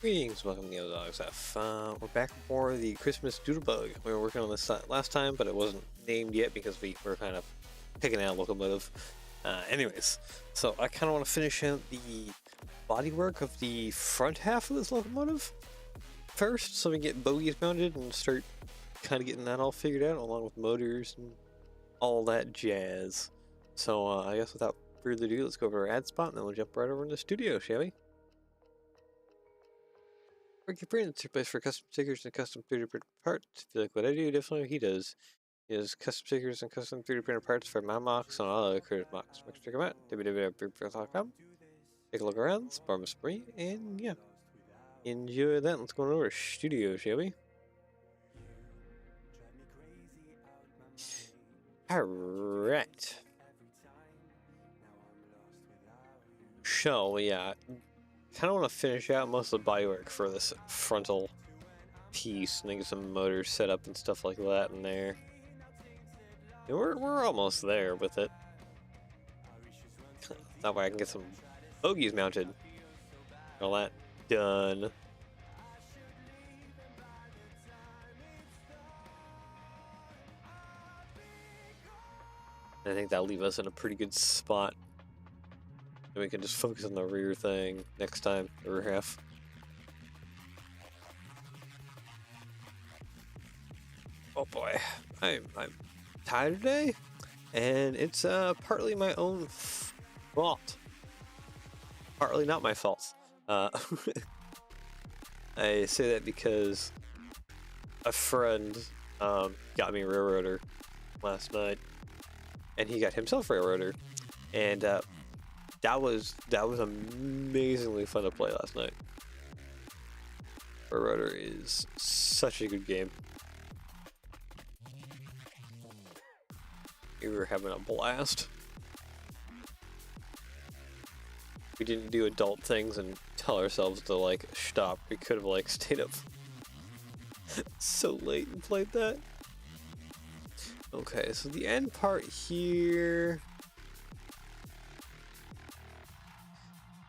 Greetings, welcome to the Other Dogs F. We're back for the Christmas Doodlebug. We were working on this last time, but it wasn't named yet because we were kind of picking out a locomotive. Anyways, so I kind of want to finish out the bodywork of the front half of this locomotive first, so we can get bogies mounted and start kind of getting that all figured out, along with motors and all that jazz. So I guess without further ado, let's go over to our ad spot and then we'll jump right over in the studio, shall we? Ricky Prince, your place for custom stickers and custom 3D printed parts. If you like what I do, definitely what he does. He does custom stickers and custom 3D printed parts for my mocks and all other creators' mocks. Make sure to check him out, www.rebrickable.com. Take a look around, spar him a spree, and yeah. Enjoy that. Let's go on over to studio, shall we? Alright. So, yeah. Kind of want to finish out most of the bodywork for this frontal piece and then get some motors set up and stuff like that in there. And we're almost there with it. That way I can get some bogies mounted. All that done. I think that'll leave us in a pretty good spot. And we can just focus on the rear thing next time, the rear half. Oh boy, I'm tired today, and it's partly my own fault. Partly not my fault. I say that because a friend got me a railroader last night, and he got himself a railroader, and that was amazingly fun to play last night. Railroader is such a good game. We were having a blast. We didn't do adult things and tell ourselves to like stop. We could have like stayed up so late and played that. Okay, so the end part here.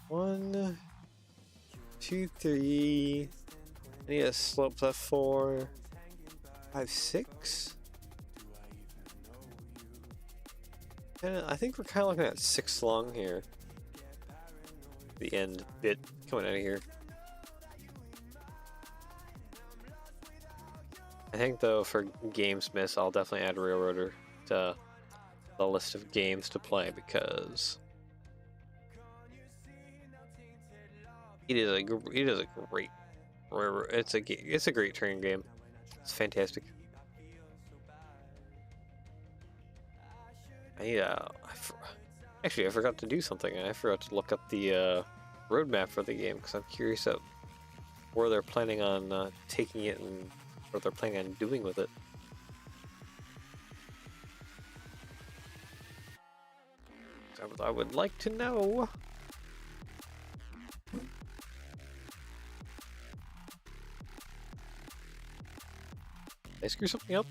1, 2, 3. I need a slope left 4, 5, 6. And I think we're kind of looking at 6 long here. The end bit coming out of here. I think though for Gamesmith, I'll definitely add Railroader to the list of games to play because it is a great railroad. It's a great train game. It's fantastic. Actually, I forgot to do something. I forgot to look up the roadmap for the game because I'm curious of where they're planning on taking it and what they're planning on doing with it. I would like to know. Did I screw something up?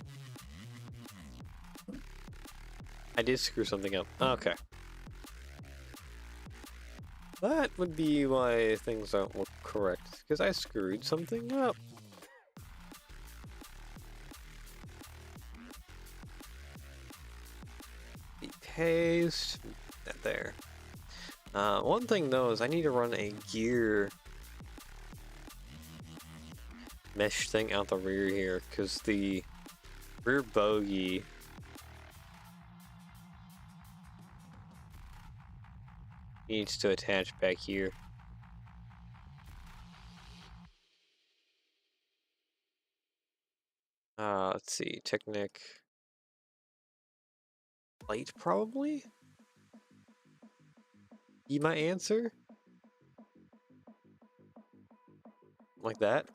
I did screw something up. Okay. That would be why things don't look correct, because I screwed something up. Paste that there. One thing though is I need to run a gear mesh thing out the rear here, because the rear bogie needs to attach back here. Let's see, Technic light probably? Be my answer? Like that?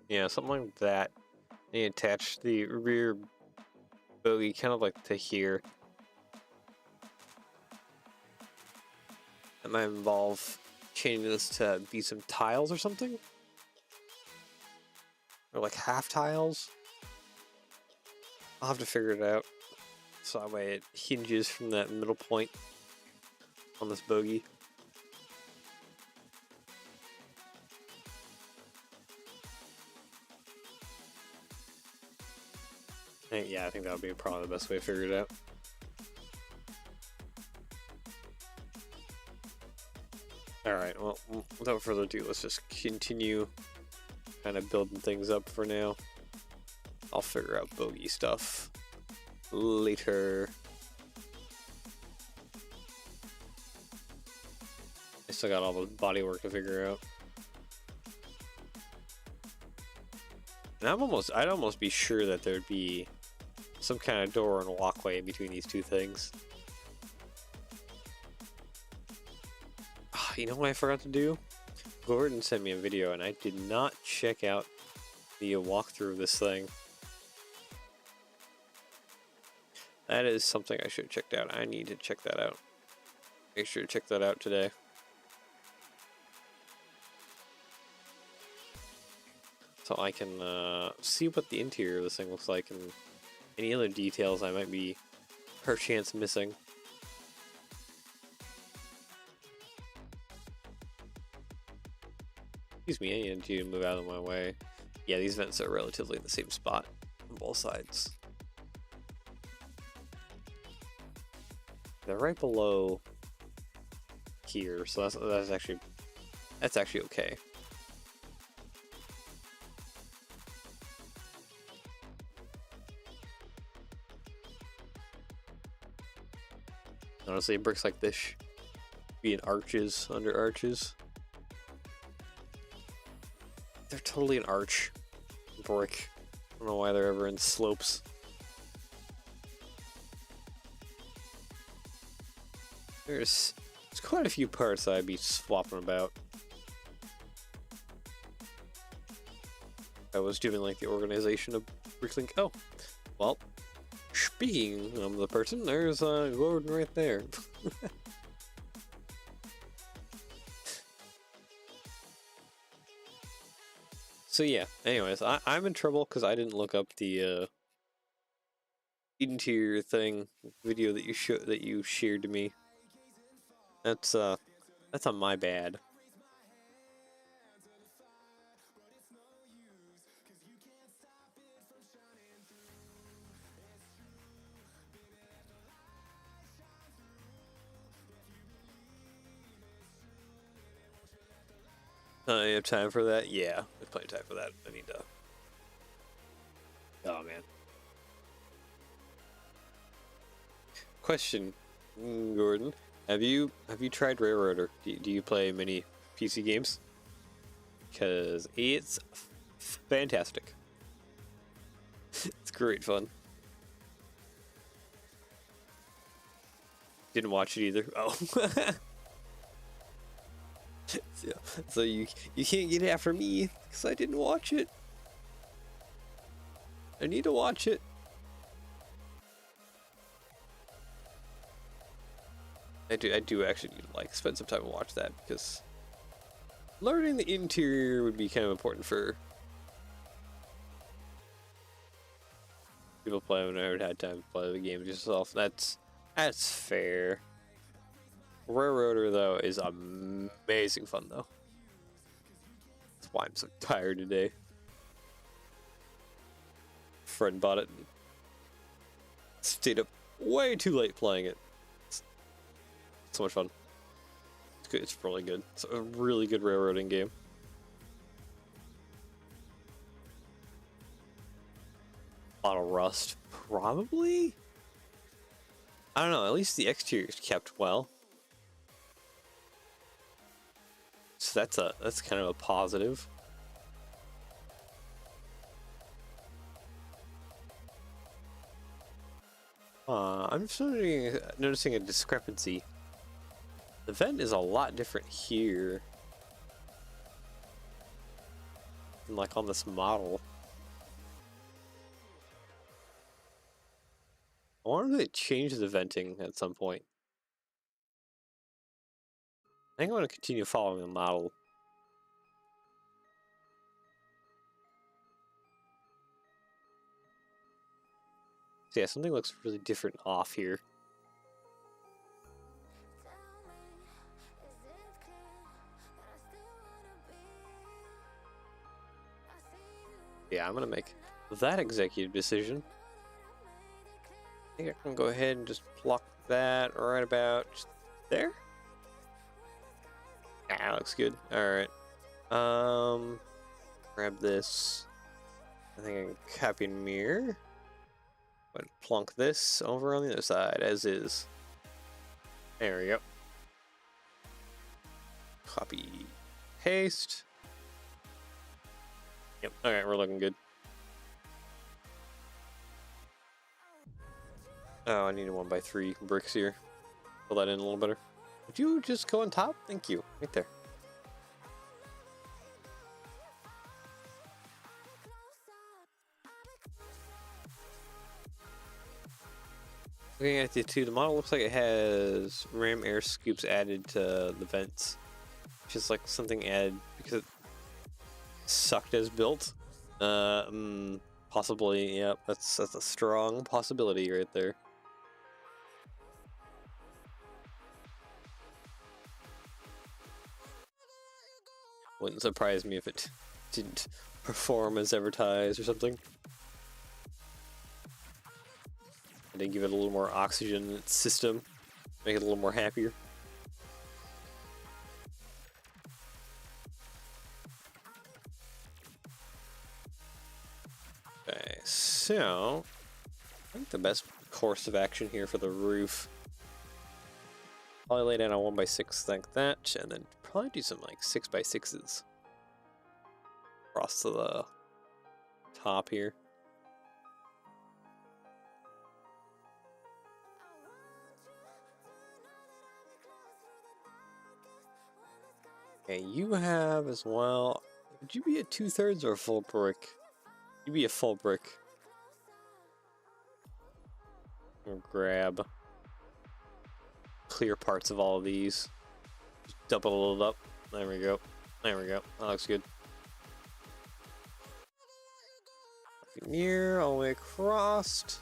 Yeah, something like that. And attach the rear bogie kind of like to here. That might involve changing this to be some tiles or something? Or like half tiles? I'll have to figure it out. So that way it hinges from that middle point on this bogie. Yeah, I think that would be probably the best way to figure it out. Alright, well, without further ado, let's just continue kind of building things up for now. I'll figure out bogey stuff later. I still got all the body work to figure out. And I'd almost be sure that there'd be some kind of door and walkway in between these two things. You know what I forgot to do? Gordon sent me a video and I did not check out the walkthrough of this thing. That is something I should have checked out. I need to check that out. Make sure to check that out today. So I can see what the interior of this thing looks like and any other details I might be perchance missing. Excuse me, I need you to move out of my way. Yeah, these vents are relatively in the same spot on both sides. They're right below here, so that's actually okay. Honestly, bricks like this be in arches under arches. They're totally an arch brick. I don't know why they're ever in slopes. There's quite a few parts that I'd be swapping about. I was doing like the organization of Bricklink. Oh, well, speaking of the person, there's Gordon right there. So yeah, anyways, I'm in trouble because I didn't look up the interior thing video that you shared to me. That's on my bad. You have time for that? Yeah, there's plenty of time for that. I need to. Oh man. Question, Gordon. Have you tried Railroader? Do you play many PC games? Because it's fantastic. It's great fun. Didn't watch it either. Oh. So you can't get after me because I didn't watch it. I need to watch it. I do actually need to like spend some time and watch that because learning the interior would be kind of important for people playing when I haven't had time to play the game yourself. That's fair. Railroader though is amazing fun though. That's why I'm so tired today. Friend bought it and stayed up way too late playing it. It's so much fun. It's good. It's really good. It's a really good railroading game. Bottle rust, probably. I don't know. At least the exterior is kept well. So that's kind of a positive. I'm just noticing a discrepancy. The vent is a lot different here than like on this model. I wonder if they change the venting at some point. I think I'm going to continue following the model. So yeah, something looks really different off here. Yeah, I'm going to make that executive decision. think I can go ahead and just block that right about there. Ah, looks good. Alright. Grab this. I think I can copy and mirror. But plunk this over on the other side as is. There we go. Copy, paste. Yep, alright, we're looking good. Oh, I need a 1x3 bricks here. Fill that in a little better. Would you just go on top? Thank you. Right there. Looking at the model looks like it has ram air scoops added to the vents. Which is like something added because it sucked as built. Possibly, yep, that's a strong possibility right there. Wouldn't surprise me if it didn't perform as advertised or something. And then give it a little more oxygen in its system, make it a little more happier. Okay, so I think the best course of action here for the roof, probably lay down a 1x6 like that, and then probably do some like 6x6s across to the top here. Okay, you have as well. Would you be a 2/3 or a full brick? You'd be a full brick. We'll grab clear parts of all of these. Just double a little up. There we go. There we go. That looks good. Near all the way across.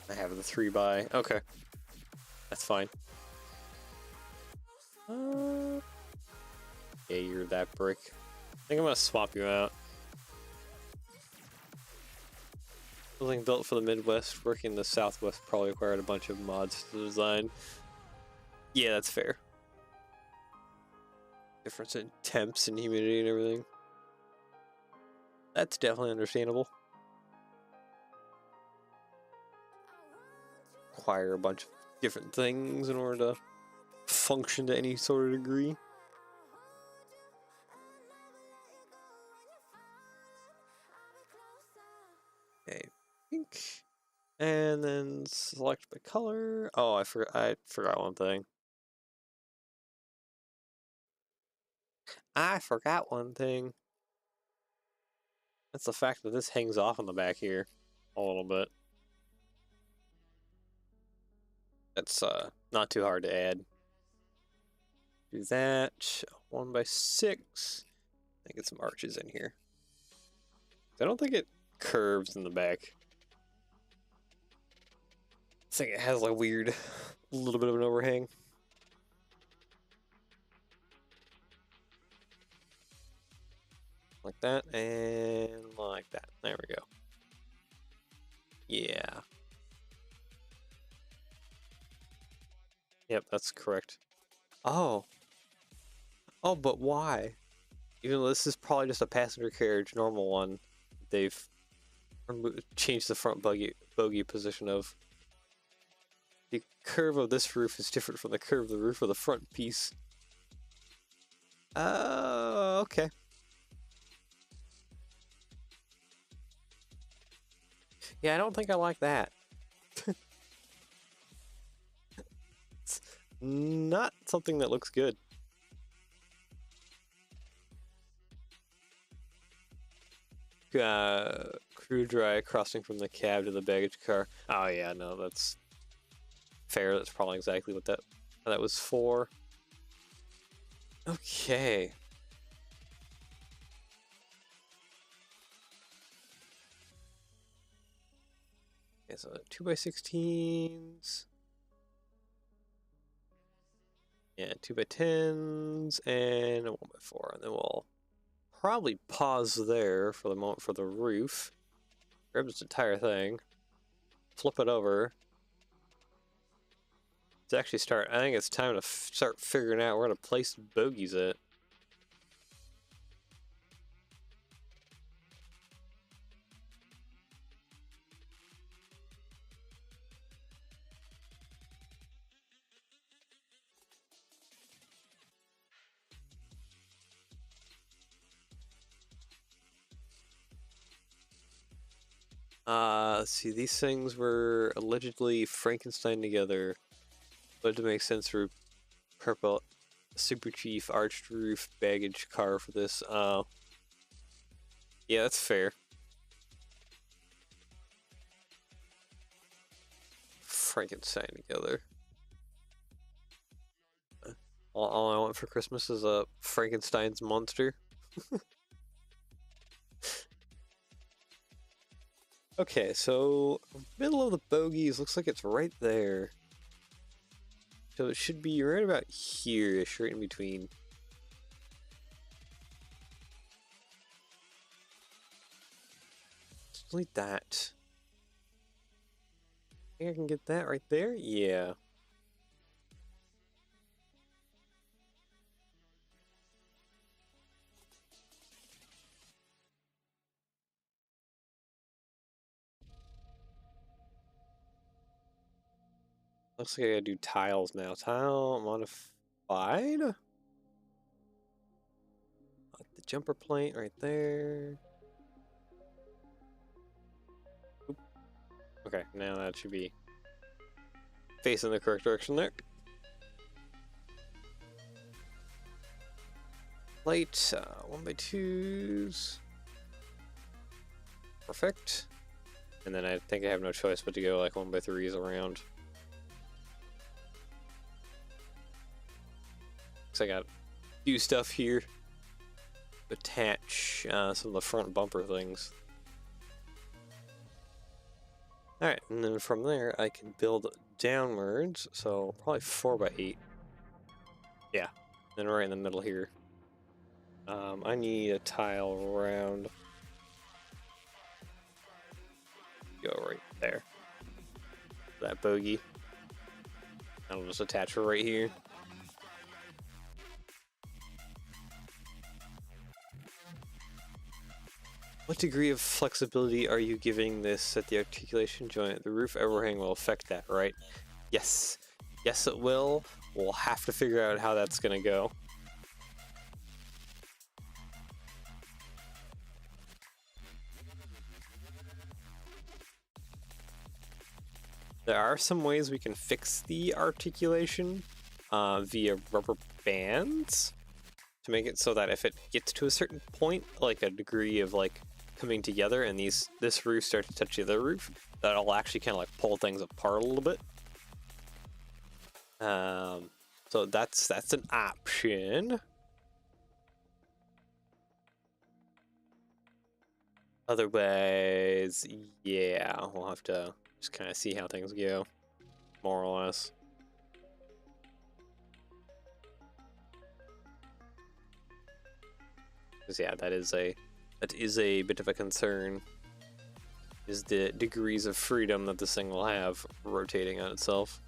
I have the 3x. Okay. That's fine. Yeah, you're that brick. I think I'm gonna swap you out. Building built for the Midwest, working in the Southwest probably required a bunch of mods to design. Yeah, that's fair. Difference in temps and humidity and everything. That's definitely understandable. Require a bunch of different things in order to function to any sort of degree. Okay, pink. And then select by color. Oh, I forgot one thing. I forgot one thing. That's the fact that this hangs off on the back here a little bit. That's not too hard to add. Do that. 1x6. I get some arches in here. I don't think it curves in the back. I think it has like a weird, little bit of an overhang. Like that and like that. There we go. Yeah. Yep, that's correct. Oh. Oh, but why? Even though this is probably just a passenger carriage, normal one, they've changed the front bogey position of. The curve of this roof is different from the curve of the roof of the front piece. Oh, okay. Yeah, I don't think I like that. It's not something that looks good. Crew dry crossing from the cab to the baggage car. Oh yeah, no, that's fair. That's probably exactly what that was for. Okay. Okay, so 2x16s. Yeah, 2x10s and a 1x4, and then we'll probably pause there for the moment for the roof. Grab this entire thing, flip it over. To actually start, I think it's time to start figuring out where to place bogeys at. Let's see, these things were allegedly Frankenstein together, but to make sense for purple Super Chief arched roof baggage car for this. Yeah, that's fair. Frankenstein together. All I want for Christmas is a Frankenstein's monster. Okay, so middle of the bogies looks like it's right there. So it should be right about here-ish, right in between. Let's delete that. Think I can get that right there? Yeah. Looks like I gotta do tiles now. Tile modified? The jumper plate right there. Oop. Okay, now that should be facing the correct direction there. Light, 1x2s. Perfect. And then I think I have no choice but to go like 1x3s around. I got a few stuff here. Attach some of the front bumper things. Alright, and then from there I can build downwards, so probably 4x8. Yeah, then right in the middle here. I need a tile around. Go right there. That bogey. I'll just attach her right here. What degree of flexibility are you giving this at the articulation joint? The roof overhang will affect that, right? Yes. Yes, it will. We'll have to figure out how that's going to go. There are some ways we can fix the articulation via rubber bands to make it so that if it gets to a certain point, like a degree of like coming together and this roof starts to touch the other roof, that'll actually kind of like pull things apart a little bit. So that's an option. Otherwise, yeah, we'll have to just kind of see how things go, more or less. Because yeah, that is a bit of a concern, is the degrees of freedom that this thing will have rotating on itself.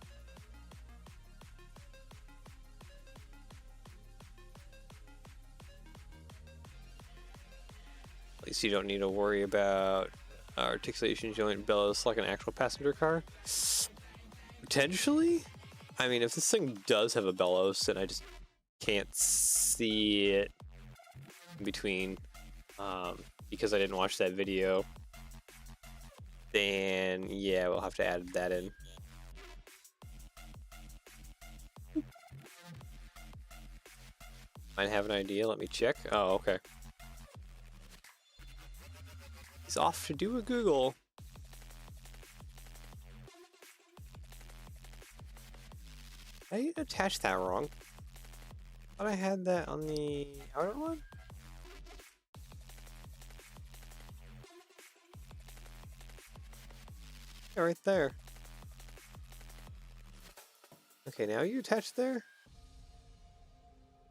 At least you don't need to worry about articulation joint bellows like an actual passenger car. Potentially? I mean, if this thing does have a bellows and I just can't see it in between because I didn't watch that video, then yeah, we'll have to add that in. Might have an idea, let me check. Oh, okay. He's off to do a Google. I attached that wrong. Thought I had that on the outer one? Yeah, right there. Okay, now you attached there?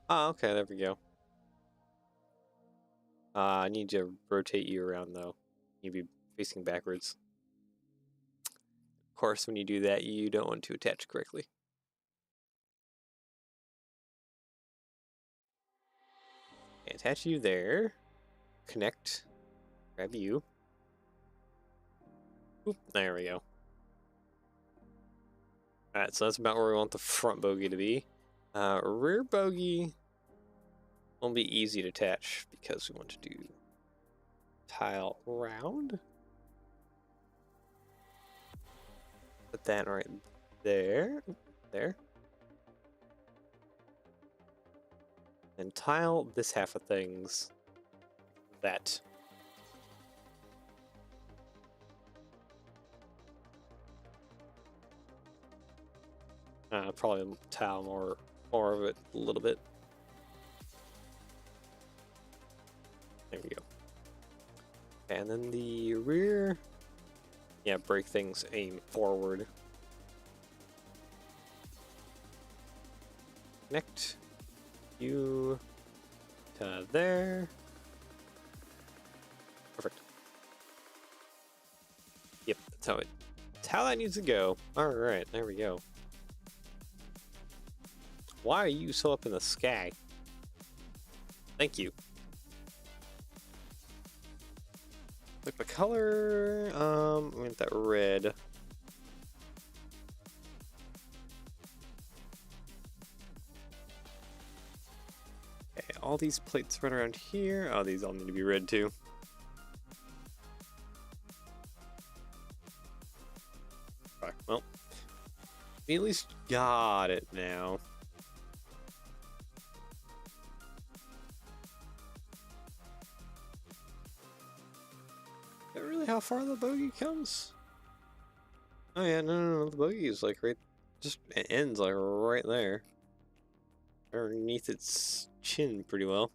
Oh, okay, there we go. I need to rotate you around though. You'd be facing backwards. Of course, when you do that, you don't want to attach correctly. Attach you there. Connect. Grab you. Oop, there we go. Alright, so that's about where we want the front bogey to be. Rear bogey won't be easy to attach because we want to do tile round. Put that right there. There. And tile this half of things. That. Probably tile more of it a little bit. There we go. And then the rear, yeah, break things, aim forward. Connect you to there. Perfect. Yep, that's how that needs to go. All right, there we go. Why are you so up in the sky? Thank you. Like the color, we want that red. Okay, all these plates right around here. Oh, these all need to be red too. Okay, well, we at least got it now. Is that really how far the bogey comes? Oh yeah, no, the bogey is like right, it ends like right there. Underneath its chin pretty well.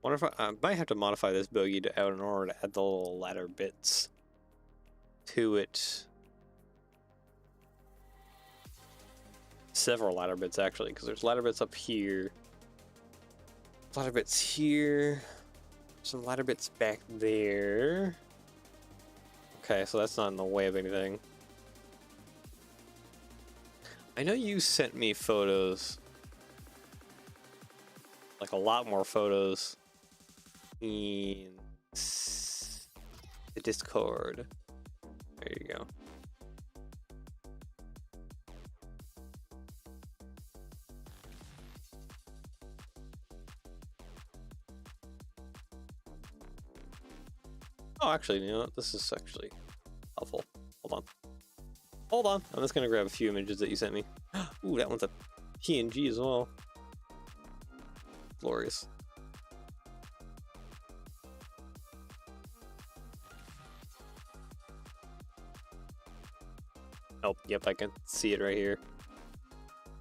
Wonder if I might have to modify this bogey to out in order to add the little ladder bits to it. Several ladder bits actually, because there's ladder bits up here. Ladder bits here. Some ladder bits back there. Okay, so that's not in the way of anything. I know you sent me photos. Like a lot more photos in the Discord. There you go. Oh, actually, you know what? This is actually helpful. Hold on. Hold on. I'm just gonna grab a few images that you sent me. Ooh, that one's a PNG as well. Glorious. Oh, yep, I can see it right here.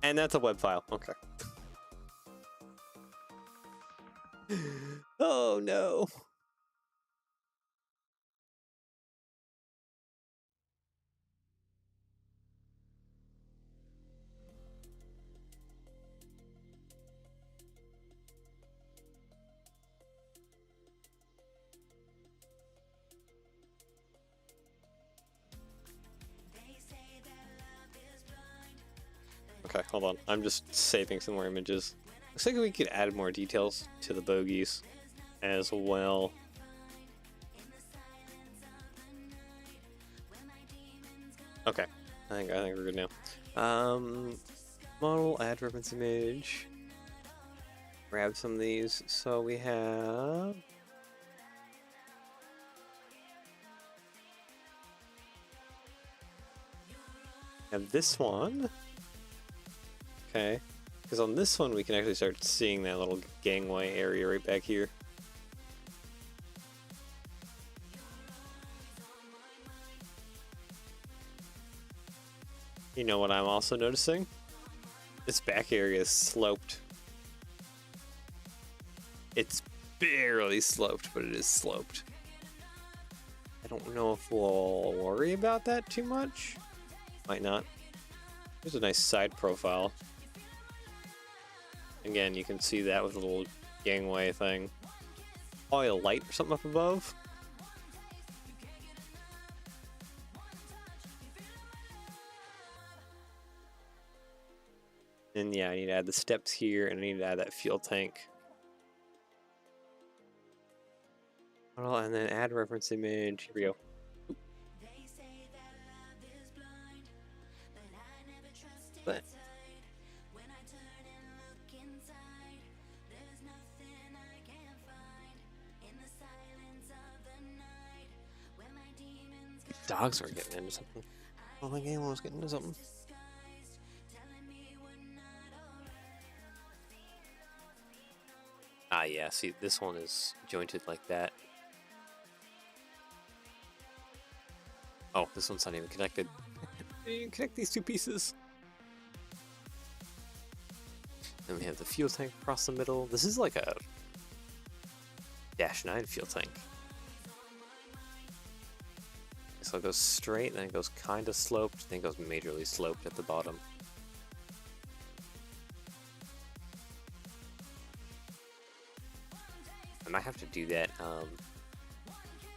And that's a web file. Okay. Oh no. Okay, hold on. I'm just saving some more images. Looks like we could add more details to the bogies as well. Okay, I think we're good now. Model, add reference image. Grab some of these. So we have this one. Okay, because on this one we can actually start seeing that little gangway area right back here. You know what I'm also noticing? This back area is sloped. It's barely sloped, but it is sloped. I don't know if we'll worry about that too much. Might not. There's a nice side profile. Again, you can see that with a little gangway thing. Probably a light or something up above. And yeah, I need to add the steps here, and I need to add that fuel tank. Well, and then add reference image. Here we go. But dogs were getting into something. Oh, the game was getting into something. Ah, yeah, see, this one is jointed like that. Oh, this one's not even connected. You connect these two pieces. Then we have the fuel tank across the middle. This is like a Dash 9 fuel tank. So it goes straight, then it goes kind of sloped, then it goes majorly sloped at the bottom. I might have to do that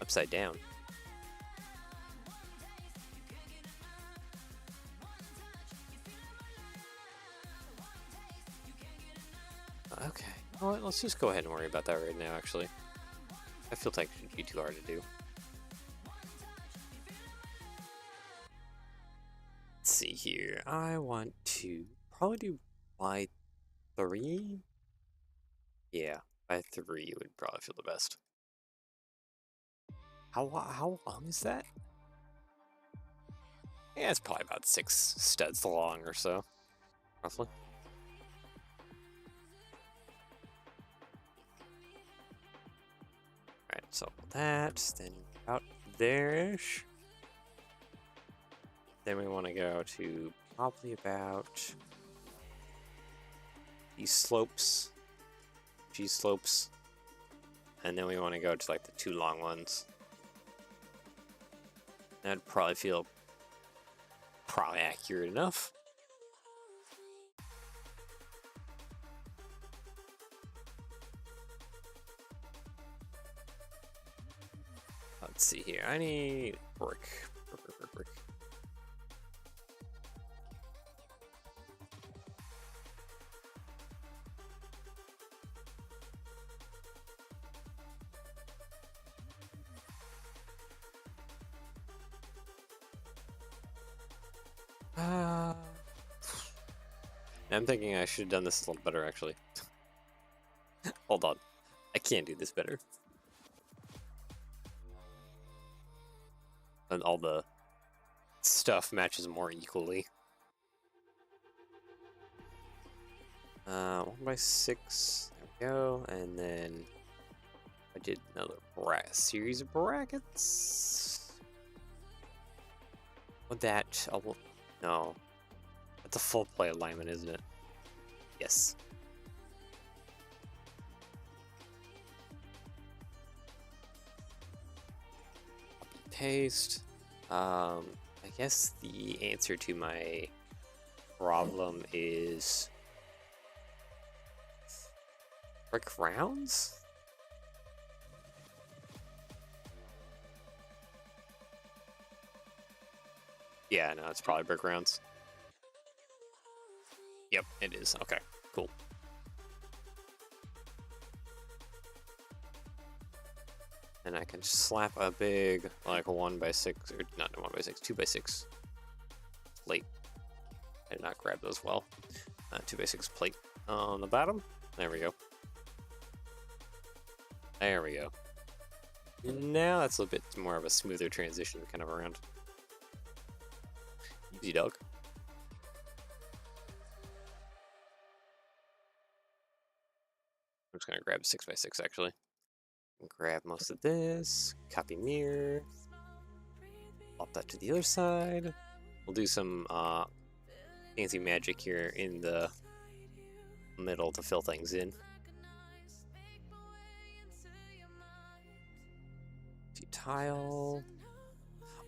upside down. Okay, well, let's just go ahead and worry about that right now, actually. I feel like it should be too hard to do. Let's see here. I want to probably do by 3. Yeah, by 3 would probably feel the best. How long is that? Yeah, it's probably about 6 studs long or so, roughly. Alright, so that, then out there-ish. Then we want to go to probably about these slopes, G slopes, and then we want to go to like the 2 long ones. That'd probably feel accurate enough. Let's see here. I need brick. Brick. I'm thinking I should have done this a little better, actually. Hold on. I can't do this better. And all the stuff matches more equally. 1x6. There we go. And then I did another series of brackets. Would that... Oh, no. That's a full play alignment, isn't it? Yes. Paste. I guess the answer to my problem is brick rounds? Yeah, no, it's probably brick rounds. Yep, it is. Okay, cool. And I can slap a big, like, 1x6, or not 1x6, 2x6 plate. I did not grab those well. 2x6 plate on the bottom. There we go. There we go. Now that's a bit more of a smoother transition kind of around. Easy dog. I'm just gonna grab 6x6 actually. Grab most of this, copy mirror, pop that to the other side. We'll do some fancy magic here in the middle to fill things in. Tile.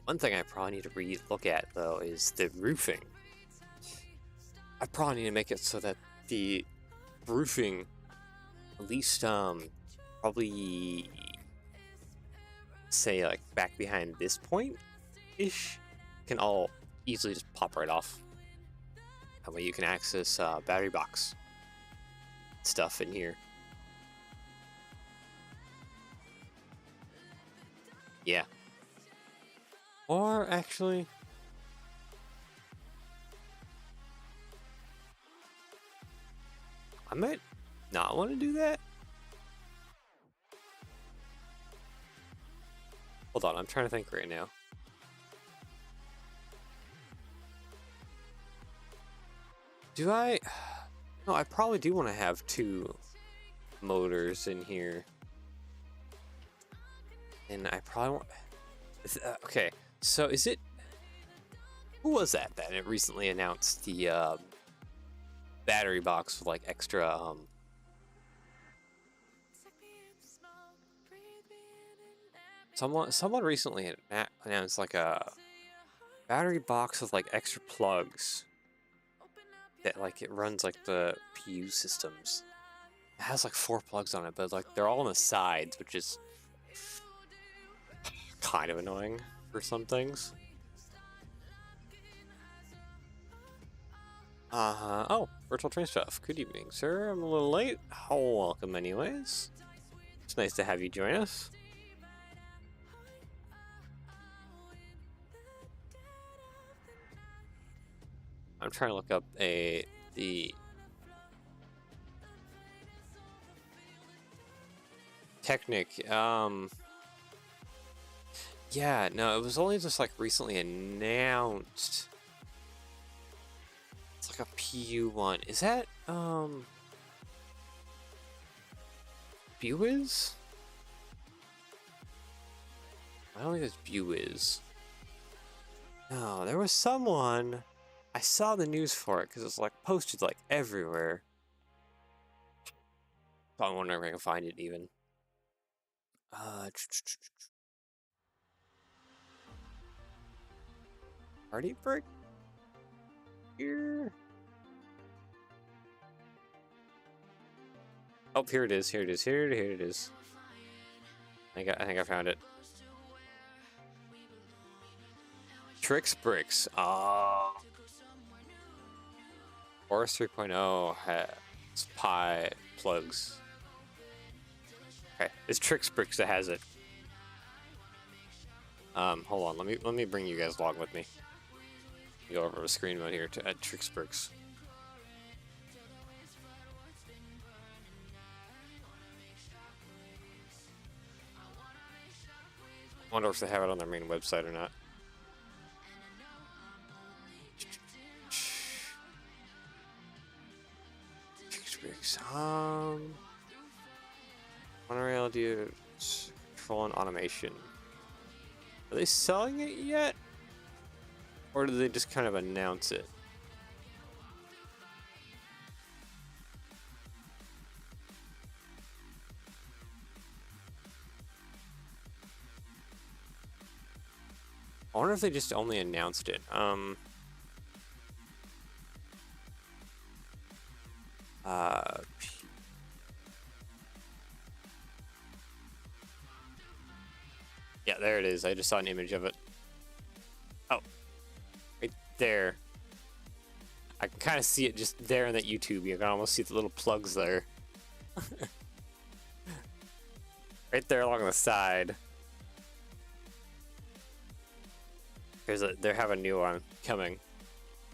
One thing I probably need to look at though is the roofing. I probably need to make it so that the roofing, at least probably say like back behind this point ish, can all easily just pop right off. That way you can access battery box stuff in here. Yeah. Or actually, I might not want to do that. Hold on, I'm trying to think right now. Do I? No, I probably do want to have 2 motors in here. And I probably want... okay, so is it... Who was that it recently announced the battery box with like extra... Someone recently announced like a battery box with like extra plugs that like it runs like the PU systems. It has like 4 plugs on it, but like they're all on the sides, which is kind of annoying for some things. Oh, virtual train stuff. Good evening, sir. I'm a little late. Oh, welcome anyways. It's nice to have you join us. I'm trying to look up the Technic. Yeah, no, it was only just like recently announced. It's like a PU one. Is that Buiz? I don't think it's Buiz. No, there was someone. I saw the news for it because it's like posted like everywhere. So I'm wondering if I can find it even. Party brick here. Oh, here it is. Here it is. Here it is. I think I found it. Tricks bricks. Oh. Forest 3.0 has Pi plugs. Okay, it's Tricks bricks that has it. Hold on. Let me bring you guys along with me. Go over to screen mode here to Tricks bricks. I wonder if they have it on their main website or not. Monorail dude, control and automation. Are they selling it yet? Or did they just kind of announce it? I wonder if they just only announced it. Yeah, there it is. I just saw an image of it. Oh, right there. I can kind of see it just there in that YouTube. You can almost see the little plugs there. Right there along the side. They have a new one coming.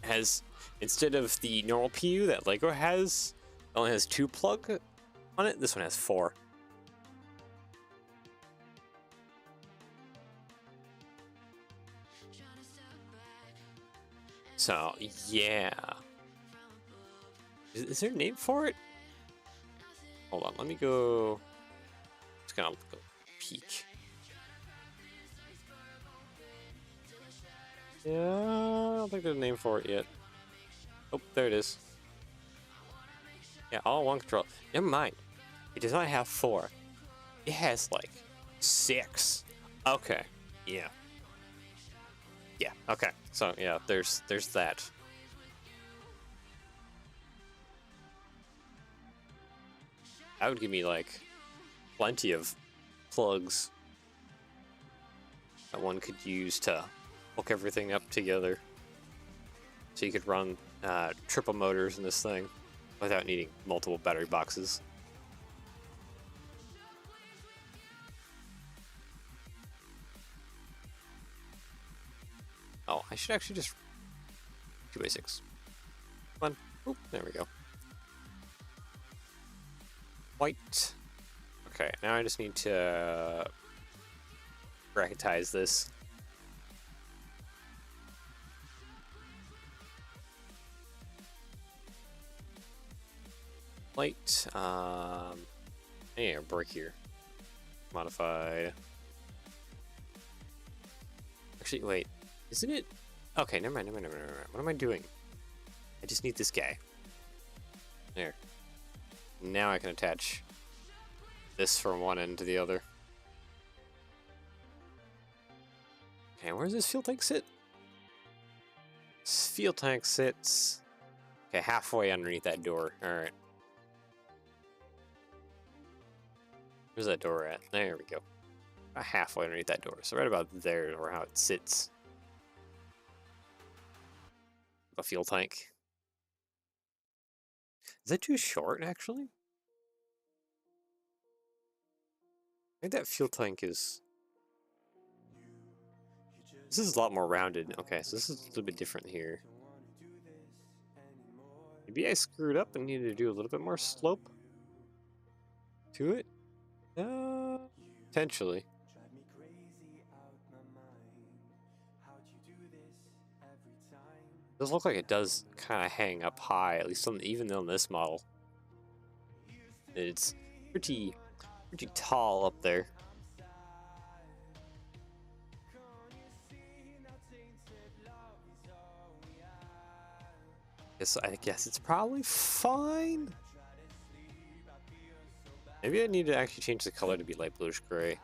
It has, instead of the normal PU that Lego has, it only has 2 plug on it. This one has 4. So, yeah. Is there a name for it? Hold on, let me go. Just gonna go peek. Yeah, I don't think there's a name for it yet. Oh, there it is. Yeah, all one control. Never mind. It does not have 4. It has like 6. Okay. Yeah. Yeah, okay. So yeah, there's that. That would give me like plenty of plugs that one could use to hook everything up together. So you could run triple motors in this thing without needing multiple battery boxes. Oh, I should actually just 2x6. Come on. Oop, there we go. White. Okay, now I just need to bracketize this. Light. I need a brick here. Modified. Actually, wait. Isn't it? Okay, never mind. What am I doing? I just need this guy. There. Now I can attach this from one end to the other. Okay, where does this fuel tank sit? This fuel tank sits... Okay, halfway underneath that door. Alright. Where's that door at? There we go. About halfway underneath that door. So right about there or how it sits. A fuel tank. Is that too short, actually? I think that fuel tank is... This is a lot more rounded. Okay, so this is a little bit different here. Maybe I screwed up and needed to do a little bit more slope to it? Potentially. It does look like it does kind of hang up high, at least on, even on this model. It's pretty tall up there. I guess it's probably fine. Maybe I need to actually change the color to be light bluish gray.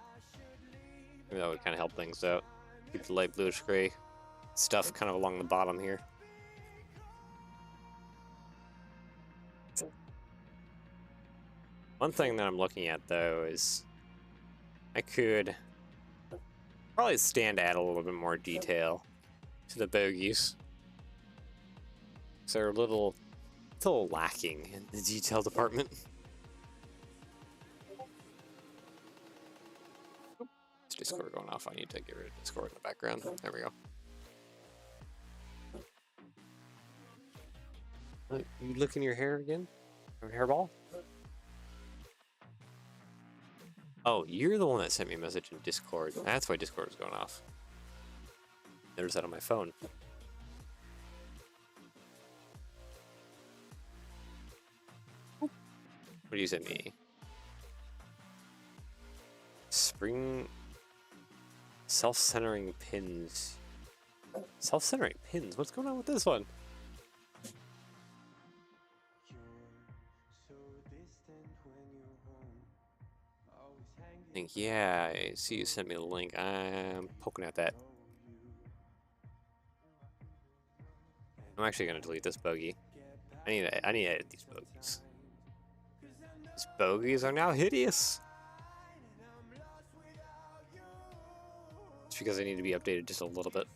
Maybe that would kind of help things out. Keep the light bluish gray stuff kind of along the bottom here. One thing that I'm looking at though is I could probably add a little bit more detail to the bogies. So they're a little lacking in the detail department. Is Discord going off? I need to get rid of Discord in the background. There we go. You licking your hair again? Your hairball? Oh, you're the one that sent me a message in Discord. That's why Discord is going off. There's that on my phone. What do you send me? Spring self-centering pins. Self-centering pins? What's going on with this one? I think, yeah, I see you sent me the link. I'm poking at that. I'm actually gonna delete this bogey. I need to edit these bogeys. These bogeys are now hideous. It's because they need to be updated just a little bit.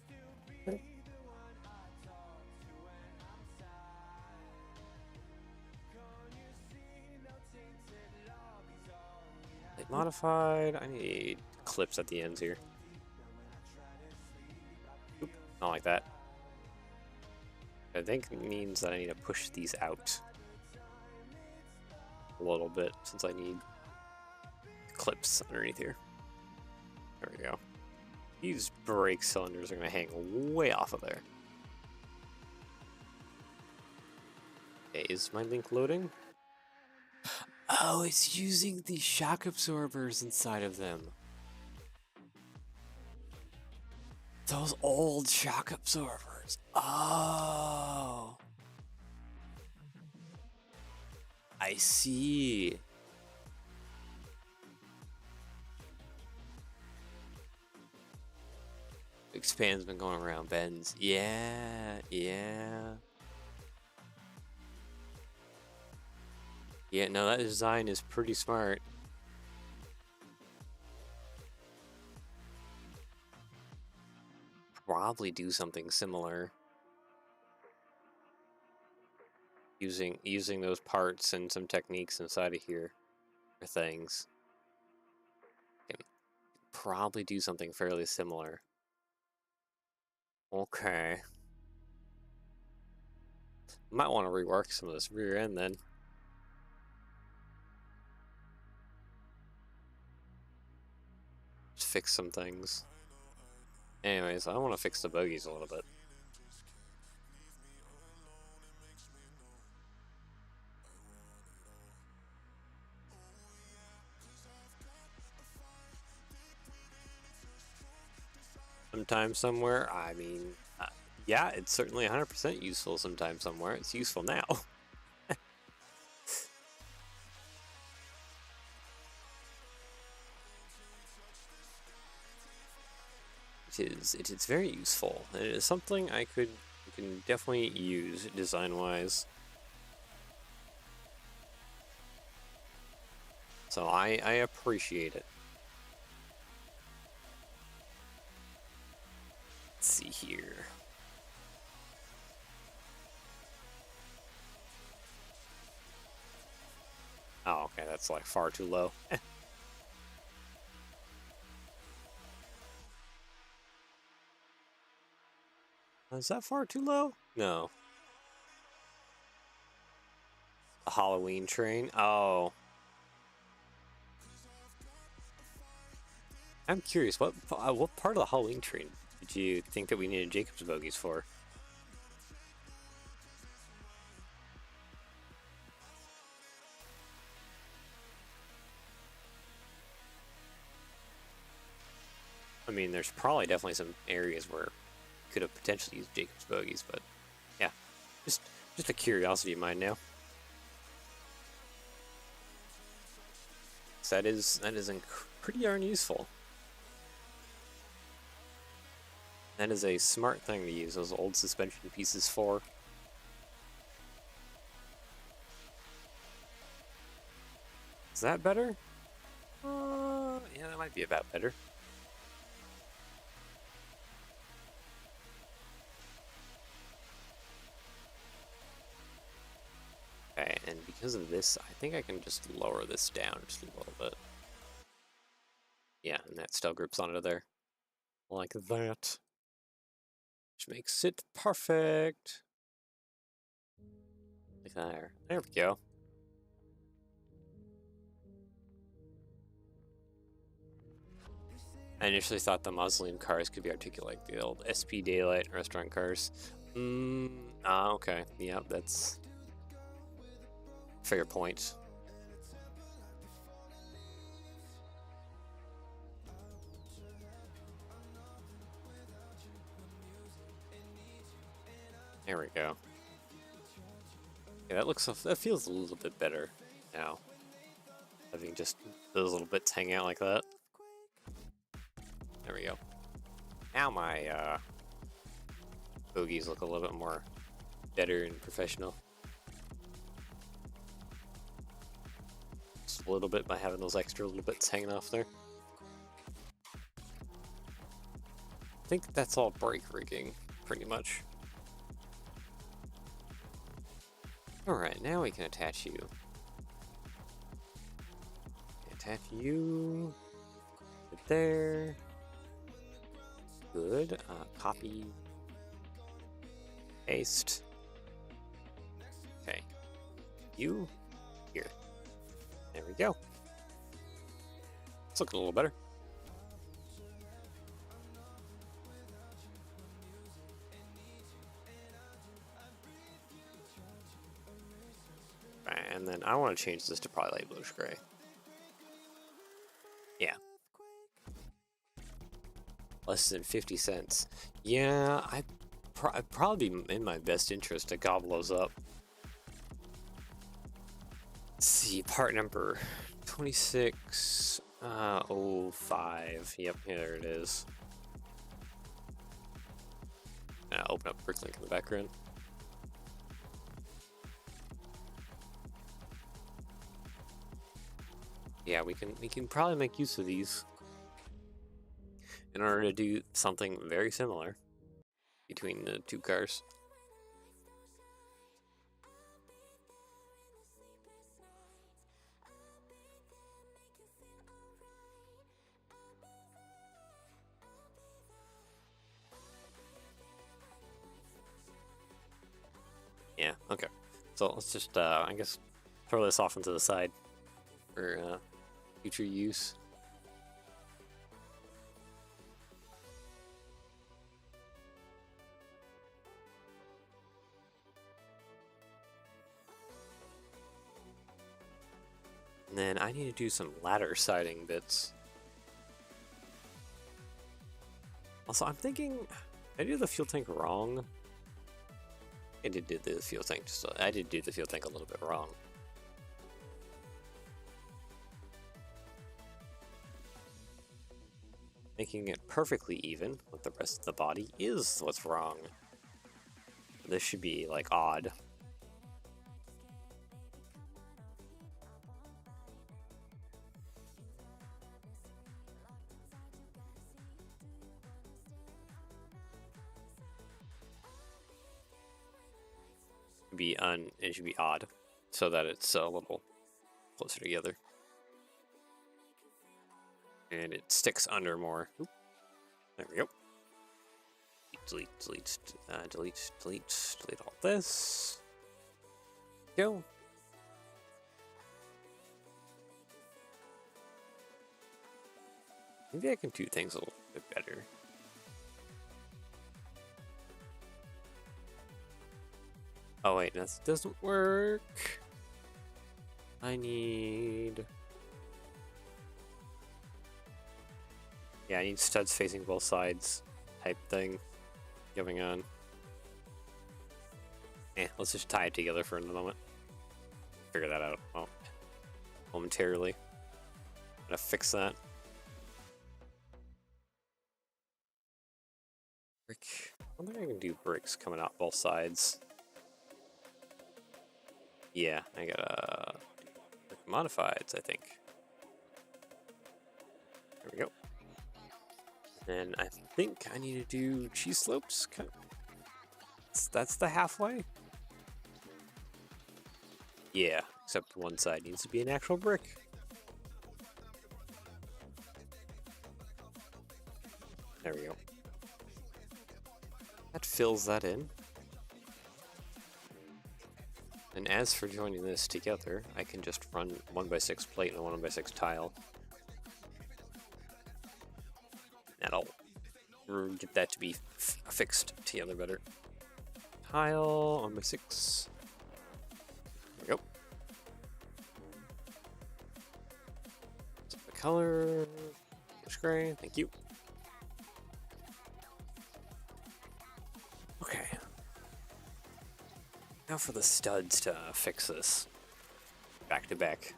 Like modified. I need clips at the ends here. Oop, not like that. I think it means that I need to push these out a little bit since I need clips underneath here. There we go. These brake cylinders are going to hang way off of there. Okay, is my link loading? Oh, it's using the shock absorbers inside of them. Those old shock absorbers. Oh. I see. Expand's been going around bends. Yeah. Yeah, no, that design is pretty smart. Probably do something similar. Using those parts and some techniques inside of here or things. Can probably do something fairly similar. Okay. Might want to rework some of this rear end then. Just fix some things. Anyways, I want to fix the bogies a little bit. Sometime somewhere, I mean, yeah, it's certainly 100% useful sometime somewhere. It's useful now. It is very useful. It is something I can definitely use design-wise. So I appreciate it. Let's see here. Oh, okay, that's like far too low. Is that far too low? No. A Halloween train? Oh. I'm curious, what part of the Halloween train did you think that we needed Jacob's bogies for? I mean, there's probably definitely some areas where you could have potentially used Jacob's bogies, but yeah, just a curiosity of mine now. So that is pretty darn useful. That is a smart thing to use those old suspension pieces for. Is that better? Yeah, that might be about better. Okay, and because of this, I think I can just lower this down just a little bit. Yeah, and that still grips onto there. Like that. Which makes it perfect. Like there. There we go. I initially thought the mausoleum cars could be articulated like the old SP Daylight restaurant cars. Okay. Yeah, that's fair point. There we go. Yeah, that feels a little bit better now. Having just those little bits hang out like that. There we go. Now my bogies look a little bit more better and professional. Just a little bit by having those extra little bits hanging off there. I think that's all brake rigging, pretty much. Alright, now we can attach you. Attach you. Right there. Good. Copy. Paste. Okay. You. Here. There we go. It's looking a little better. And then I want to change this to probably light bluish gray. Yeah. Less than 50 cents. Yeah, I'd probably be in my best interest to gobble those up. Let's see, part number 2605. Yep, here it is. Open up Bricklink in the background. Yeah, we can probably make use of these in order to do something very similar between the two cars. Yeah, okay. So let's just, I guess, throw this off into the side for future use. And then I need to do some ladder siding bits. Also, I'm thinking, did I do the fuel tank wrong? I did do the fuel tank. I did do the fuel tank a little bit wrong. Making it perfectly even with the rest of the body is what's wrong. This should be like odd. It should be odd, so that it's a little closer together, and it sticks under more. Oop. There we go. Delete all this. Go. Maybe I can do things a little bit better. Oh wait, this doesn't work. I need... Yeah, I need studs facing both sides type thing going on. Let's just tie it together for a moment. Figure that out momentarily. Gotta fix that. Brick. I don't think I can do bricks coming out both sides. Yeah, I gotta modifieds, I think. There we go. And I think I need to do cheese slopes. That's the halfway. Yeah, except one side needs to be an actual brick. There we go. That fills that in. And as for joining this together, I can just run 1x6 plate and a 1x6 tile. That'll get that to be fixed together better. Tile, 1x6. There we go. Set the color. Push gray, thank you. Okay. Now for the studs to fix this. Back to back.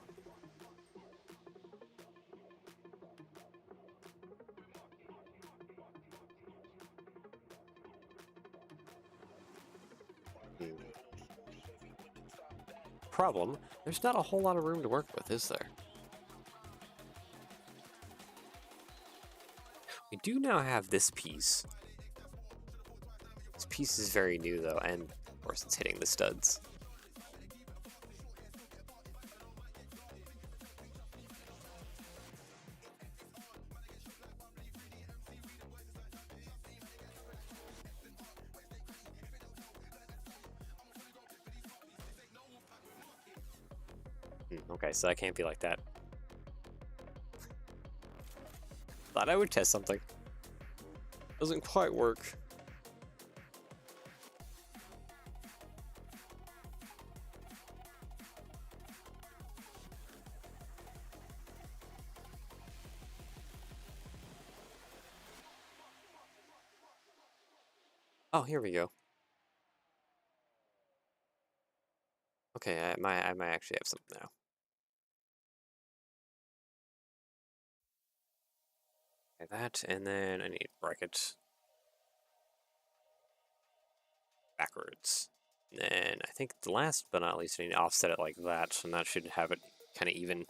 Problem, there's not a whole lot of room to work with, is there? We do now have this piece. This piece is very new though, and of course it's hitting the studs. Okay, so that can't be like that. Thought I would test something. Doesn't quite work. Oh, here we go. Okay, I might actually have something now. Okay, that, and then I need brackets. Backwards. And then I think the last but not least, I need to offset it like that, so that should have it kind of even.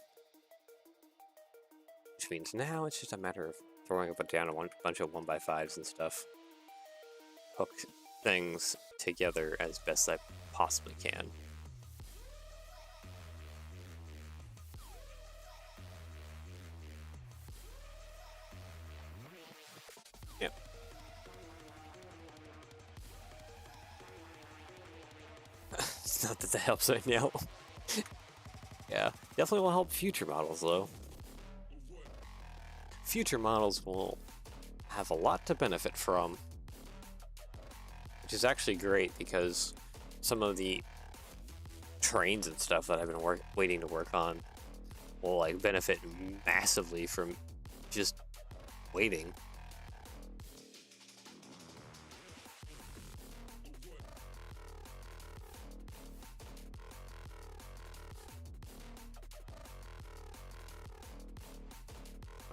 Which means now it's just a matter of throwing up down a bunch of 1x5s and stuff. Hook things together as best I possibly can. Yep. It's not that helps right now. Yeah, definitely will help future models though. Future models will have a lot to benefit from, which is actually great because some of the trains and stuff that I've been waiting to work on will like benefit massively from just waiting.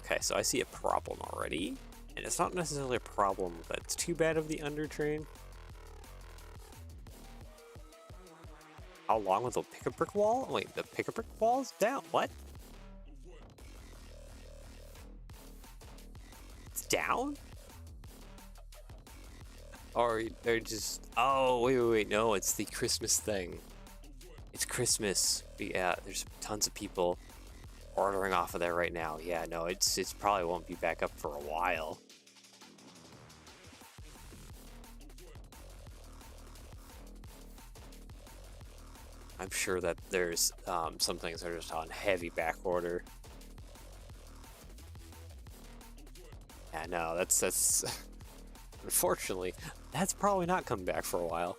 Okay, so I see a problem already, and it's not necessarily a problem that's too bad of the undertrain. How long will the pick-a-brick wall? Wait, the pick-a-brick wall's down. What? It's down? Or they're just... Oh, wait, no, it's the Christmas thing. It's Christmas. Yeah, there's tons of people ordering off of there right now. Yeah, no, it's probably won't be back up for a while. I'm sure that there's some things that are just on heavy back order. Yeah, no, that's unfortunately, that's probably not coming back for a while.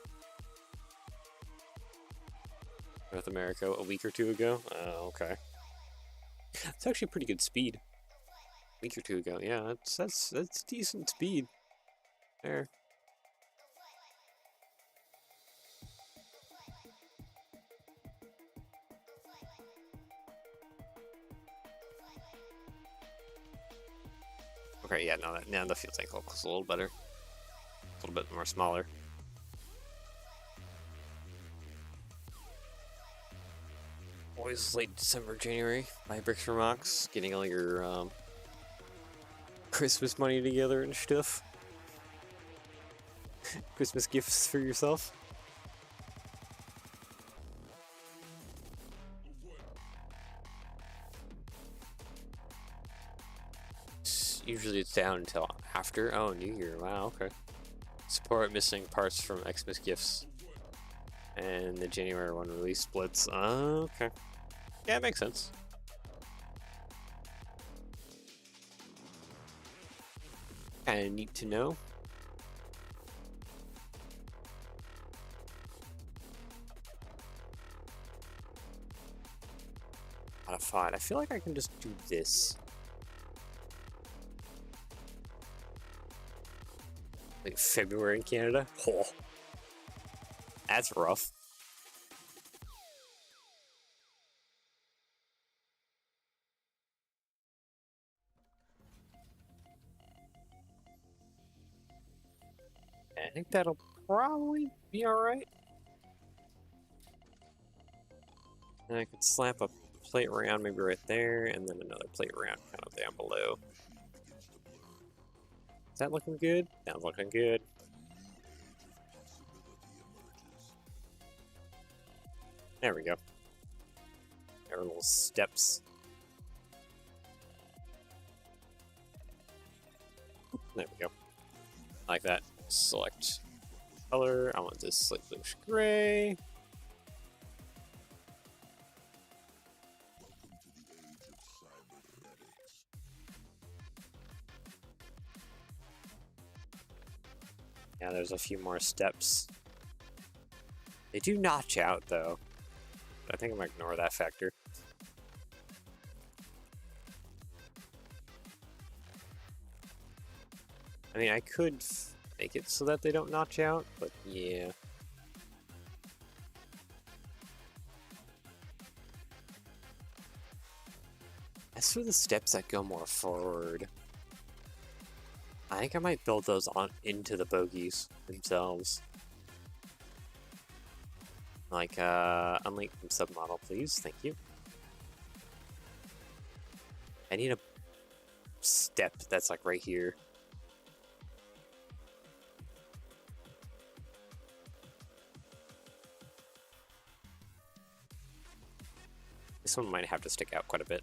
North America a week or two ago? Oh, okay. It's actually pretty good speed. A week or two ago, yeah, that's decent speed. There. Okay, yeah, now the fuel tank looks a little better. A little bit more smaller. Always late December, January. Buy bricks for Mox, getting all your Christmas money together and stuff. Christmas gifts for yourself. Usually it's down until after. Oh, New Year. Wow, okay. Support missing parts from Xmas gifts. And the January one release splits. Okay. Yeah, it makes sense. Kinda neat to know. Modified. I feel like I can just do this. Like February in Canada? Oh. That's rough. I think that'll probably be alright. And I could slap a plate round maybe right there, and then another plate round kind of down below. Is that looking good? That's looking good. There we go. There are little steps. There we go. Like that. Select color. I want this light bluish gray. Yeah, there's a few more steps. They do notch out though. I think I'm gonna ignore that factor. I mean, I could make it so that they don't notch out, but yeah. As for the steps that go more forward, I think I might build those on into the bogies themselves. Like, unlink from submodel, please. Thank you. I need a step that's like right here. This one might have to stick out quite a bit.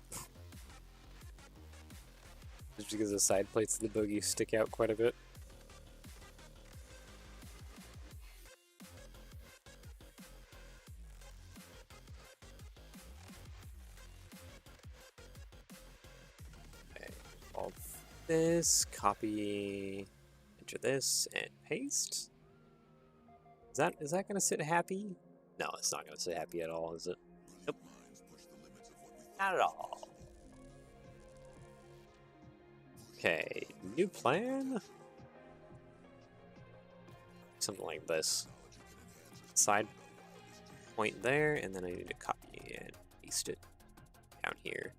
Just because the side plates of the boogie stick out quite a bit. Okay, all this, copy, enter this, and paste. Is that gonna sit happy? No, it's not gonna sit happy at all, is it? Nope. Not at all. Okay, new plan? Something like this. Side point there, and then I need to copy and paste it down here.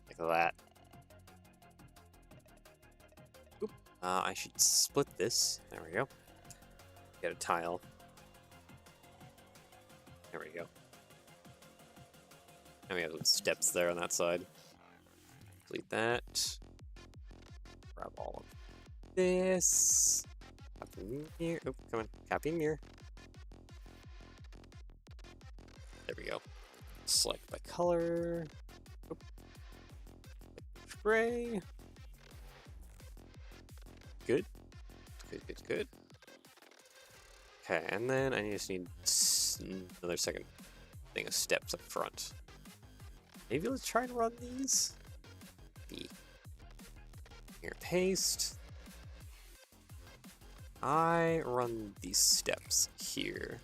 Like that. Oop. I should split this. There we go. Get a tile. There we go. And we have some steps there on that side. Delete that. Grab all of this. Copy mirror. Oh, come on. Copy mirror. There we go. Select by color. Oop. Gray. Good. Good, good, good. Okay, and then I just need another second thing of steps up front. Maybe let's try and run these. B. Here, paste. I run these steps here.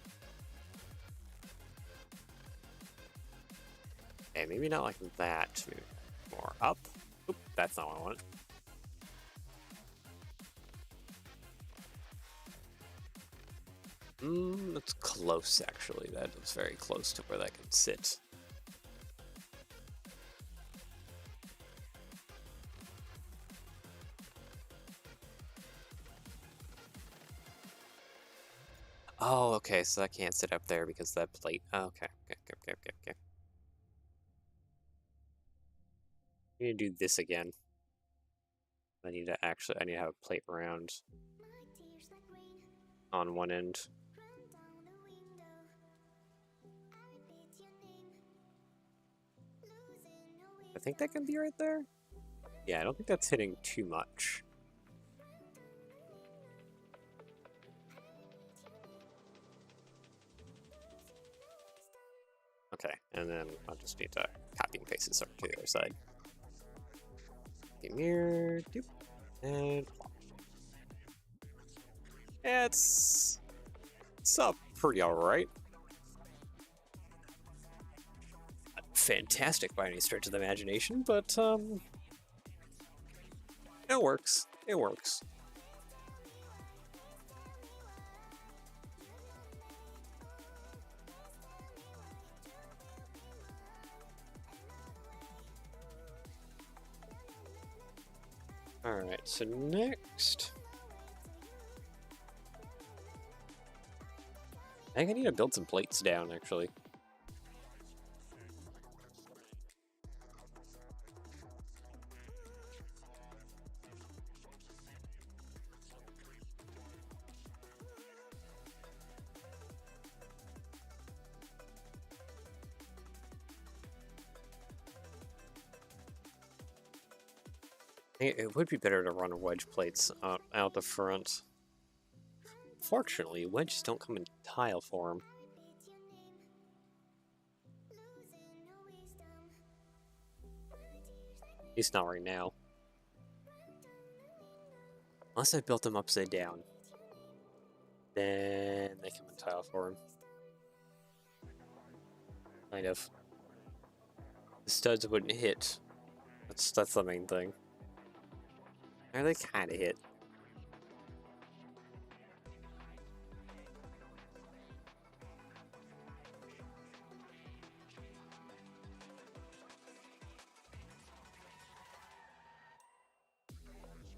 Okay, maybe not like that. Maybe more up. Oop, that's not what I want. That's close, actually. That is very close to where that can sit. Oh, okay, so that can't sit up there because that plate. Oh, okay. Okay. I need to do this again. I need to have a plate round on one end. I think that can be right there. Yeah, I don't think that's hitting too much. Okay, and then I'll just need to copy and paste this over to the other side. Mirror, doop, and yeah, it's up pretty alright. Not fantastic by any stretch of the imagination, but it works. It works. Alright, so next... I think I need to build some plates down, actually. It would be better to run wedge plates out the front. Fortunately, wedges don't come in tile form. At least not right now. Unless I built them upside down. Then they come in tile form. Kind of. The studs wouldn't hit. That's the main thing. Or they kind of hit.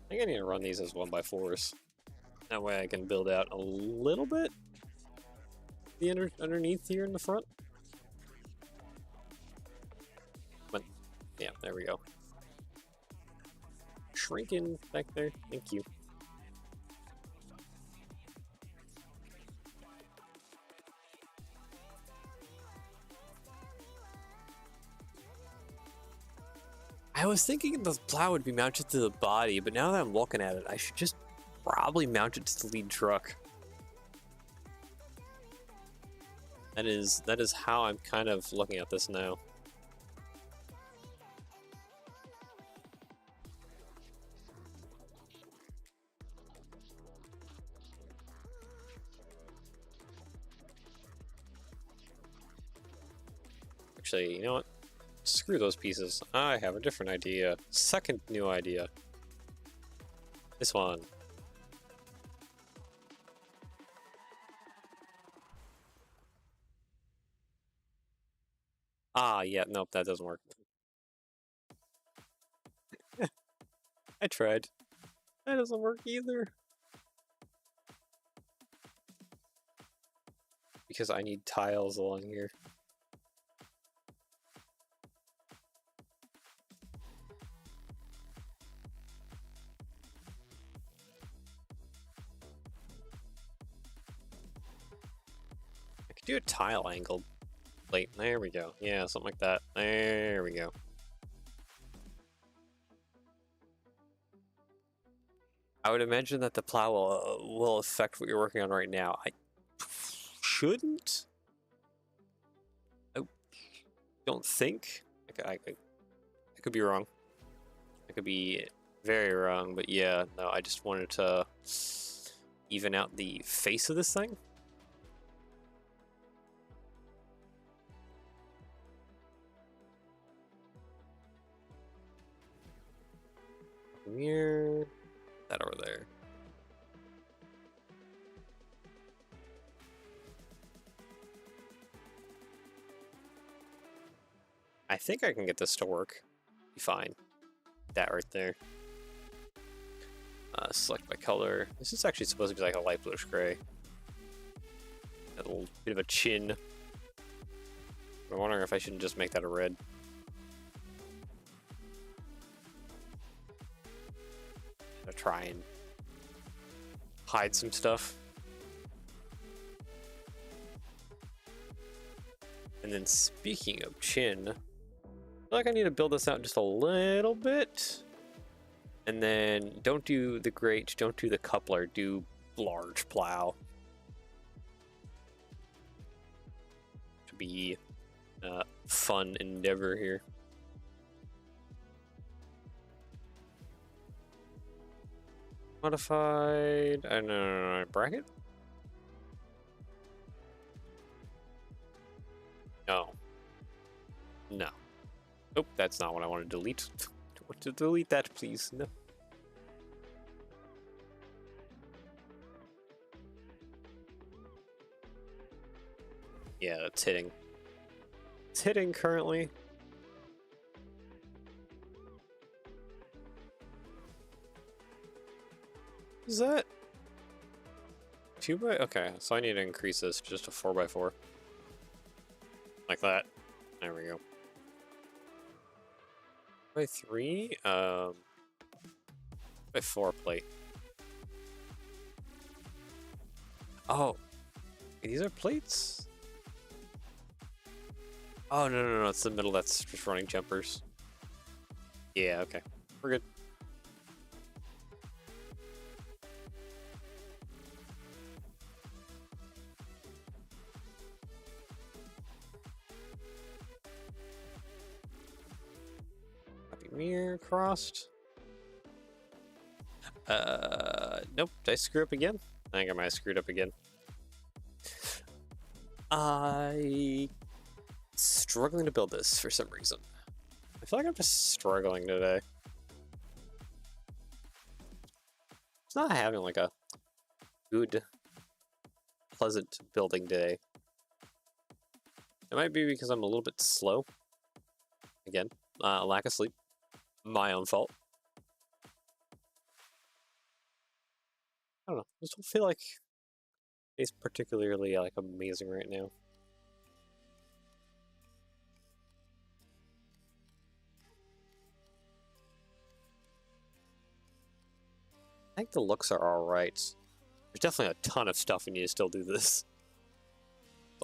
I think I need to run these as 1x4s. That way I can build out a little bit the underneath here in the front. But yeah, there we go. shrinking back there. Thank you. I was thinking the plow would be mounted to the body, but now that I'm looking at it, I should just probably mount it to the lead truck. That is how I'm kind of looking at this now. Actually, you know what? Screw those pieces. I have a different idea. Second new idea. This one. Ah, yeah, nope, that doesn't work. I tried. That doesn't work either. Because I need tiles along here. I could do a tile angled plate. There we go. Yeah, something like that. There we go. I would imagine that the plow will affect what you're working on right now. I shouldn't. I don't think. I could be wrong. I could be very wrong, but yeah, no, I just wanted to even out the face of this thing. Mirror that over there. I think I can get this to work. Be fine. That right there. Select by color. This is actually supposed to be like a light bluish gray. A little bit of a chin. I'm wondering if I shouldn't just make that a red. I'm gonna try and hide some stuff. And then speaking of chin, I feel like I need to build this out just a little bit. And then don't do the grate, don't do the coupler, do large plow. To be a fun endeavor here. Modified, I don't know, bracket? No. No. Oh, that's not what I want to delete. I want to delete that, please. No. Yeah, it's hitting. It's hitting currently. Is that 2 by? Okay, so I need to increase this just to 4x4. Like that. There we go. By 3, by 4 plate. Oh, these are plates? Oh, no, it's the middle that's just running jumpers. Yeah, okay. We're good. Happy mirror crossed. Nope. Did I screw up again? I think I might have screwed up again. I struggling to build this for some reason. I feel like I'm just struggling today. It's not having like a good, pleasant building day. It might be because I'm a little bit slow. Again, lack of sleep. My own fault. I don't know. I just don't feel like it's particularly like amazing right now. I think the looks are alright. There's definitely a ton of stuff we need to still do this.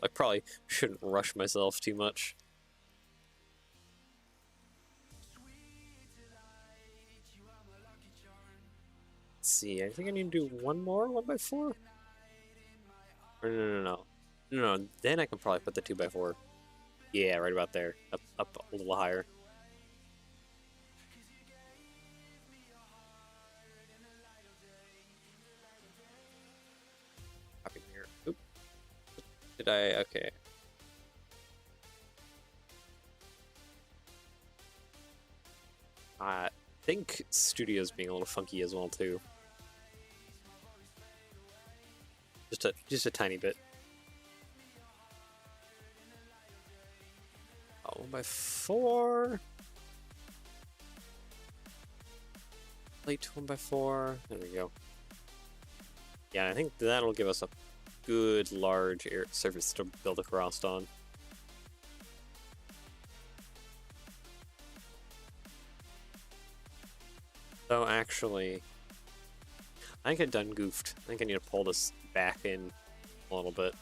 I probably shouldn't rush myself too much. Let's see, I think I need to do one more 1x4? Or no. No, then I can probably put the 2x4. Yeah, right about there. Up a little higher. Copy here. Oop. Did I? Okay. I think Studio's being a little funky as well too. Just a tiny bit. Oh, 1x4. Plate 1x4. There we go. Yeah, I think that'll give us a good large surface to build across on. So actually, I think I done goofed. I think I need to pull this back in a little bit.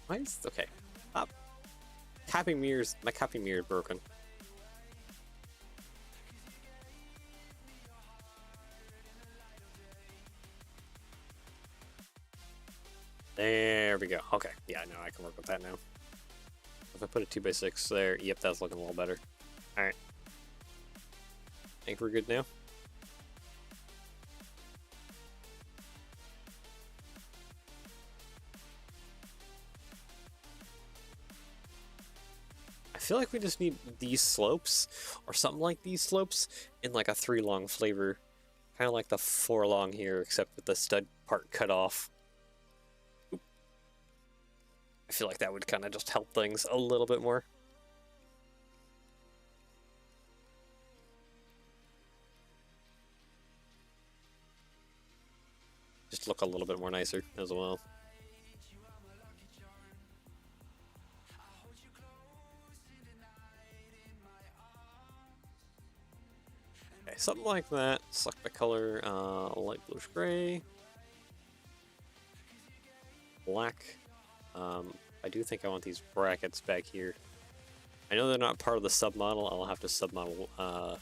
Why is okay? Up. Copy mirrors. My copy mirror is broken. There we go. Okay, yeah, no, I can work with that now. If I put a 2x6 there, yep, that's looking a little better. Alright. I think we're good now. I feel like we just need these slopes, or something like these slopes, in like a 3-long flavor. Kind of like the 4-long here, except with the stud part cut off. Oop. I feel like that would kind of just help things a little bit more. Just look a little bit more nicer as well. Okay, something like that. Select my color, light bluish gray. Black. I do think I want these brackets back here. I know they're not part of the submodel. I'll have to submodel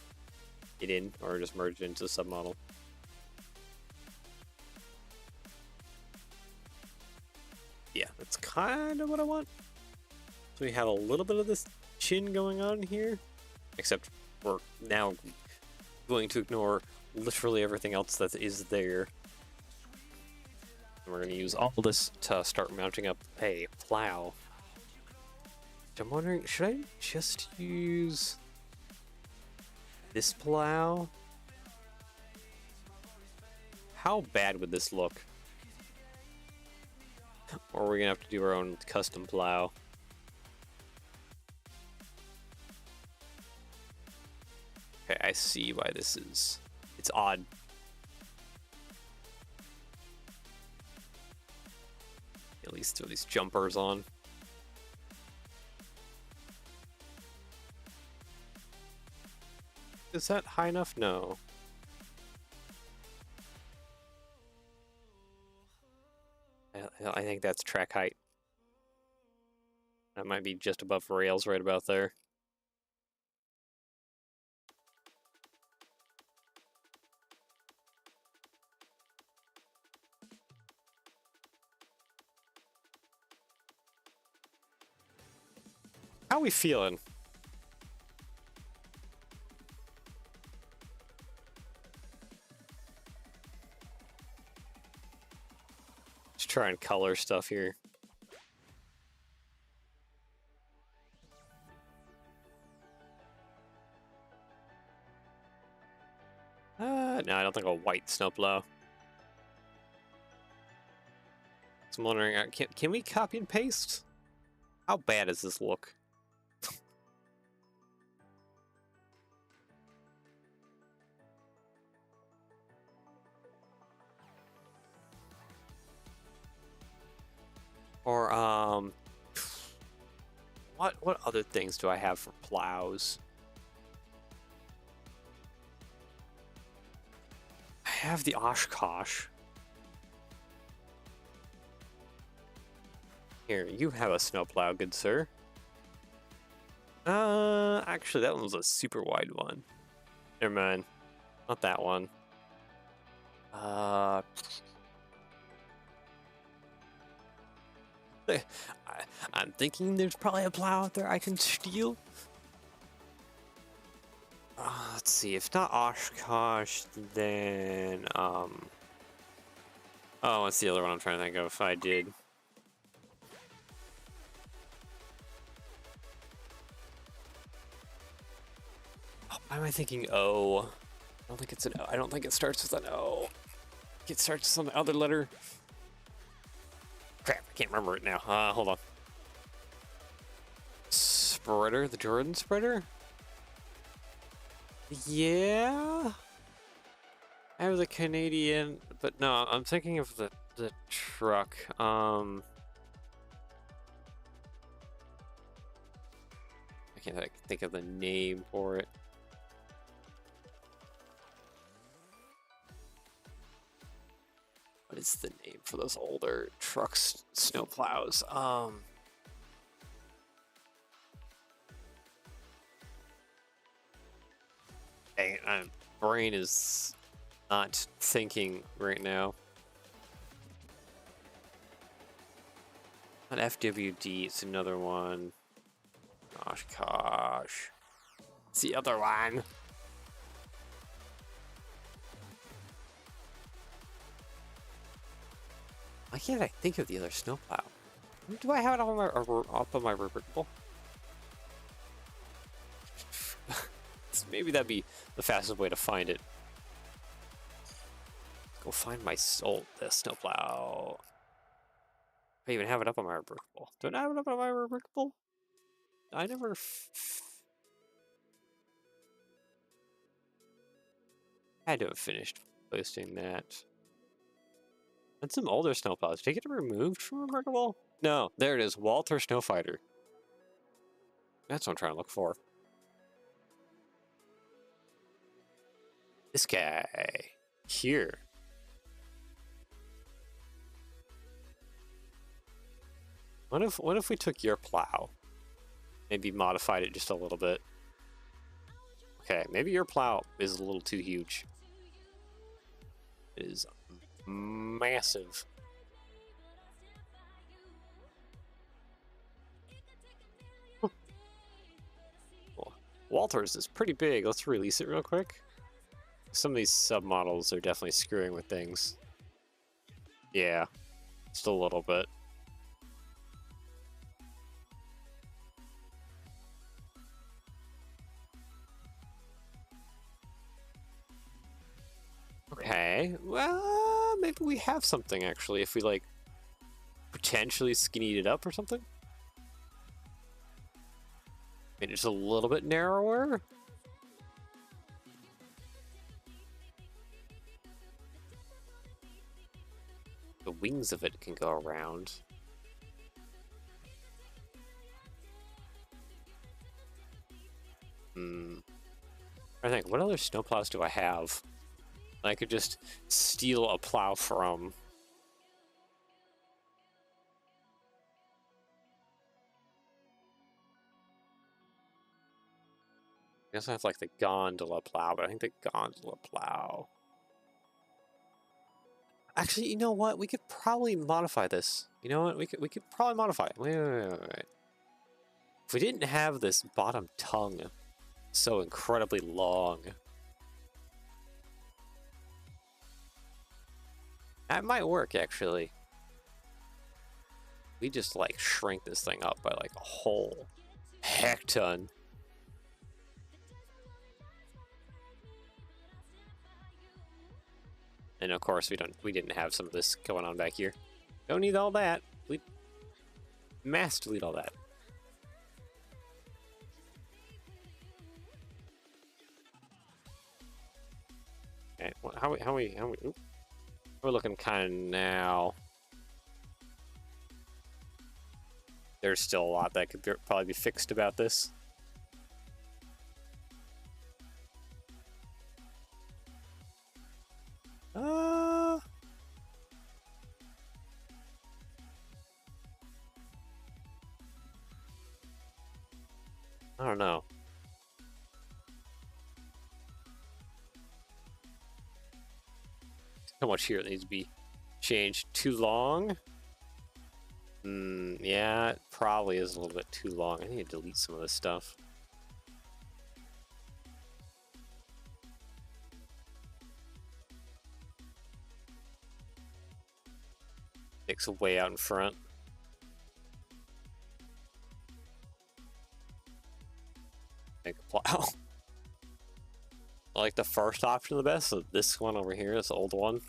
it in, or just merge it into the submodel. Yeah, that's kind of what I want. So we have a little bit of this chin going on here, except we're now going to ignore literally everything else that is there. And we're going to use all this to start mounting up a plow. I'm wondering, should I just use this plow? How bad would this look? Or are we gonna have to do our own custom plow? Okay, I see why this is. It's odd. At least throw these jumpers on. Is that high enough? No. I think that's track height. That might be just above rails right about there. How we feeling? Just try and color stuff here. No, I don't think a white snowplow. So I'm wondering, can we copy and paste? How bad does this look? Or, What other things do I have for plows? I have the Oshkosh. Here, you have a snowplow, good sir. Actually, that one was a super wide one. Never mind. Not that one. I'm thinking there's probably a plow out there I can steal. Let's see. If not Oshkosh, then oh, what's the other one I'm trying to think of? If I did. Oh, why am I thinking O? I don't think it's an O. I don't think it starts with an O. It starts with some other letter. Crap, I can't remember it now. Hold on. Spreader? The Jordan spreader? Yeah? I have the Canadian, but no, I'm thinking of the truck. I can't think of the name for it. What is the name for those older trucks, snowplows? Dang it, my brain is not thinking right now. Not FWD, it's another one. Gosh. It's the other one. Why can't I think of the other snowplow? Do I have it on my up on my rebrickable? Maybe that'd be the fastest way to find it. Let's go find my the snowplow. I even have it up on my rebrickable. Don't I have it up on my rebrickable? I never. Had to have finished posting that. And some older snowplows. Did I get it removed from rebrickable? No, there it is. Walter Snowfighter. That's what I'm trying to look for. This guy here. What if we took your plow, maybe modified it just a little bit? Okay, maybe your plow is a little too huge. It is massive. Well, Walter's is pretty big. Let's release it real quick. Some of these submodels are definitely screwing with things. Yeah, just a little bit. Okay, well, maybe we have something actually if we like potentially skinnied it up or something. Made it just a little bit narrower. The wings of it can go around. I think, what other snowplows do I have I could just steal a plow from? I guess I have like the gondola plow, but I think the gondola plow. Actually, you know what? We could probably modify this. You know what? We could probably modify it. Wait. If we didn't have this bottom tongue so incredibly long, that might work actually. We just like shrink this thing up by like a whole heck ton. And of course we didn't have some of this going on back here. Don't need all that. We mass delete all that. Okay, how we oop. We're looking kind of now. there's still a lot that could probably be fixed about this. I don't know. How much here needs to be changed? Too long? Yeah, it probably is a little bit too long. I need to delete some of this stuff. Takes way out in front. Make a plow. I like the first option the best. So this one over here, this old one,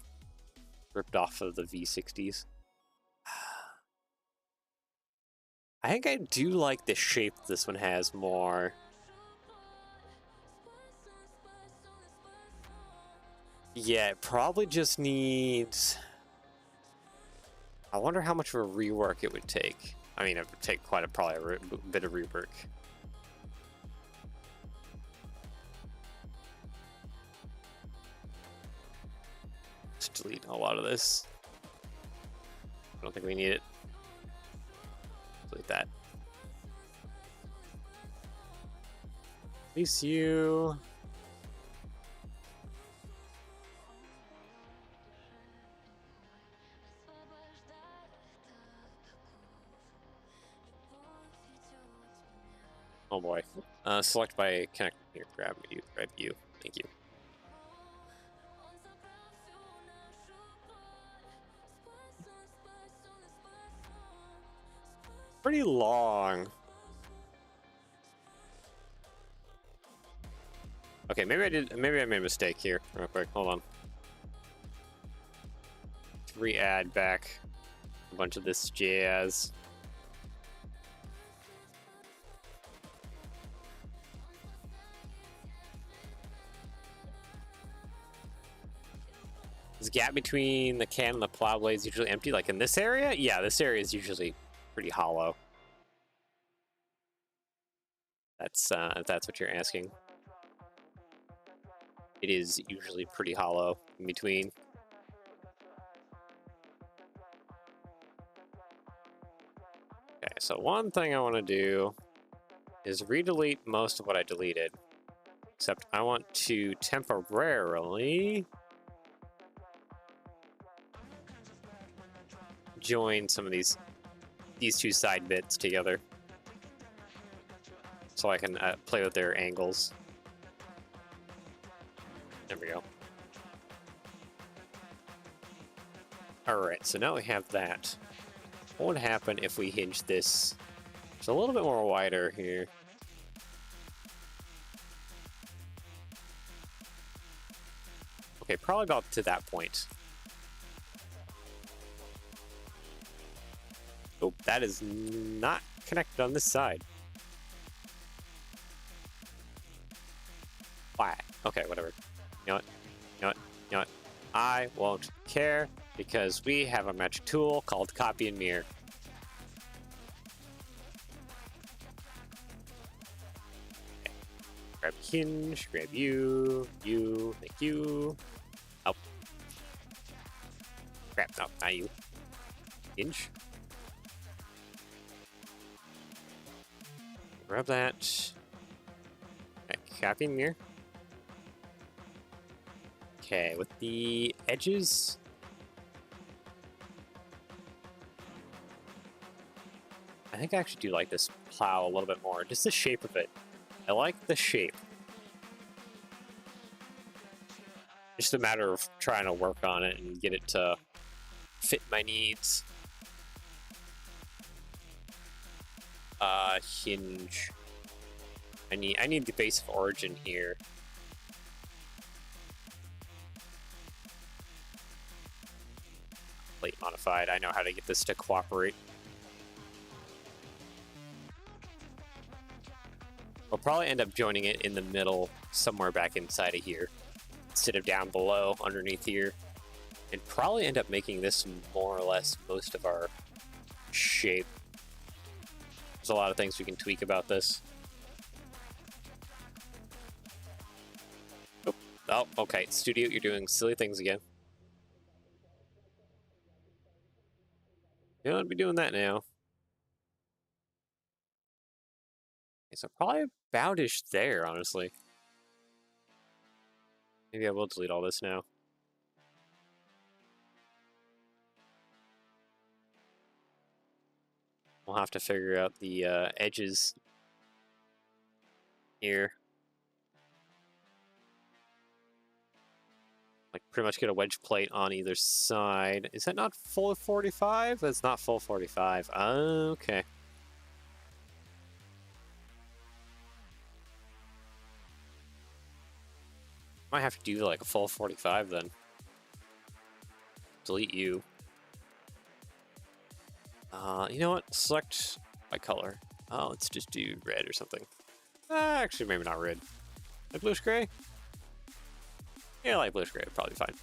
ripped off of the V60s. I think I do like the shape this one has more. Yeah, it probably just needs... I wonder how much of a rework it would take. I mean, it would take probably a bit of rework. Just delete a lot of this. I don't think we need it. Delete that. At least you... Oh boy. Select by connect. Here, grab you. Thank you. Pretty long. Okay, maybe I made a mistake here. Real quick, hold on. Let's re-add back a bunch of this jazz. Is the gap between the can and the plow blades usually empty? Like in this area? Yeah, this area is usually pretty hollow. That's if that's what you're asking. It is usually pretty hollow in between. Okay, so one thing I want to do is redelete most of what I deleted. Except I want to temporarily join some of these two side bits together. So I can play with their angles. There we go. Alright, so now we have that. What would happen if we hinge this just a little bit more wider here? Okay, probably about to that point. Oh, that is not connected on this side. Why? Okay, whatever. You know what? You know what? You know what? I won't care because we have a magic tool called copy and mirror. Okay. Grab hinge, grab you, thank you. Oh. Crap, no, not you. Hinge. Grab that. Okay, copy and mirror. Okay, with the edges, I think I actually do like this plow a little bit more. Just the shape of it. I like the shape. Just a matter of trying to work on it and get it to fit my needs. Hinge. I need the base of origin here. Plate modified. I know how to get this to cooperate. We'll probably end up joining it in the middle, somewhere back inside of here, instead of down below, underneath here. And probably end up making this more or less most of our shape. There's a lot of things we can tweak about this. Oh, okay. Studio, you're doing silly things again. You don't be doing that now. Okay, so probably about-ish there, honestly. Maybe I will delete all this now. We'll have to figure out the edges here. Like, pretty much get a wedge plate on either side. Is that not full 45? That's not full 45. Okay. Might have to do like a full 45 then. Delete you. You know what? Select by color. Oh, let's just do red or something. Actually, maybe not red. Like bluish gray? Yeah, like bluish gray would probably be fine.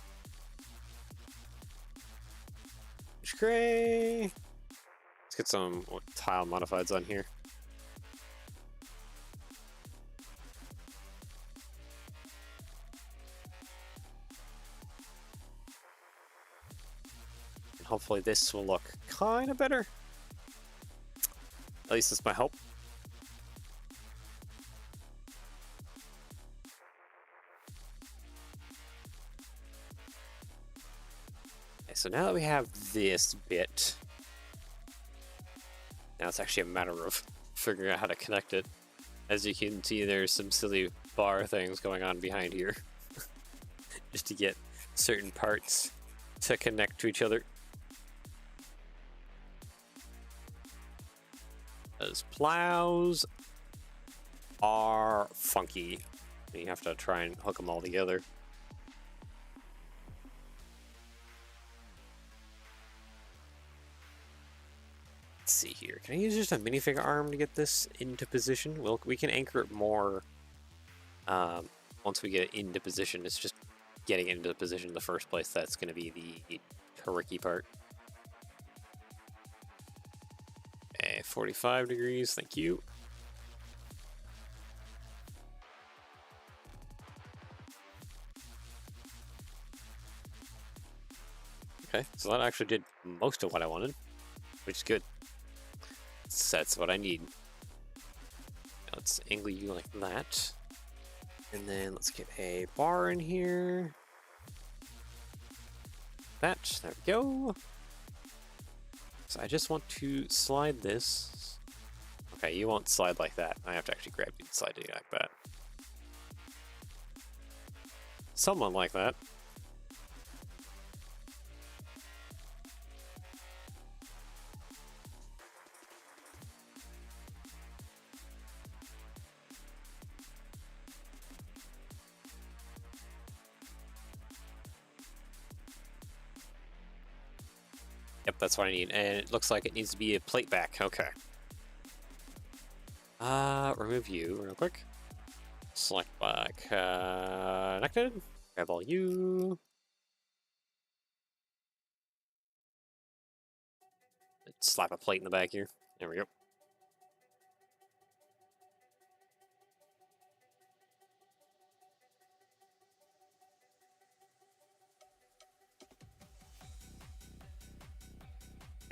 Bluish gray. Let's get some tile modifieds on here. And hopefully this will look kind of better. At least that's my hope. Okay, so now that we have this bit, now it's actually a matter of figuring out how to connect it. As you can see, there's some silly bar things going on behind here. Just to get certain parts to connect to each other. Those plows are funky. You have to try and hook them all together. Let's see here. Can I use just a minifigure arm to get this into position? Well, we can anchor it more once we get it into position. It's just getting it into position in the first place that's going to be the tricky part. 45 degrees, thank you. Okay, so that actually did most of what I wanted, which is good. So that's what I need. Now let's angle you like that. And then let's get a bar in here. That, there we go. So I just want to slide this. Okay, you won't slide like that. I have to actually grab you and slide you like that. Someone like that. Yep, that's what I need. And it looks like it needs to be a plate back. Okay. Remove you real quick. Select back. Connected. Grab all you. Let's slap a plate in the back here. There we go.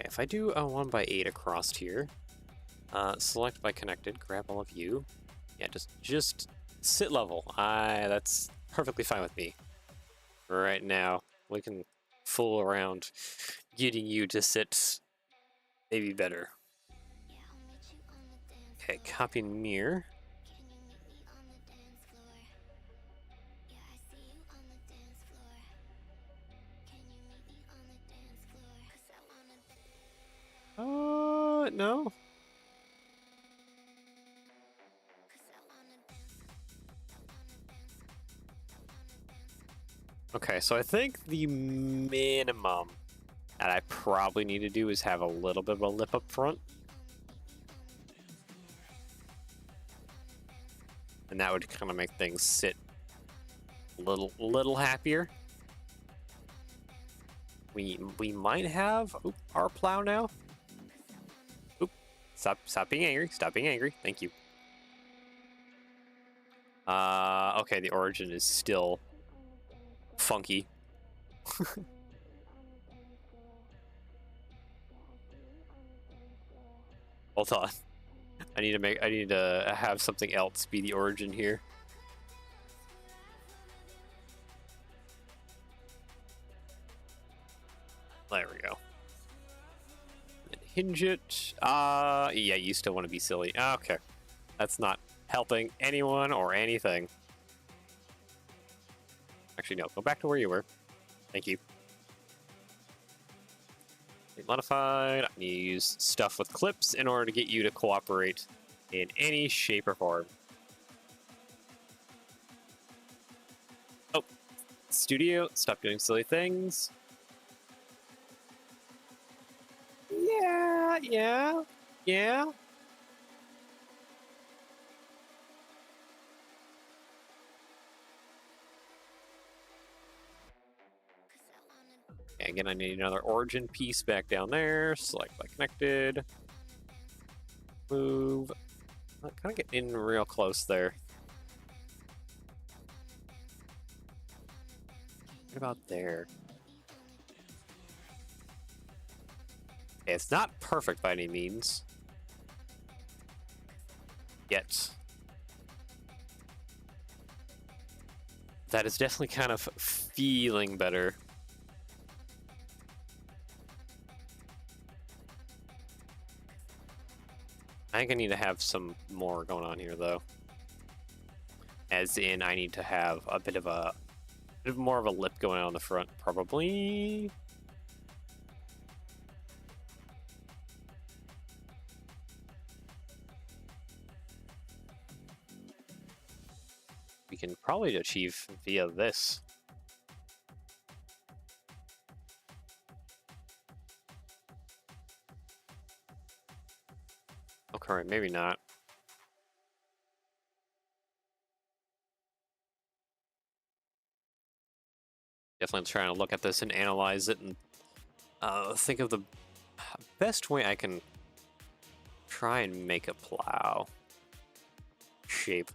If I do a 1x8 across here, select by connected, grab all of you. Yeah, just sit level. That's perfectly fine with me. Right now, we can fool around getting you to sit maybe better. Okay, copy and mirror. No. Okay, so I think the minimum that I probably need to do is have a little bit of a lip up front. And that would kind of make things sit a little happier. We might have our plow now. Stop being angry. Stop being angry. Thank you. Okay, the origin is still funky. Hold on. I need to have something else be the origin here. There we go. And hinge it. Yeah, you still want to be silly. Okay. That's not helping anyone or anything. Actually, no. Go back to where you were. Thank you. Modified. I need to use stuff with clips in order to get you to cooperate in any shape or form. Oh, studio, stop doing silly things. Yeah. Okay, again, I need another origin piece back down there. Select by connected. Move. Kind of get in real close there. What about there? Okay, it's not perfect by any means. Yet. That is definitely kind of feeling better. I think I need to have some more going on here, though. As in, I need to have a bit more of a lip going on the front, probably. We can probably achieve via this. Okay, right, maybe not. Definitely trying to look at this and analyze it and think of the best way I can try and make a plow shape.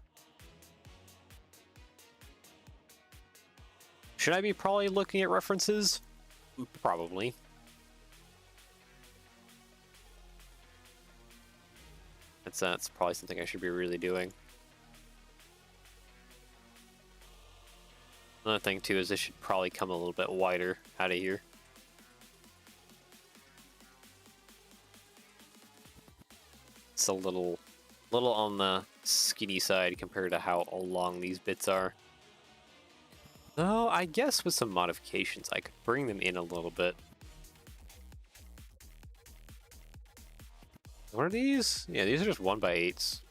Should I be probably looking at references? Probably. That's probably something I should be really doing. Another thing too is this should probably come a little bit wider out of here. It's a little on the skinny side compared to how long these bits are. Though I guess with some modifications I could bring them in a little bit. What are these? Yeah, these are just 1x8s.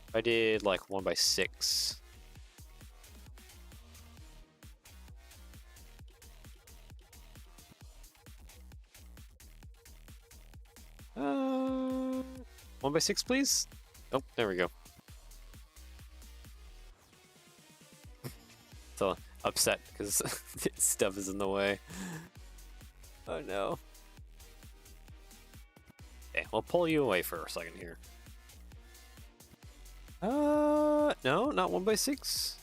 If I did like 1x6. Uh, 1x6, please. Oh, there we go. So upset because stuff is in the way. Oh no. Okay, we'll pull you away for a second here. No, not 1x6.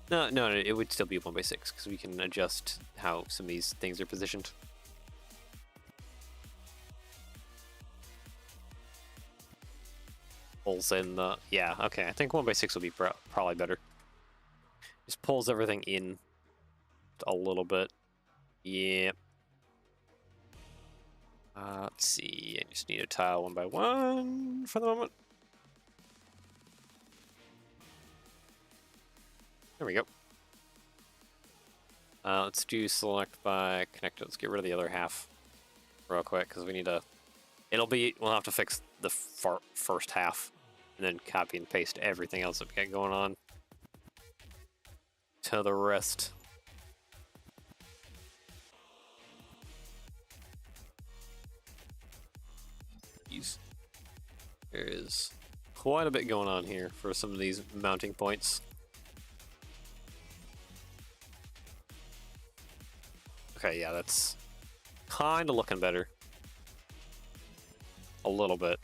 No, it would still be 1x6 because we can adjust how some of these things are positioned. Pulls in the, yeah, okay, I think 1x6 will be probably better. Just pulls everything in a little bit. Yep. Let's see, I just need a tile 1x1 for the moment. There we go. Let's do select by connected. Let's get rid of the other half real quick because we need to. We'll have to fix the first half and then copy and paste everything else that we got going on to the rest. There is quite a bit going on here for some of these mounting points. Okay, yeah, that's kind of looking better. a little bit.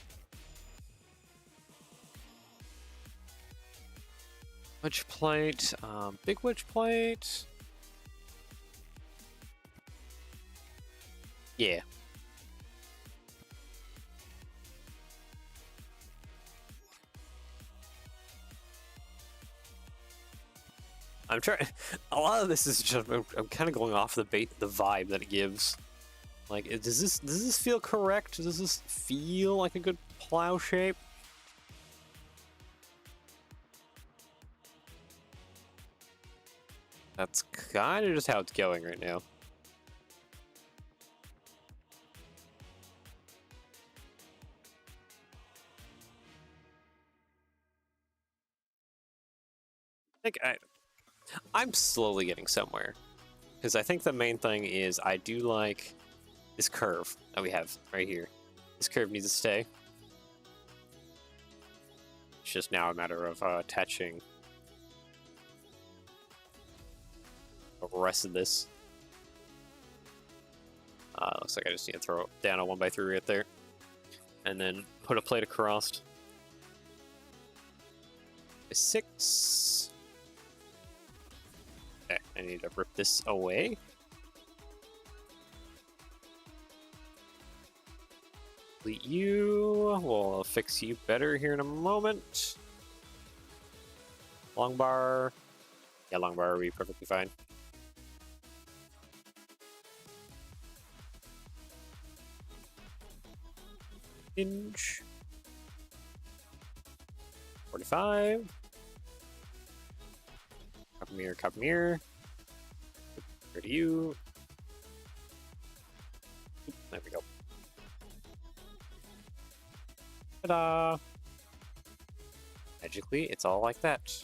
Wedge plate, big wedge plate. Yeah. I'm trying. A lot of this is just I'm kind of going off the vibe that it gives. Like, does this feel correct? Does this feel like a good plow shape? That's kind of just how it's going right now. I'm slowly getting somewhere. Because I think the main thing is I do like this curve that we have right here. This curve needs to stay. It's just now a matter of attaching the rest of this. Looks like I just need to throw down a 1x3 right there. And then put a plate across. 6. Okay, I need to rip this away. Delete you. We'll fix you better here in a moment. Long bar. Yeah, long bar will be perfectly fine. Hinge. 45. Copper mirror. Where to you? Oop, there we go. Ta-da! Magically, it's all like that.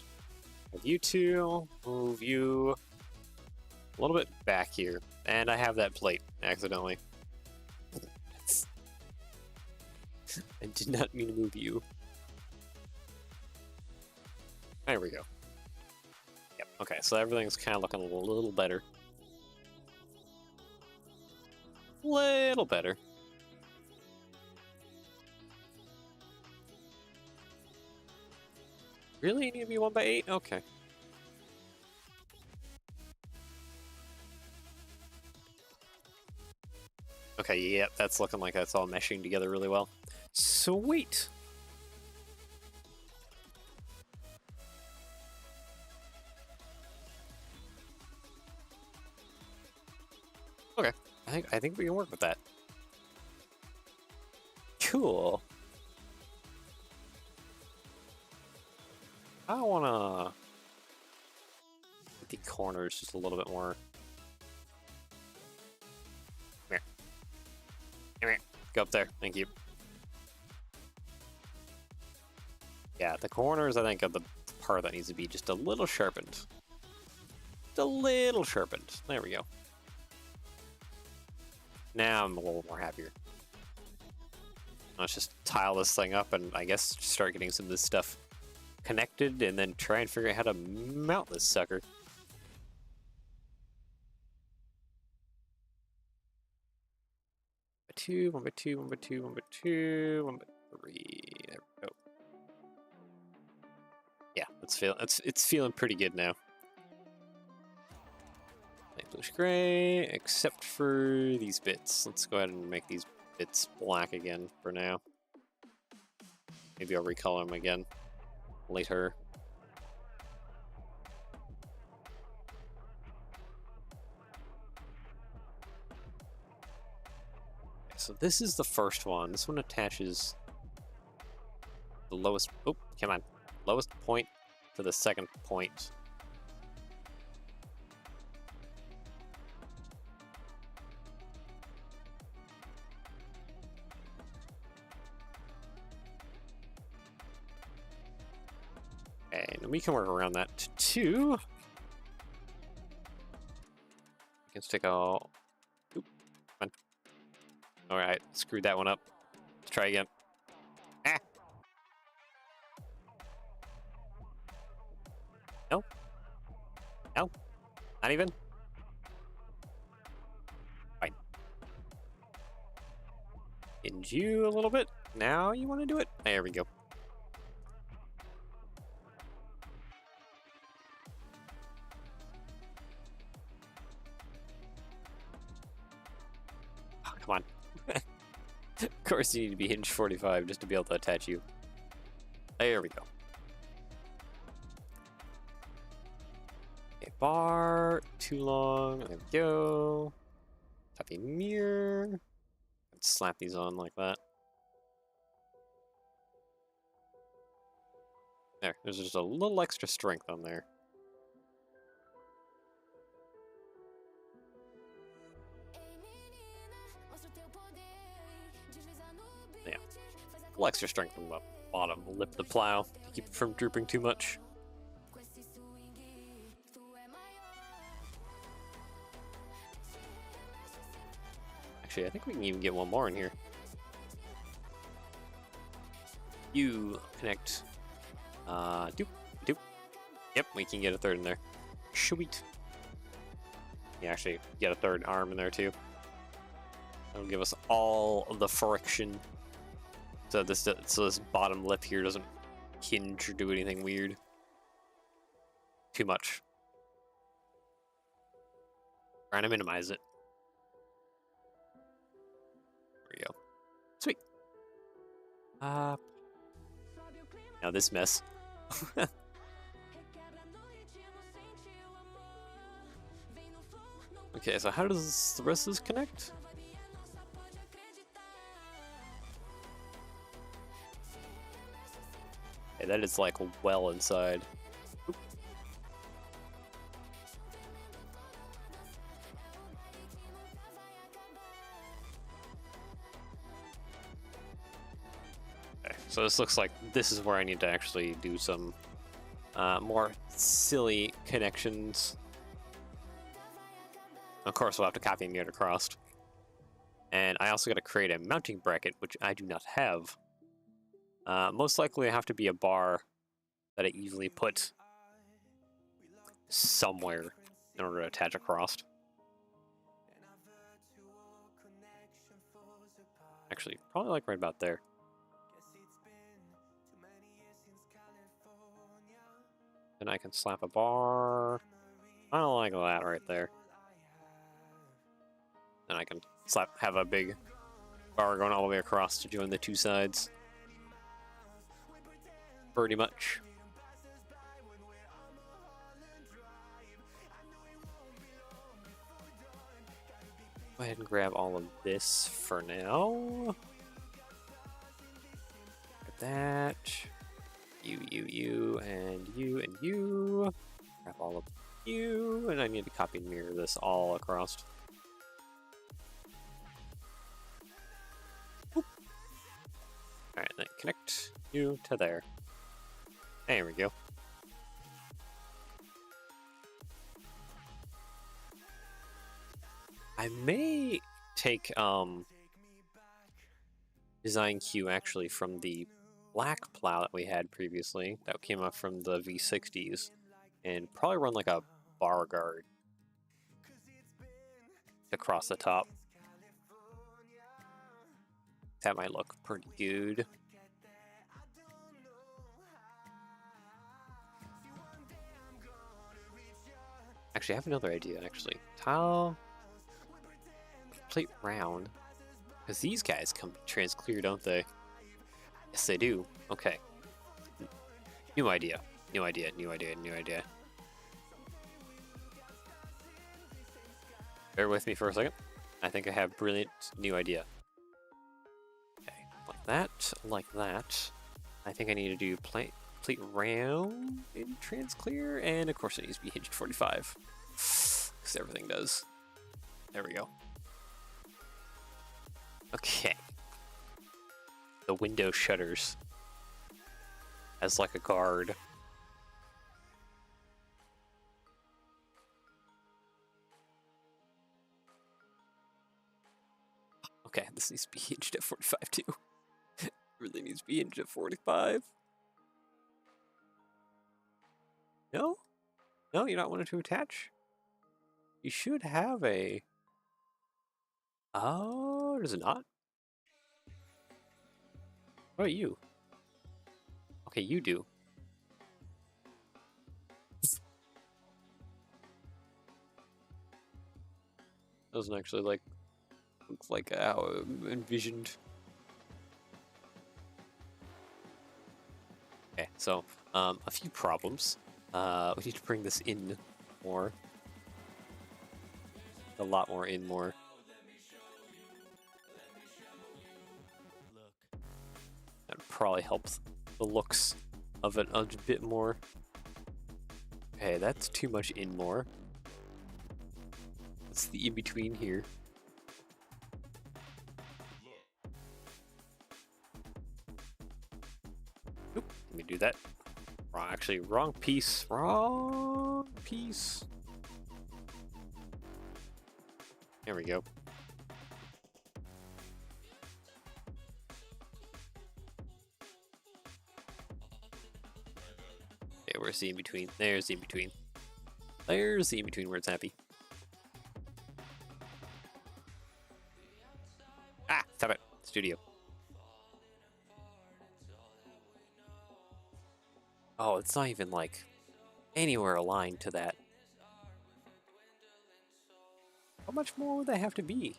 Have you two, move you a little bit back here. And I have that plate, accidentally. I did not mean to move you. There we go. Yep, okay, so everything's kind of looking a little better. Little better. Really? You need to be 1x8? Okay. Okay, yep, that's looking like that's all meshing together really well. Sweet! Okay, I think we can work with that. Cool. I wanna get the corners just a little bit more. Come here. Come here. Go up there. Thank you. Yeah, the corners I think are the part that needs to be just a little sharpened. Just a little sharpened. There we go. Now I'm a little more happier. Let's just tile this thing up and I guess start getting some of this stuff connected and then try and figure out how to mount this sucker. One by two, 1x3. There we go. Yeah, it's feeling pretty good now. Light bluish gray, except for these bits. Let's go ahead and make these bits black again for now. Maybe I'll recolor them again later. Okay, so this is the first one. This one attaches the lowest, oh, come on, lowest point to the second point. And we can work around that too. We can stick all. Oop, come on. All right, screwed that one up. Let's try again. Ah. No. No. Not even. Fine. Hinge you a little bit. Now you want to do it? There we go. Oh, come on. Of course you need to be hinge 45 just to be able to attach you. There we go. Okay, bar, too long. There we go. Copy mirror. Let's slap these on like that. There's just a little extra strength on there. Yeah. A little extra strength on the bottom lip of the plow to keep it from drooping too much. Actually, I think we can even get one more in here. You connect. Doop, doop. Yep, we can get a third in there. Sweet. Yeah, actually, get a third arm in there too. That'll give us all of the friction. So this bottom lip here doesn't hinge or do anything weird. Too much. Trying to minimize it. There we go. Sweet. Now this mess. Okay, so how does the rest of this connect? Okay, that is like well inside. Oop. Okay, so this looks like this is where I need to actually do some more silly connections. Of course, we'll have to copy and get across. And I also got to create a mounting bracket, which I do not have. Most likely I have to be a bar that I easily put somewhere in order to attach across. Actually, probably like right about there. Then I can slap a bar. I don't like that right there. Then I can have a big bar going all the way across to join the two sides. Pretty much. Go ahead and grab all of this for now. Grab that. You, and you, and you. Grab all of you, and I need to copy and mirror this all across. Alright, then connect you to there. There we go. I may take design Q actually from the black plow that we had previously that came up from the V60s and probably run like a bar guard across the top. That might look pretty good. Actually, I have another idea, actually. Tile, plate round. Because these guys come trans clear, don't they? Yes, they do. Okay. New idea. New idea, new idea, new idea. Bear with me for a second. I think I have a brilliant new idea. Okay, like that, like that. I think I need to do plate round in trans clear, and of course it needs to be hinged 45. Because everything does. There we go. Okay. The window shutters as like a guard. Okay, this needs to be hinged at 45 too. Really needs to be hinged at 45. No? No, you're not wanting to attach? You should have a... Oh, does it not? What about you? Okay, you do. Doesn't actually like look like how envisioned. Okay, so a few problems. We need to bring this in more. A lot more in more. That probably helps the looks of it a bit more. Okay, that's too much in more. What's the in-between here? Nope, let me do that. Wrong, actually, wrong piece. Wrong piece. There we go. Okay, where's the in-between? There's the in-between. There's the in-between where it's happy. Ah, stop it. Studio. Oh, it's not even like anywhere aligned to that. How much more would that have to be?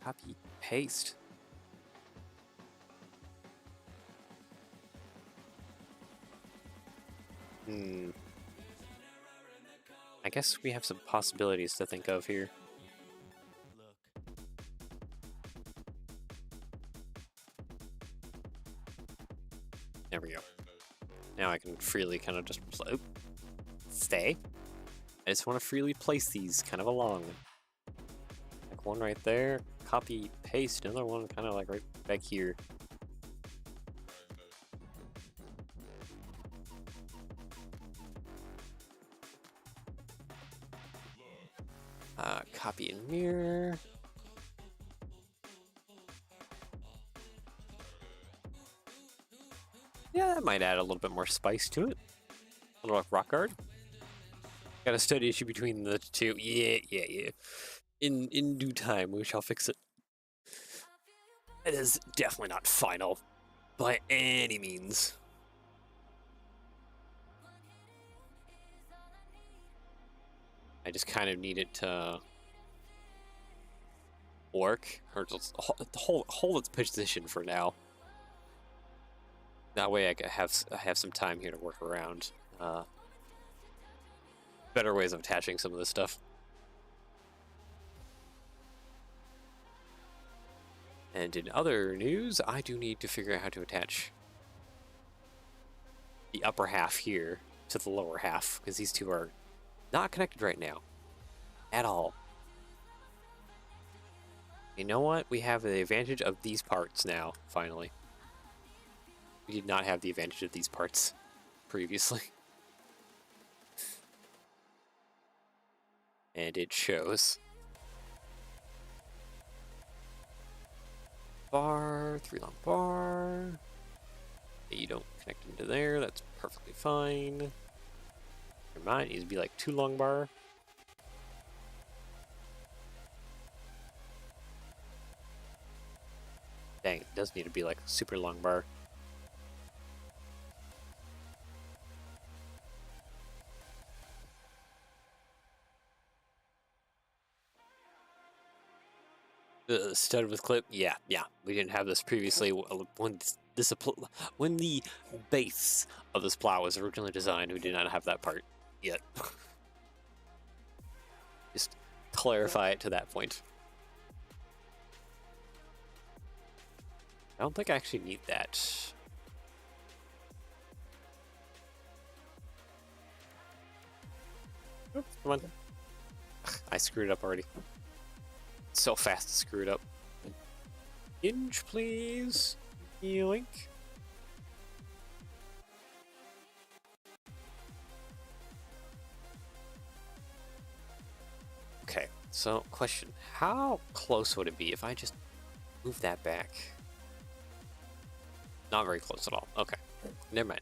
Copy, paste. I guess we have some possibilities to think of here. There we go. Now I can freely kind of just stay. I just want to freely place these kind of along. Like one right there, copy, paste, another one kind of like right back here. Copy and mirror. Yeah, that might add a little bit more spice to it. A little like rock art. Got a steady issue between the two. Yeah. In due time, we shall fix it. It is definitely not final by any means. I just kind of need it to work, or just hold its position for now. That way I have some time here to work around better ways of attaching some of this stuff. And in other news, I do need to figure out how to attach the upper half here to the lower half, because these two are not connected right now at all. You know what? We have the advantage of these parts now, finally. We did not have the advantage of these parts previously. And it shows. Bar, 3 long bar. You don't connect into there, that's perfectly fine. Never mind, it needs to be like 2 long bar. Dang, it does need to be like a super long bar. Stud with clip, yeah. We didn't have this previously. When the base of this plow was originally designed, we did not have that part yet. Just clarify it to that point. I don't think I actually need that. Oops, come on. I screwed up already. So fast to screw it up. Inch, please. Yoink. Okay, so question. How close would it be if I just move that back? Not very close at all. Okay, never mind.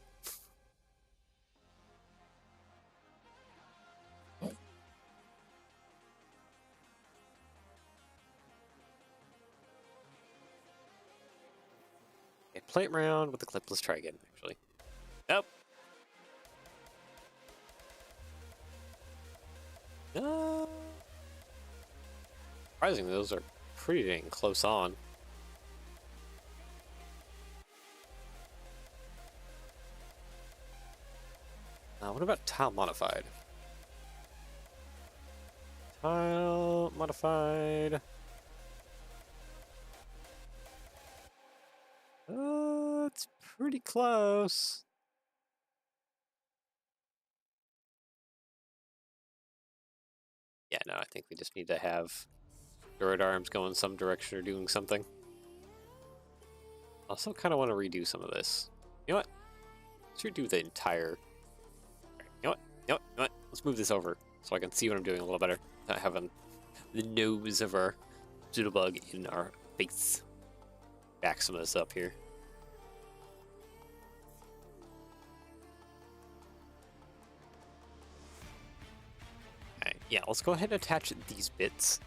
play it around with the clip. Let's try again, actually. Nope. Surprisingly, those are pretty dang close on. What about tile modified? Tile modified. It's pretty close. Yeah, no, I think we just need to have Druid Arms go in some direction or doing something. Also kind of want to redo some of this. You know what? Let's redo the entire... You know what? You know what? You know what? Let's move this over so I can see what I'm doing a little better. Not having the nose of our Doodlebug in our face. Back some of this up here. Alright, yeah, let's go ahead and attach these bits.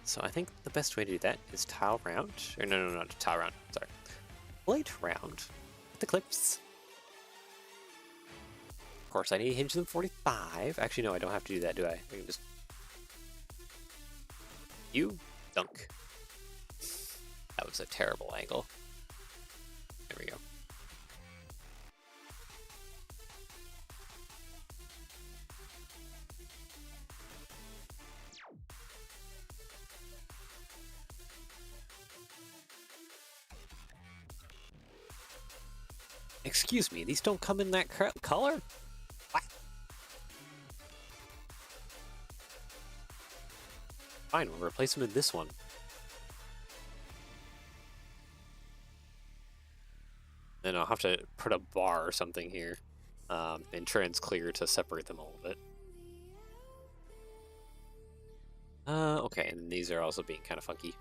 So I think the best way to do that is tile round. Or no, not tile round. Sorry. Plate round with the clips. Of course, I need to hinge them 45. Actually, no, I don't have to do that, do I? I can just... You dunk. That was a terrible angle. There we go. Excuse me, these don't come in that color? What? Fine, we'll replace them in this one. Then I'll have to put a bar or something here and trans-clear to separate them a little bit. Okay, and these are also being kind of funky.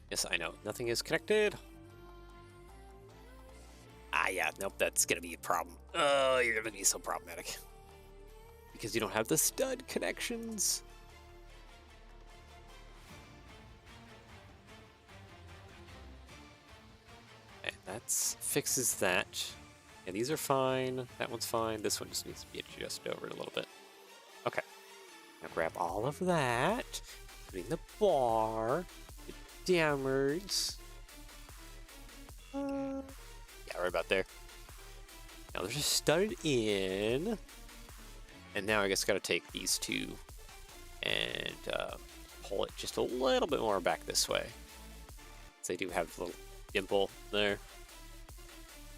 Yes, I know. Nothing is connected. Ah, yeah. Nope, that's gonna be a problem. Oh, you're gonna be so problematic. Because you don't have the stud connections. Okay, that fixes that. Yeah, these are fine. That one's fine. This one just needs to be adjusted over a little bit. Okay. Now grab all of that. Putting the bar. Downwards. Yeah, right about there. Now they're just studded in. And now I guess gotta take these two and pull it just a little bit more back this way. So they do have a little dimple there.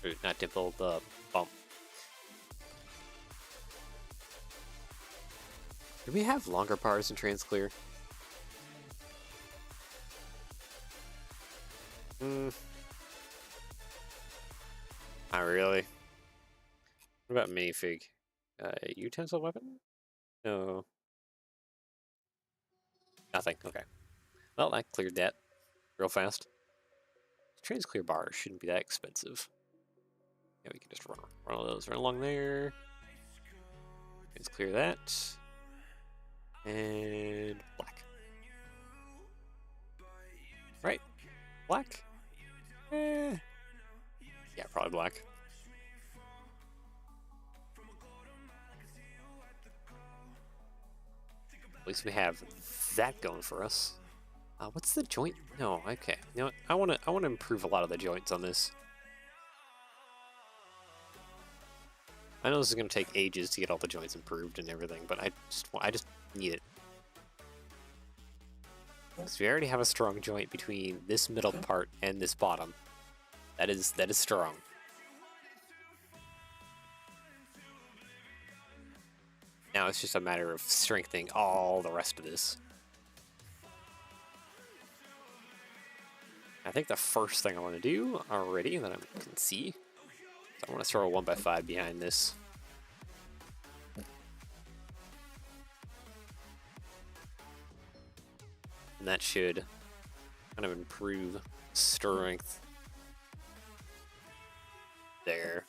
Or not dimple, the bump. Do we have longer bars in Transclear? Not really. What about minifig? Utensil weapon? No. Nothing. Okay. Well, I cleared that real fast. Transclear bars shouldn't be that expensive. Yeah, we can just run all those right along there. Let's clear that. And black. Right? Black? Yeah, probably black. At least we have that going for us. What's the joint? No, okay. You know what? I wanna improve a lot of the joints on this. I know this is gonna take ages to get all the joints improved and everything, but I just need it. Because we already have a strong joint between this middle part and this bottom. That is strong. Now it's just a matter of strengthening all the rest of this. I think the first thing I want to do already that I can see, so I want to throw a 1x5 behind this. And that should kind of improve strength there.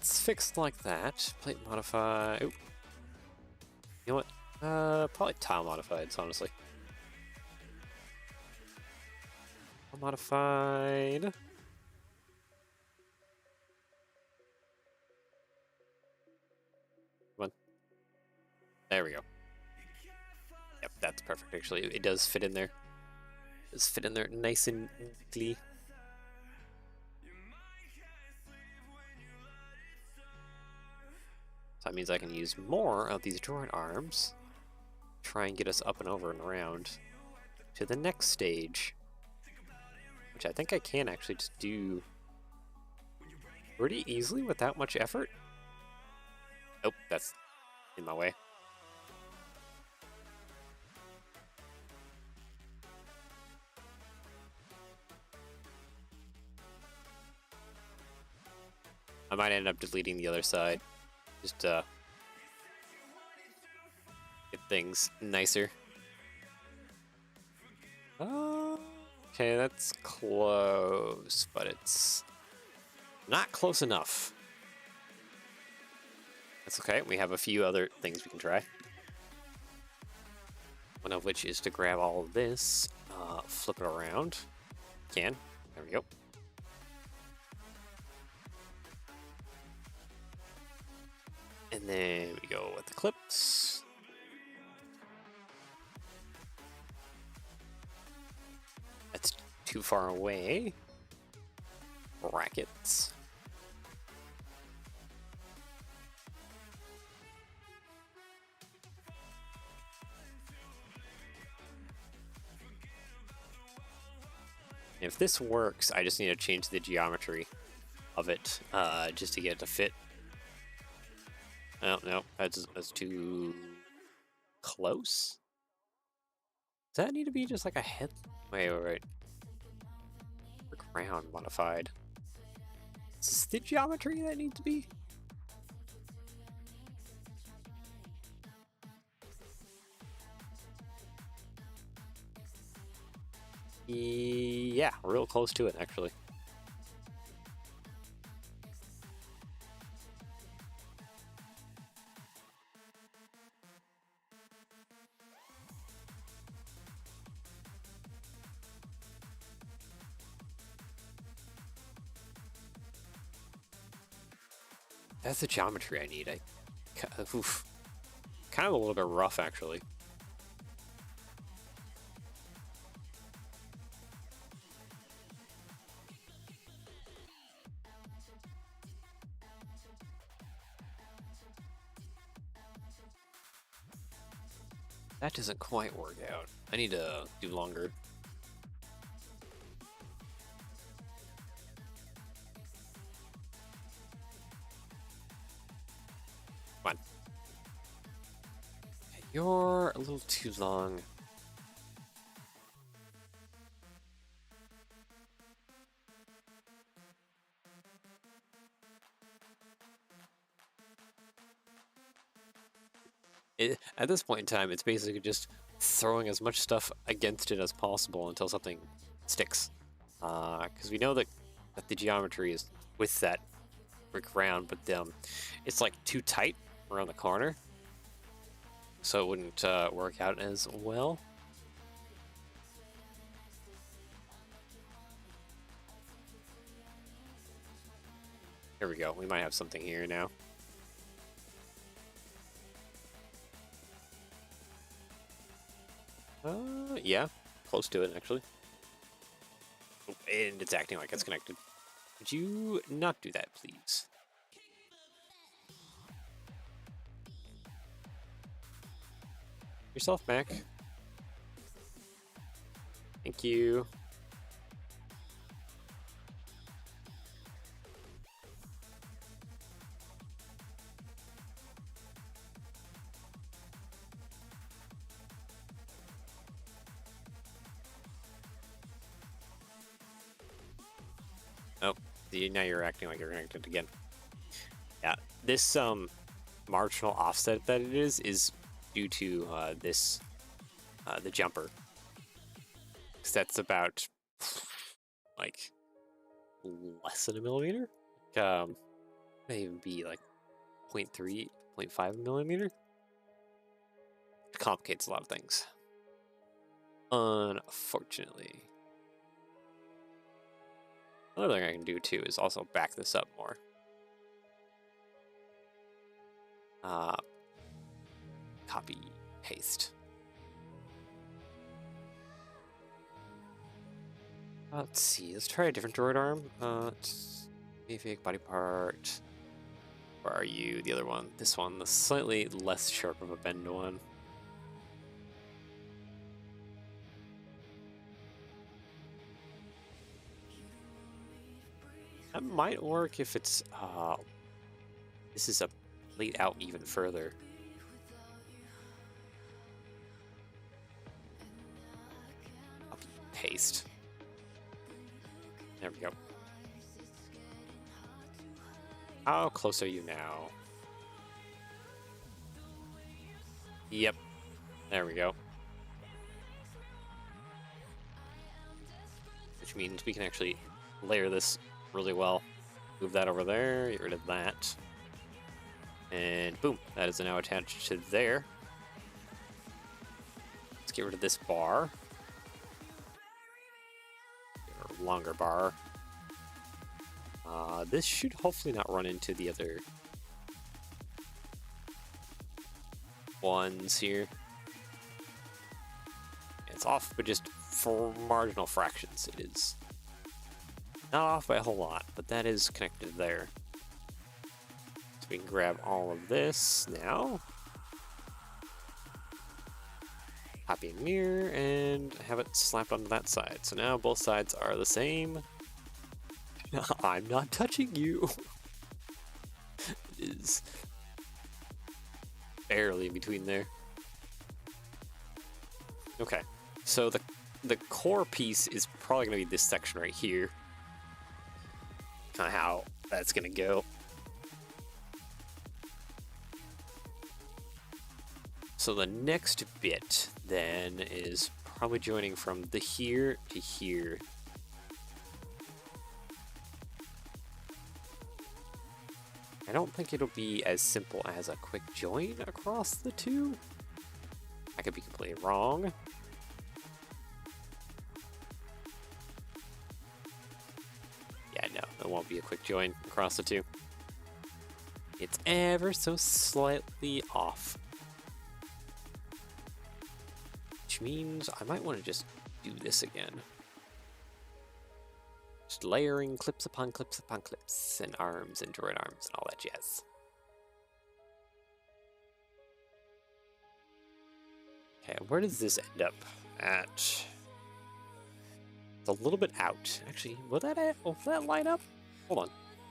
that's fixed like that. Plate modify. Oop. You know what? Probably tile modifieds, honestly. Modified. Come on. There we go. Yep, that's perfect. Actually, it does fit in there. It does fit in there nice and neatly. So that means I can use more of these joint arms. Try and get us up and over and around to the next stage. Which I think I can actually just do pretty easily without much effort. Oh, that's in my way. I might end up deleting the other side. Just get things nicer. Okay, that's close, but it's not close enough. That's okay. We have a few other things we can try. One of which is to grab all of this, flip it around. Can. There we go. And then we go with the clips. That's too far away. Brackets. If this works, I just need to change the geometry of it just to get it to fit. Oh, no, that's too close. Does that need to be just like a head? Wait. Ground modified. Is this the geometry that needs to be? Yeah, real close to it, actually. That's the geometry I need. Oof. Kind of a little bit rough, actually. That doesn't quite work out. I need to do longer. Come on. You're a little too long. At this point in time, it's basically just throwing as much stuff against it as possible until something sticks. Because we know that the geometry is with that brick round, but it's like too tight around the corner, so it wouldn't work out as well. Here we go. We might have something here now. Yeah, close to it actually. Oh, and it's acting like it's connected. Would you not do that, please? Yourself back. Thank you. Oh, now you're acting like you're connected again. Yeah, this marginal offset that it is due to this the jumper, because that's about like less than a millimeter. Might even be like 0.3, 0.5 millimeter. It complicates a lot of things. Unfortunately. Another thing I can do too is also back this up more. Copy, paste. Let's see, let's try a different droid arm. Fake body part. Where are you? The other one. This one, the slightly less sharp of a bend one. That might work if it's, this is a plate out even further. Copy, paste. There we go. How close are you now? Yep. There we go. Which means we can actually layer this really well. Move that over there, get rid of that. And boom, that is now attached to there. Let's get rid of this bar. Get a longer bar. This should hopefully not run into the other ones here. It's off, but just for marginal fractions. It is not off by a whole lot, but that is connected there. So we can grab all of this now. Copy and mirror and have it slapped onto that side. So now both sides are the same. I'm not touching you. It is barely in between there. Okay, so the core piece is probably going to be this section right here. Kind of how that's going to go. So the next bit then is probably joining from the here to here. I don't think it'll be as simple as a quick join across the two. I could be completely wrong. Yeah, no, it won't be a quick join across the two. It's ever so slightly off. Which means I might want to just do this again. Just layering clips upon clips upon clips, and arms and droid arms and all that jazz. Okay, where does this end up at? It's a little bit out. Actually, will that line up? Hold on.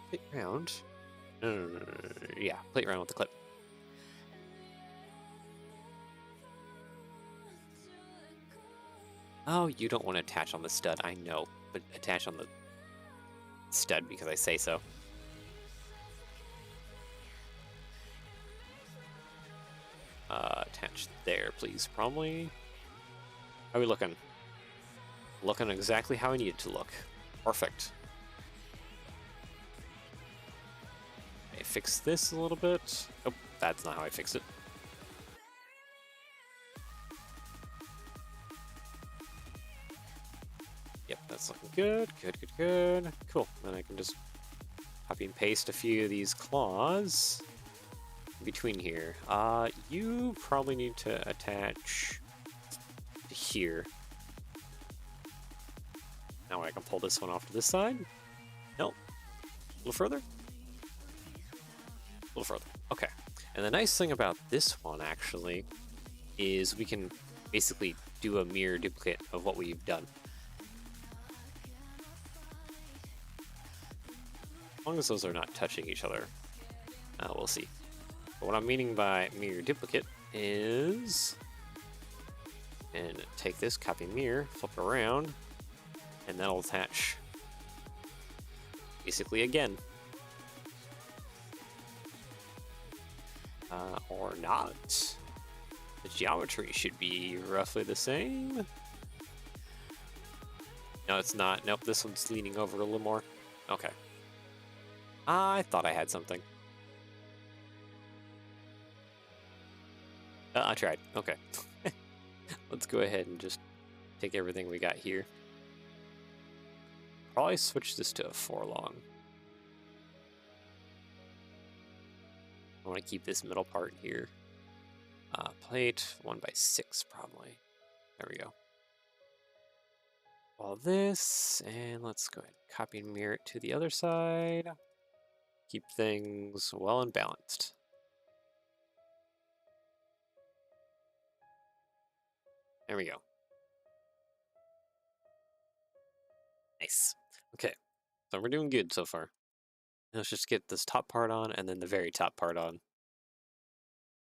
Plate round. Yeah, plate round with the clip. Oh, you don't want to attach on the stud, I know, but attach on the stud because I say so. Attach there, please. Probably. How are we looking? Looking exactly how I need it to look. Perfect. Okay, fix this a little bit. Oh, that's not how I fixed it. Yep, that's looking good. Good. Cool. Then I can just copy and paste a few of these claws in between here. You probably need to attach to here. Now I can pull this one off to this side. Nope. A little further. A little further. Okay. And the nice thing about this one, actually, is we can basically do a mirror duplicate of what we've done. As long as those are not touching each other, we'll see. But what I'm meaning by mirror duplicate is, and take this, copy mirror, flip it around, and that'll attach basically again. Or not. The geometry should be roughly the same. No, it's not. Nope, this one's leaning over a little more. Okay. I thought I had something. I tried. Okay. Let's go ahead and just take everything we got here. Probably switch this to a 4 long. I want to keep this middle part here. Plate 1x6 probably. There we go. All this, and let's go ahead and copy and mirror it to the other side. Keep things well and balanced. There we go. Nice. Okay, so we're doing good so far. Let's just get this top part on and then the very top part on.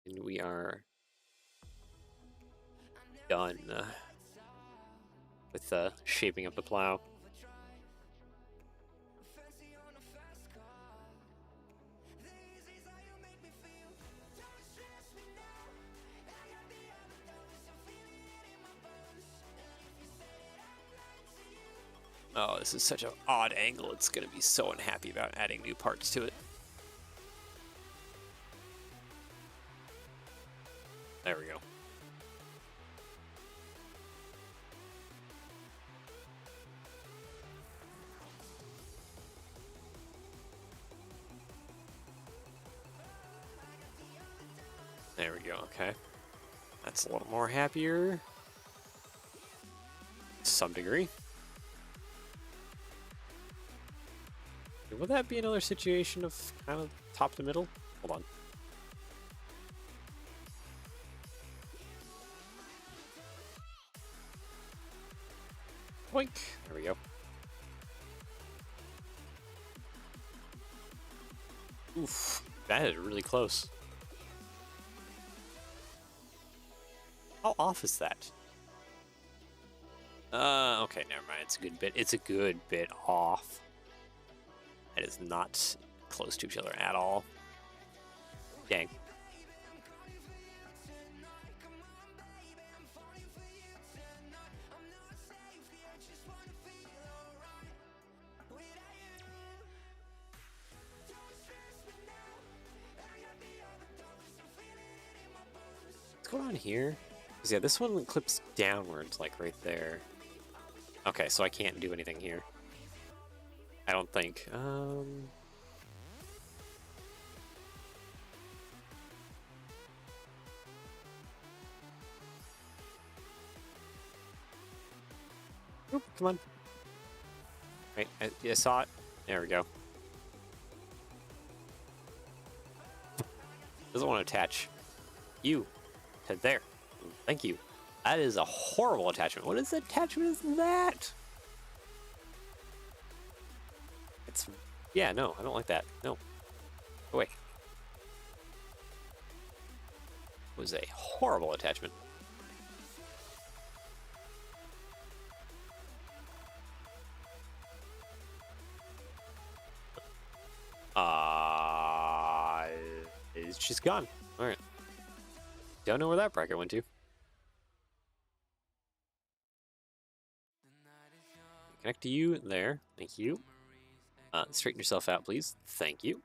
And we are done with shaping up the plow. Oh, this is such an odd angle. It's going to be so unhappy about adding new parts to it. There we go. There we go, okay. That's a little more happier. To some degree. Would that be another situation of kind of top to middle? Hold on. Boink. There we go. Oof. That is really close. How off is that? Okay, never mind. It's a good bit. It's a good bit off. That is not close to each other at all. Dang. What's going on here? Because yeah, this one clips downwards, like right there. Okay, so I can't do anything here. I don't think. Oop, come on. Right, I saw it. There we go. Doesn't want to attach you to there. Thank you. That is a horrible attachment. What is attachment is that? It's, yeah, no, I don't like that. No. Go away. It was a horrible attachment. It's just gone. All right. Don't know where that bracket went to. Connect to you there. Thank you. Straighten yourself out, please. Thank you.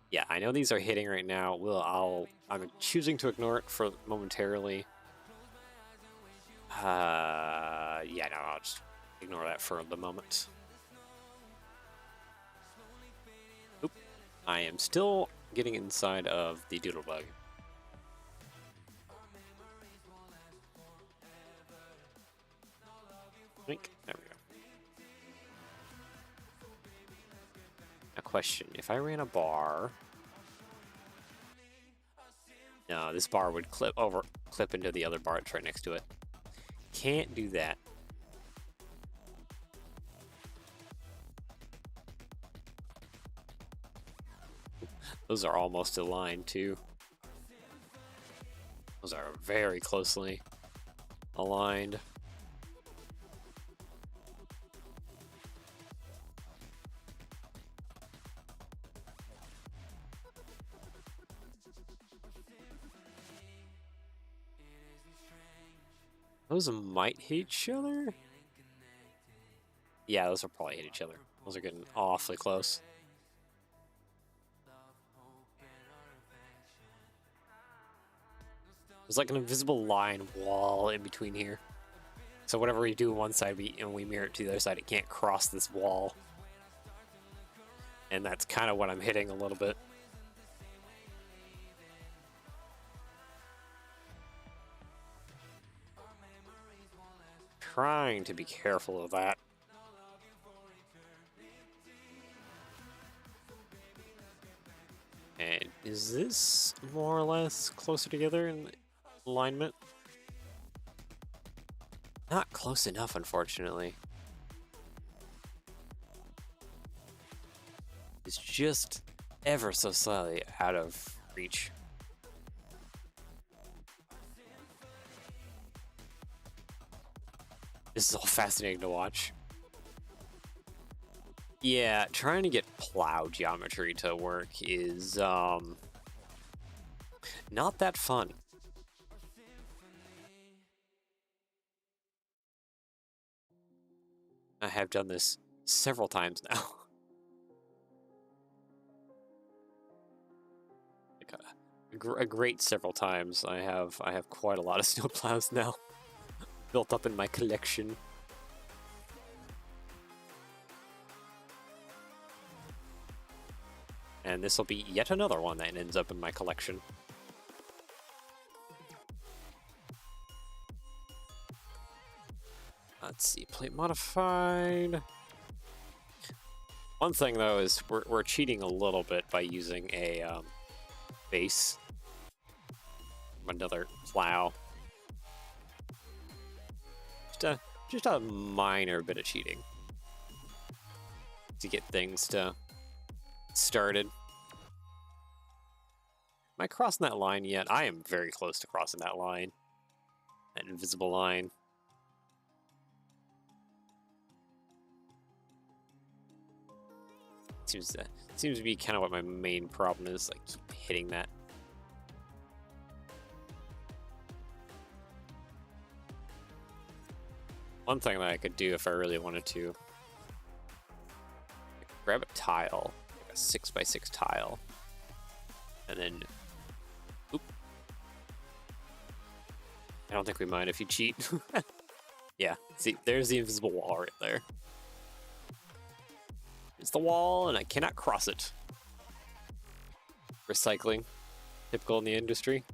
Yeah, I know these are hitting right now. I'm choosing to ignore it for momentarily. Yeah, no, I'll just ignore that for the moment. Oop. I am still getting inside of the Doodlebug. There we go. A question, if I ran a bar... No, this bar would clip into the other bar that's right next to it. Can't do that. Those are almost aligned too. Those are very closely aligned. Those might hit each other. Yeah, those will probably hit each other. Those are getting awfully close. There's like an invisible line wall in between here. So whatever we do on one side and we mirror it to the other side, it can't cross this wall. And that's kind of what I'm hitting a little bit. Trying to be careful of that. And is this more or less closer together in alignment? Not close enough, unfortunately. It's just ever so slightly out of reach. This is all fascinating to watch. Yeah, trying to get plow geometry to work is not that fun. I have done this several times now. Like a great several times. I have quite a lot of snowplows now built up in my collection. And this will be yet another one that ends up in my collection. Let's see, plate modified. One thing though is we're cheating a little bit by using a base, another plow. Just a minor bit of cheating to get things to started. Am I crossing that line yet? I am very close to crossing that line. That invisible line. Seems to be kind of what my main problem is. Like keep hitting that. One thing that I could do if I really wanted to, I could grab a tile, like a 6x6 tile, and then, oop. I don't think we mind if you cheat. Yeah, see, there's the invisible wall right there. It's the wall, and I cannot cross it. Recycling, typical in the industry.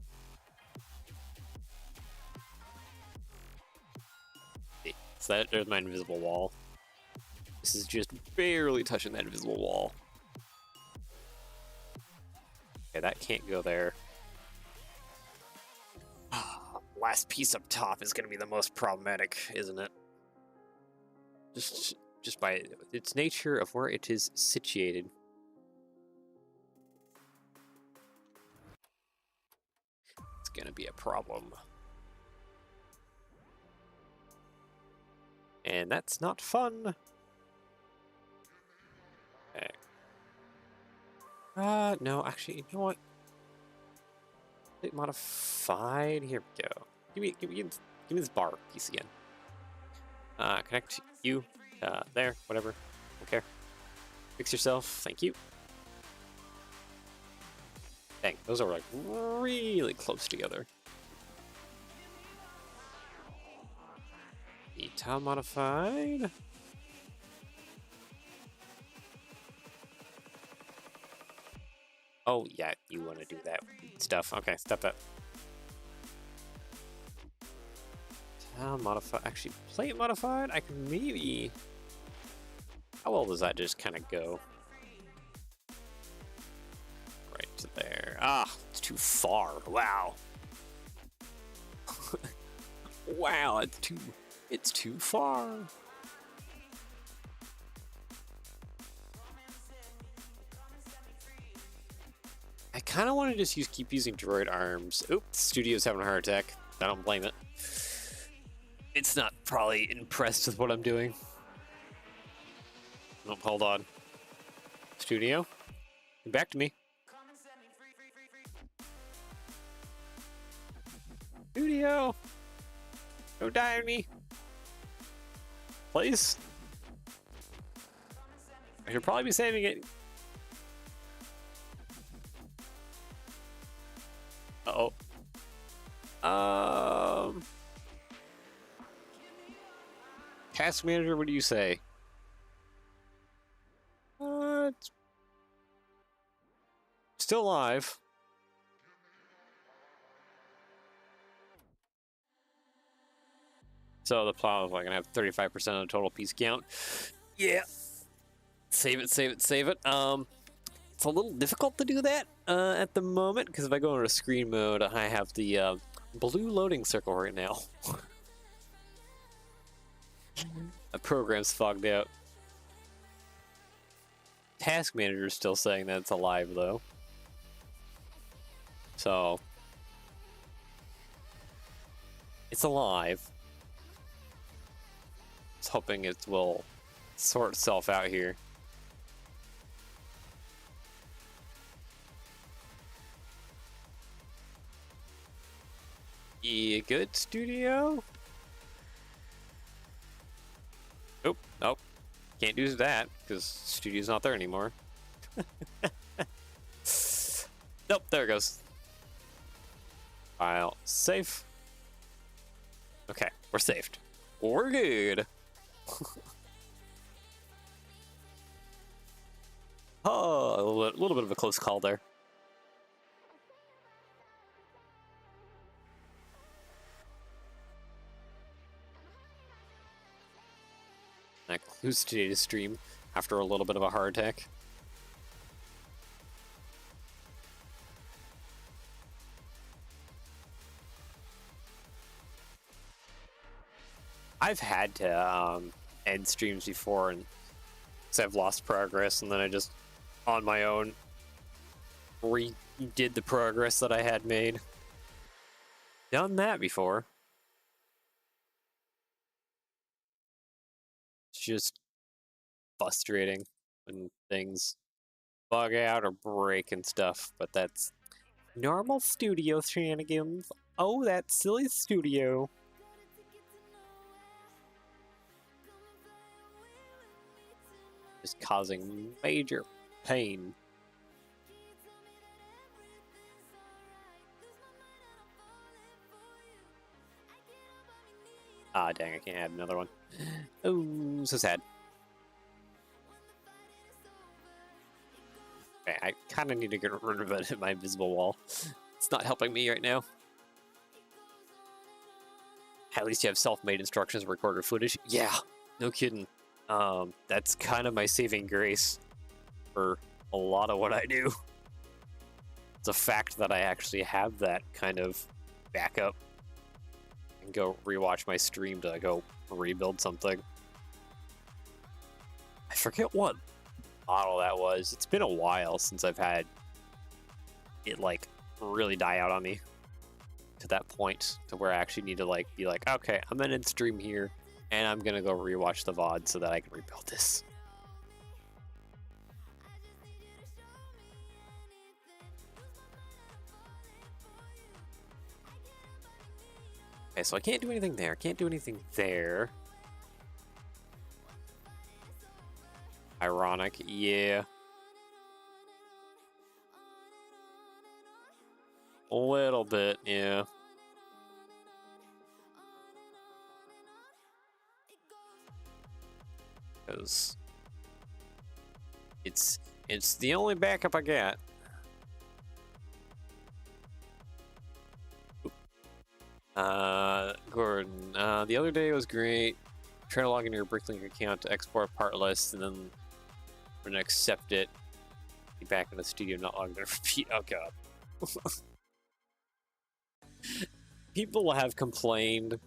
So there's my invisible wall. This is just barely touching that invisible wall. Okay, that can't go there. Last piece up top is going to be the most problematic, isn't it? Just by its nature of where it is situated. It's going to be a problem. And that's not fun. Okay. No, actually, you know what? Plate modified. Here we go. Give me this bar piece again. Connect you. There, whatever. Don't care. Fix yourself. Thank you. Dang, those are like really close together. The tile modified. Oh, yeah, you want to do that stuff. Okay, stop that. Tile modified. Actually, plate modified? I can maybe... How well does that just kind of go? Right to there. Ah, it's too far. Wow. Wow, it's too far. I kind of want to just keep using droid arms. Oops, the studio's having a heart attack. I don't blame it. It's not probably impressed with what I'm doing. Nope, hold on. Studio, get back to me. Studio, Don't die on me. Please. I should probably be saving it. Uh-oh. Task manager, what do you say? It's still alive. So the plow is like gonna have 35% of the total piece count. Yeah. Save it, save it, save it. It's a little difficult to do that at the moment because if I go into screen mode, I have the blue loading circle right now. The program's fogged out. Task manager is still saying that it's alive though. So it's alive. Just hoping it will sort itself out here. Yeah, good, studio? Nope, nope. Can't do that, because studio's not there anymore. Nope, there it goes. File safe. Okay, we're saved. We're good. Oh, a little bit of a close call there. I closed today's stream after a little bit of a heart attack. I've had to end streams before, and so I've lost progress, and then I just, on my own, redid the progress that I had made. Done that before. It's just frustrating when things bug out or break and stuff, but that's normal studio shenanigans. Oh, that silly studio. Just causing major pain. Ah, dang, I can't add another one. Oh, so sad. Okay, I kind of need to get rid of it at my invisible wall. It's not helping me right now. At least you have self-made instructions, recorded footage. Yeah, no kidding. That's kind of my saving grace for a lot of what I do. It's a fact that I actually have that kind of backup and go rewatch my stream to go rebuild something. I forget what model that was. It's been a while since I've had it like really die out on me to that point to where I actually need to like be like, okay, I'm gonna end stream here and I'm gonna go rewatch the VOD so that I can rebuild this. Okay, so I can't do anything there. Can't do anything there. Ironic, yeah. A little bit, yeah. Because it's the only backup I got. Gordon, the other day was great. Try to log into your Bricklink account to export part list, and then we're gonna accept it. Be back in the studio, not logged in. Repeat. Oh god. People have complained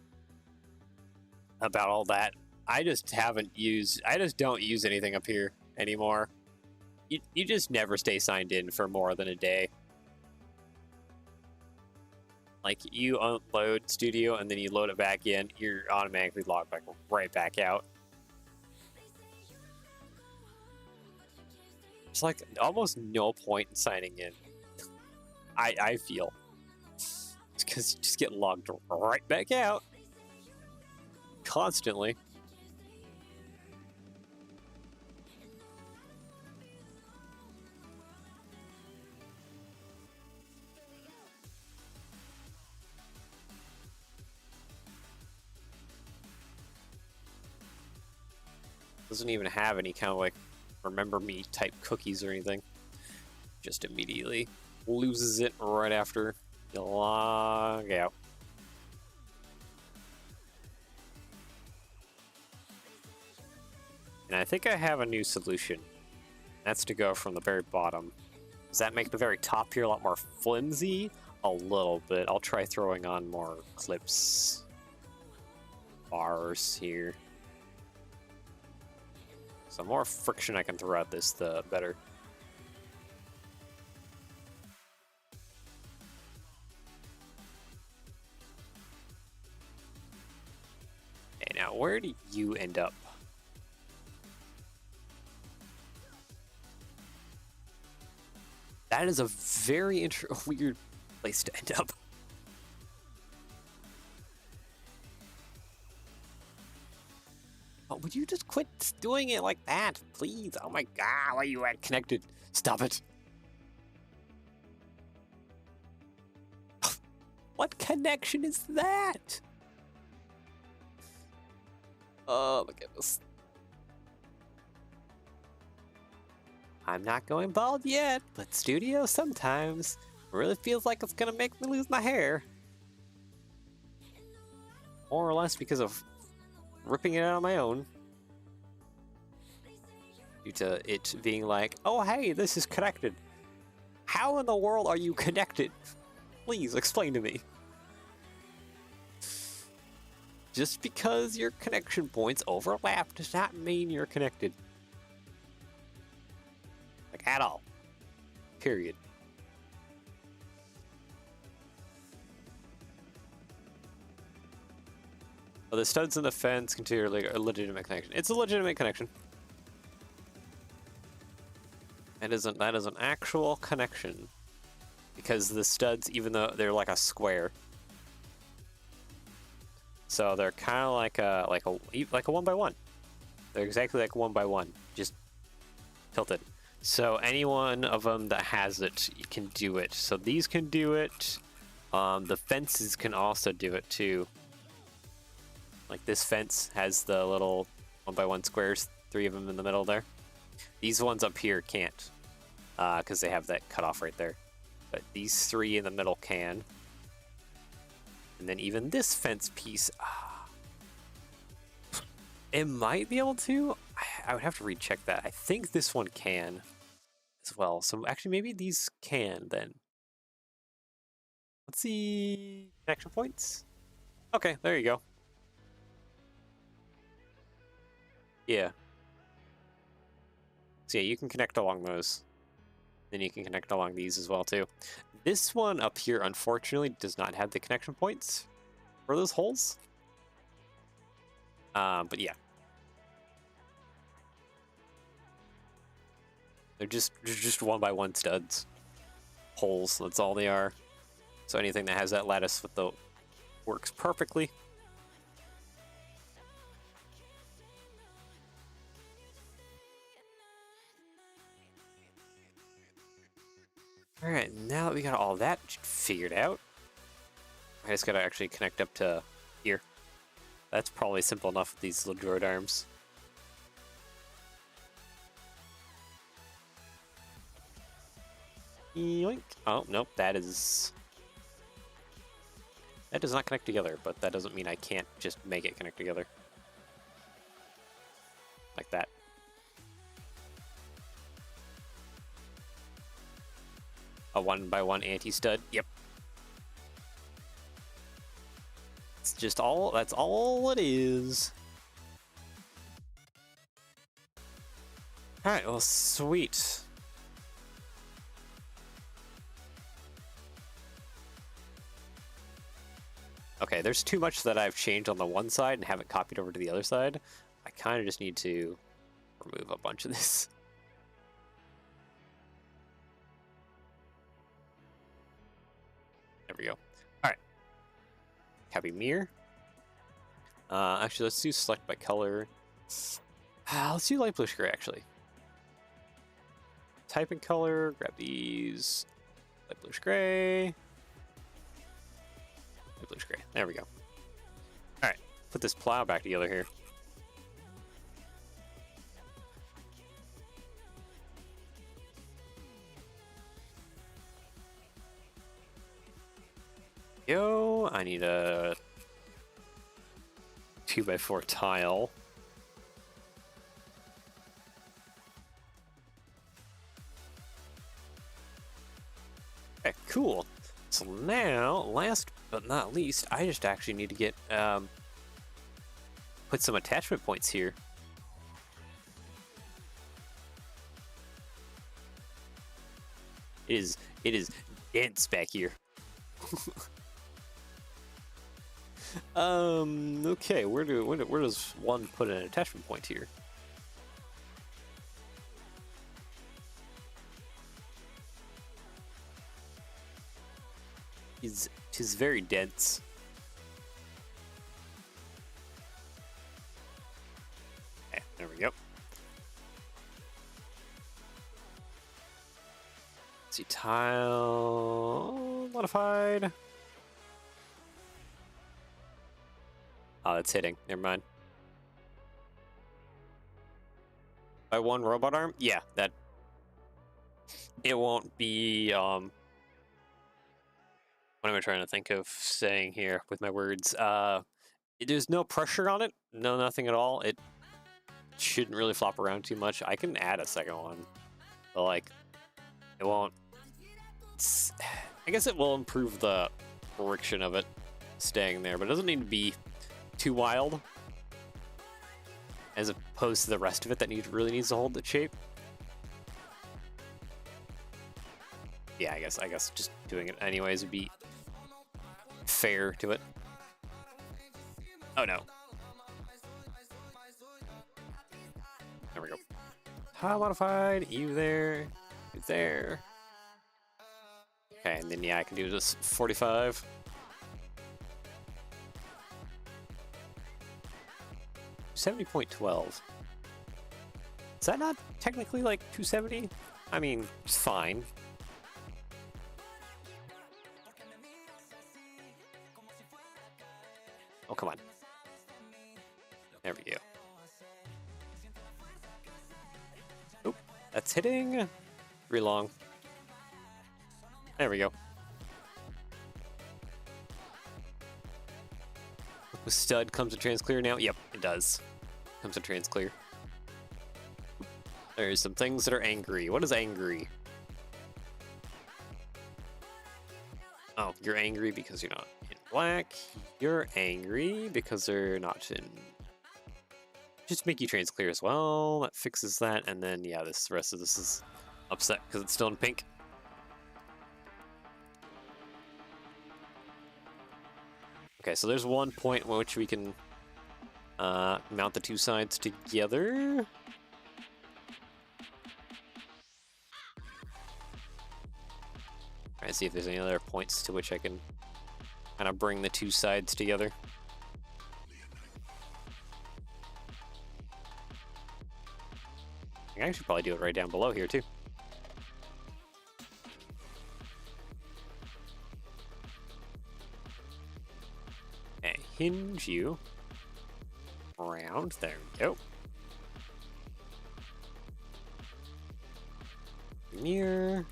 about all that. I just don't use anything up here anymore. You just never stay signed in for more than a day. Like, you unload Studio and then you load it back in, you're automatically logged back right back out. It's like almost no point in signing in. I feel. It's because you just get logged right back out. constantly. Doesn't even have any kind of like remember me type cookies or anything. Just immediately loses it right after you log out. And I think I have a new solution. That's to go from the very bottom. Does that make the very top here a lot more flimsy? A little bit. I'll try throwing on more clips. Bars here. So the more friction I can throw at this, the better. Okay, now where do you end up? That is a very weird place to end up. Oh, would you just quit doing it like that, please? Oh my god, why are you at connected? Stop it. What connection is that? Oh my goodness. I'm not going bald yet, but studio sometimes really feels like it's gonna make me lose my hair. More or less because of ripping it out on my own. Due to it being like, oh hey, this is connected. How in the world are you connected? Please explain to me. Just because your connection points overlap does not mean you're connected. Like, at all. Period. Well, the studs in the fence consider like a legitimate connection. It's a legitimate connection. That is an actual connection. Because the studs, even though they're like a square, so they're kind of like a 1x1. They're exactly like 1x1, just tilted. So any one of them that has it, you can do it. So these can do it. The fences can also do it too. Like this fence has the little 1x1 squares, 3 of them in the middle there. These ones up here can't, because they have that cutoff right there. But these 3 in the middle can. And then even this fence piece, it might be able to. I would have to recheck that. I think this one can as well. So actually maybe these can then. Let's see, connection points. Okay, there you go. Yeah. So yeah, you can connect along those. Then you can connect along these as well too. This one up here, unfortunately, does not have the connection points for those holes. But yeah. They're just 1x1 studs. Holes, that's all they are. So anything that has that lattice with the works perfectly. Alright, now that we got all that figured out, I just gotta actually connect up to here. That's probably simple enough with these little droid arms. Yoink. Oh, nope, that does not connect together, but that doesn't mean I can't just make it connect together. Like that. A 1x1 anti-stud, yep. It's just all, that's all it is. Alright, well, sweet. Okay, there's too much that I've changed on the one side and haven't copied over to the other side. I kind of just need to remove a bunch of this. There we go. Alright. Copy mirror. Actually, let's do select by color. Let's do light bluish gray, actually. Type in color, grab these. Light bluish gray. Light bluish gray. There we go. Alright, put this plow back together here. Yo, I need a 2x4 tile. Okay, cool. So now, last but not least, I just actually need to get put some attachment points here. It is dense back here. Okay, where does one put an attachment point here? Tis very dense. Okay, there we go. Let's see, tile modified. Oh, that's hitting. Never mind. By one robot arm? Yeah, that... It won't be, What am I trying to think of saying here with my words? There's no pressure on it. No, nothing at all. It shouldn't really flop around too much. I can add a second one. But, like, it won't... I guess it will improve the friction of it staying there, but it doesn't need to be too wild, as opposed to the rest of it that really needs to hold the shape. Yeah, I guess just doing it anyways would be fair to it. Oh no. There we go. Tile modified, you there, you there. Okay, and then yeah, I can do this 45. 70.12. Is that not technically like 270? I mean, it's fine. Oh, come on. There we go. Oop, that's hitting. Pretty long. There we go. The stud comes to trans clear now? Yep, it does. Comes to trans clear. There's some things that are angry. What is angry? Oh, you're angry because you're not in black. You're angry because they're not in... Just make you trans clear as well. That fixes that. And then, yeah, the rest of this is upset because it's still in pink. Okay, so there's one point at which we can mount the two sides together. Try to see if there's any other points to which I can kind of bring the two sides together. I should probably do it right down below here too. Okay, hinge you around. There we go. Mirror.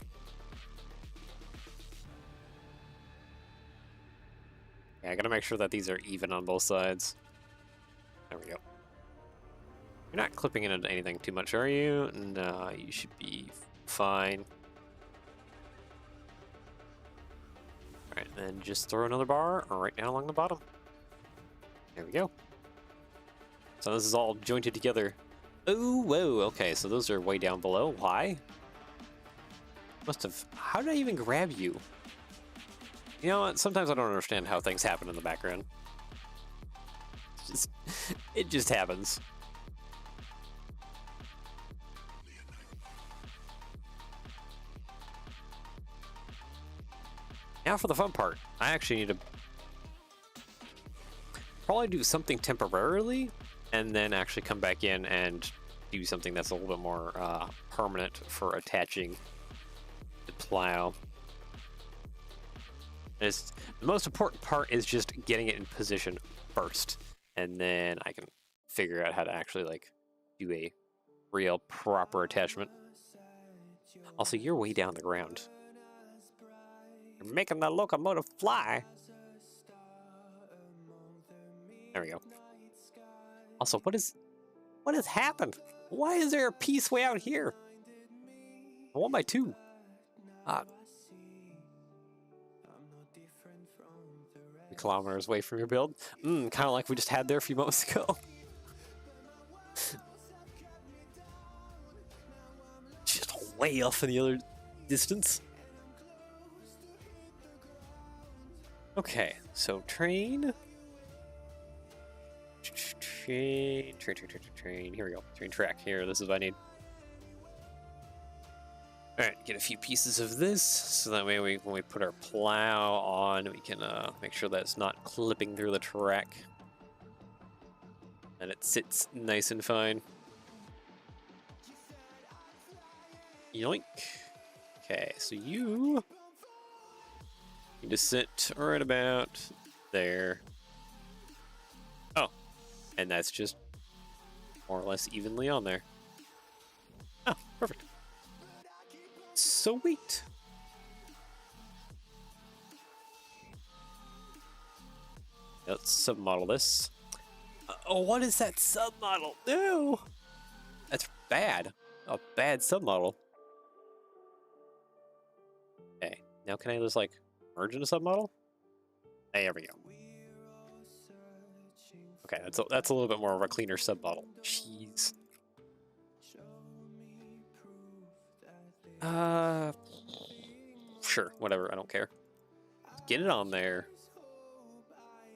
Yeah, I gotta make sure that these are even on both sides. There we go. You're not clipping into anything too much, are you? No, you should be fine. Alright, then just throw another bar right down along the bottom. There we go. So this is all jointed together. Oh, whoa, okay, so those are way down below. Why? Must have... How did I even grab you? You know what? Sometimes I don't understand how things happen in the background. It just happens. Now for the fun part. I actually need to probably do something temporarily, and then actually come back in and do something that's a little bit more permanent for attaching the plow. The most important part is just getting it in position first, and then I can figure out how to actually like do a real proper attachment. Also, you're way down the ground. You're making the locomotive fly. There we go. Also, what has happened? Why is there a piece way out here? 1x2. Ah. 3 kilometers away from your build. Kind of like we just had there a few moments ago. Just way off in the other distance. Okay, so train. Train. Here we go. Train track. Here, this is what I need. Alright, get a few pieces of this, so that way when we put our plow on, we can make sure that it's not clipping through the track. And it sits nice and fine. Yoink. Okay, so you need to sit right about there. Oh, and that's just more or less evenly on there. Oh, perfect. Sweet. Let's submodel this. Oh, what is that submodel? No! That's bad. A bad submodel. Okay, now can I just like merge in a submodel? There we go. Okay, that's a little bit more of a cleaner submodel. Jeez. Sure, whatever, I don't care. Get it on there.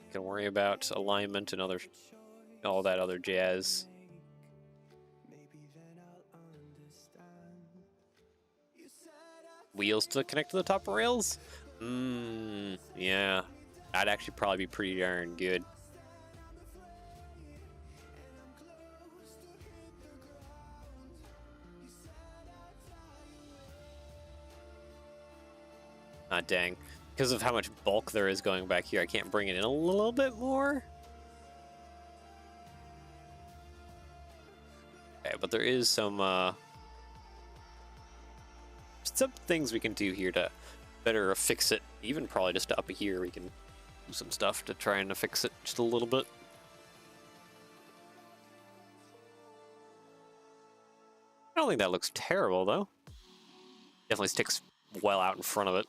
You can worry about alignment and all that other jazz. Wheels to connect to the top rails? Yeah. That'd actually probably be pretty darn good. Ah, dang. Because of how much bulk there is going back here, I can't bring it in a little bit more. Okay, but there is some things we can do here to better fix it. Even probably just up here, we can do some stuff to try and fix it just a little bit. I don't think that looks terrible, though. Definitely sticks well out in front of it.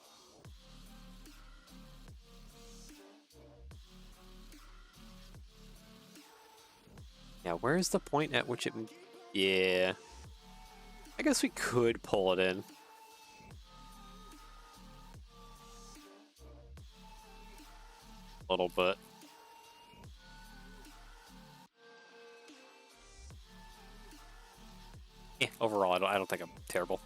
Yeah, where's the point at which it... Yeah. I guess we could pull it in. A little bit. Yeah, overall, I don't think I'm terrible.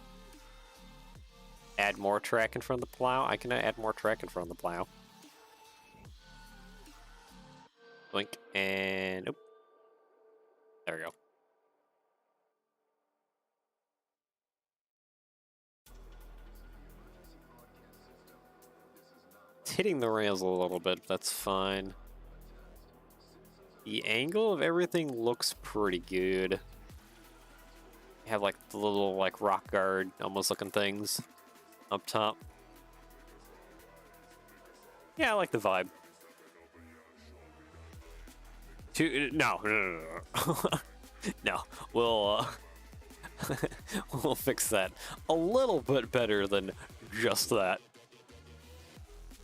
Add more track in front of the plow. I can add more track in front of the plow. Blink, and... Oop. There we go. It's hitting the rails a little bit, that's fine. The angle of everything looks pretty good. You have like the little like rock guard almost looking things up top. Yeah, I like the vibe. No. No, we'll we'll fix that a little bit better than just that.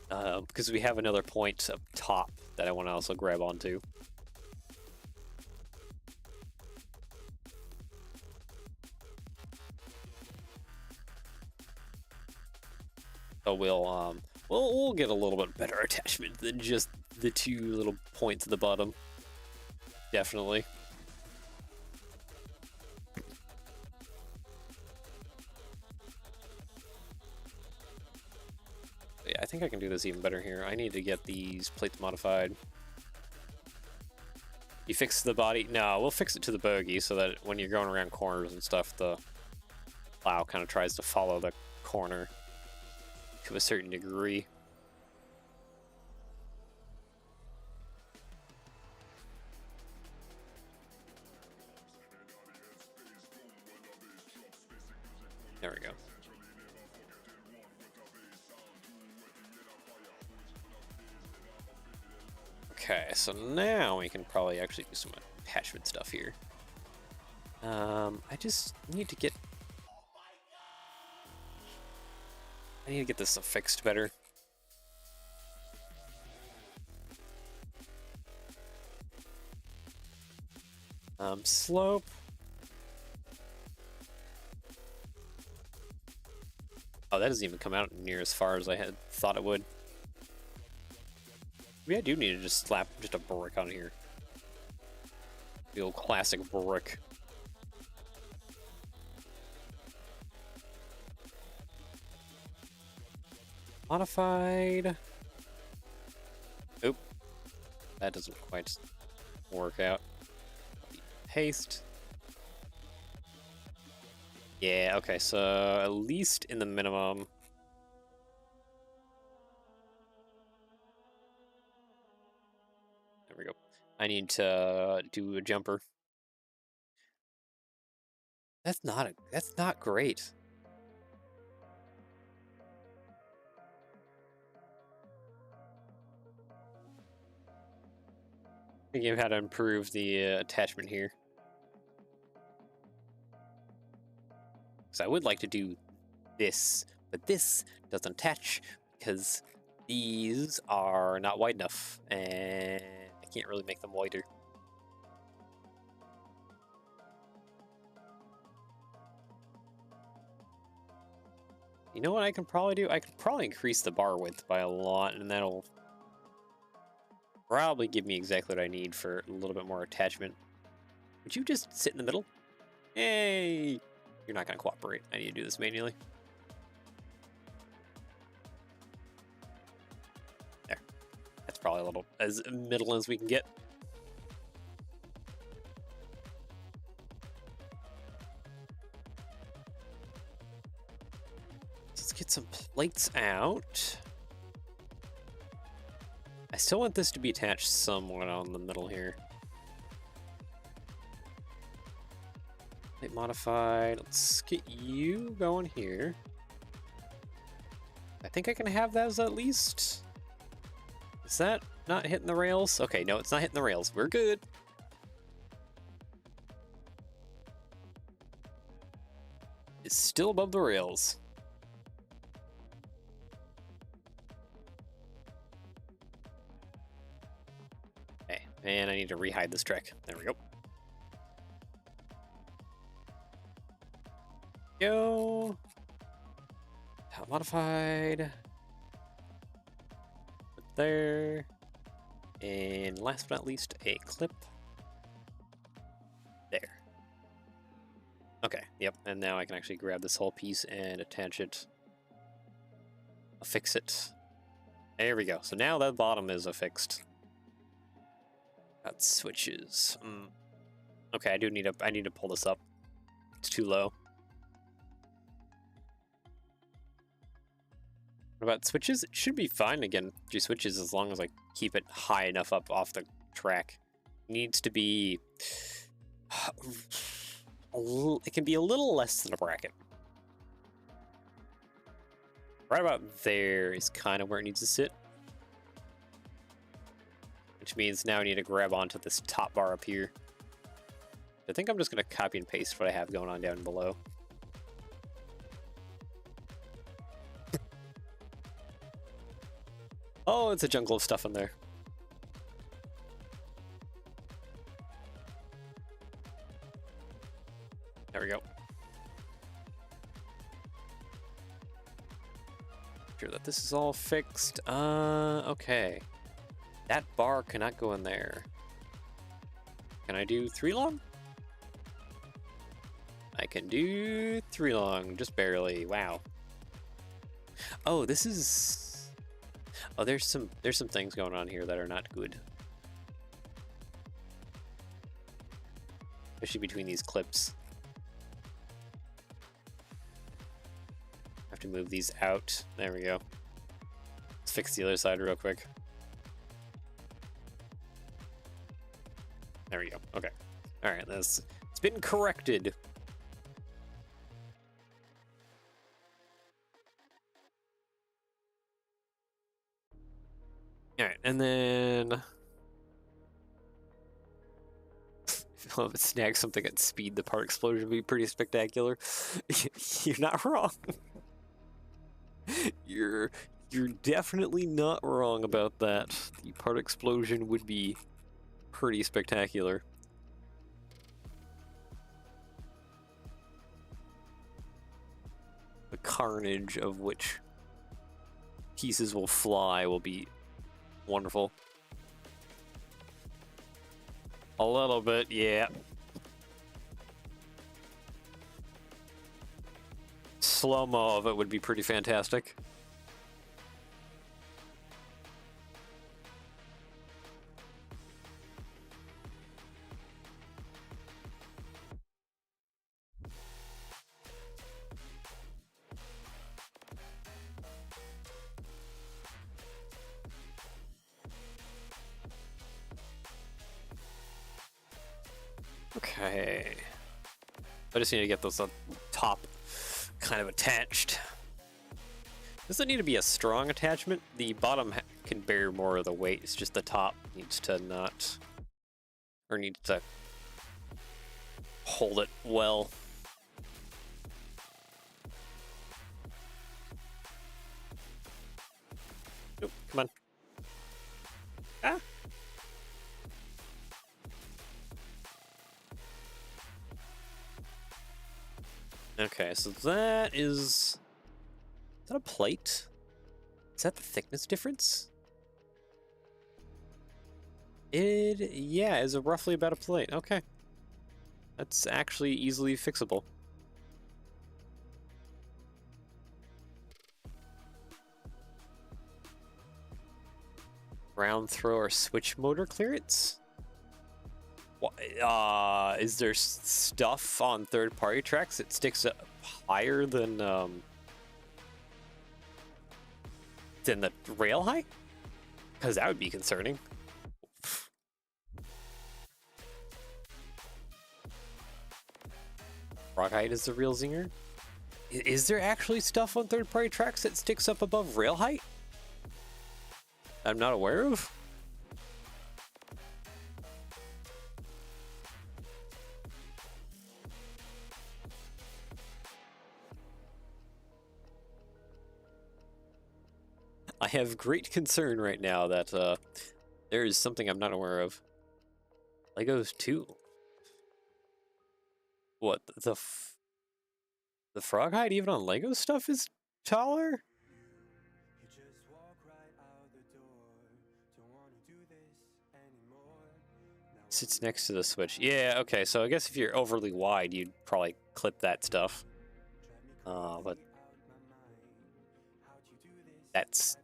Because we have another point up top that I want to also grab onto. So we'll get a little bit better attachment than just the 2 little points at the bottom. Definitely. Yeah, I think I can do this even better here. I need to get these plates modified. You fix the body? No, we'll fix it to the bogey so that when you're going around corners and stuff, the plow kind of tries to follow the corner to a certain degree. There we go. Okay, so now we can probably actually do some attachment stuff here. I just need to get... I need to get this fixed better. Slope. Oh, that doesn't even come out near as far as I had thought it would. Maybe I do need to just slap just a brick on here. The old classic brick. Modified. Oop. That doesn't quite work out. Paste. Yeah, okay, so at least in the minimum. There we go. I need to do a jumper. That's not great. Thinking of how to improve the attachment here. Because I would like to do this, but this doesn't attach because these are not wide enough, and I can't really make them wider. You know what I can probably do? I could probably increase the bar width by a lot, and that'll probably give me exactly what I need for a little bit more attachment. Would you just sit in the middle? Hey! You're not going to cooperate. I need to do this manually. There. That's probably a little as middle as we can get. Let's get some plates out. I still want this to be attached somewhat on the middle here. Plate modified. Let's get you going here. I think I can have those at least. Is that not hitting the rails? Okay, no, it's not hitting the rails. We're good. It's still above the rails. Okay, and I need to rehide this track. There we go. Go. Modified. Put there. And last but not least, a clip. There. Okay, yep. And now I can actually grab this whole piece and attach it. Affix it. There we go. So now that bottom is affixed. Got switches. Okay, I need to pull this up. It's too low. What about switches? It should be fine again. Do switches as long as I keep it high enough up off the track. It needs to be... It can be a little less than a bracket. Right about there is kind of where it needs to sit. Which means now I need to grab onto this top bar up here. I think I'm just going to copy and paste what I have going on down below. Oh, it's a jungle of stuff in there. There we go. Sure that this is all fixed. Okay. That bar cannot go in there. Can I do 3 long? I can do 3 long, just barely. Wow. Oh, this is... Oh, there's some things going on here that are not good. especially between these clips. Have to move these out. There we go. Let's fix the other side real quick. There we go. Okay. All right. It's been corrected. All right, and then if it snags something at speed, the part explosion would be pretty spectacular. You're not wrong. You're definitely not wrong about that. The part explosion would be pretty spectacular. The carnage of which pieces will fly will be wonderful. A little bit, yeah. Slow-mo of it would be pretty fantastic. Okay. I just need to get those top kind of attached. Doesn't need to be a strong attachment. The bottom can bear more of the weight. It's just the top needs to not, or needs to hold it well. Nope, come on. Ah! Okay, so that is that a plate? Is that the thickness difference? Yeah, is roughly about a plate. Okay. That's actually easily fixable. Round throw or switch motor clearance? Is there stuff on third-party tracks that sticks up higher than the rail height? Because that would be concerning. Frog height is the real zinger. Is there actually stuff on third-party tracks that sticks up above rail height? I'm not aware of. I have great concern right now that there is something I'm not aware of. Legos 2. What, the frog height even on Lego stuff is taller? Sits next to the Switch. Yeah, okay, so I guess if you're overly wide, you'd probably clip that stuff. But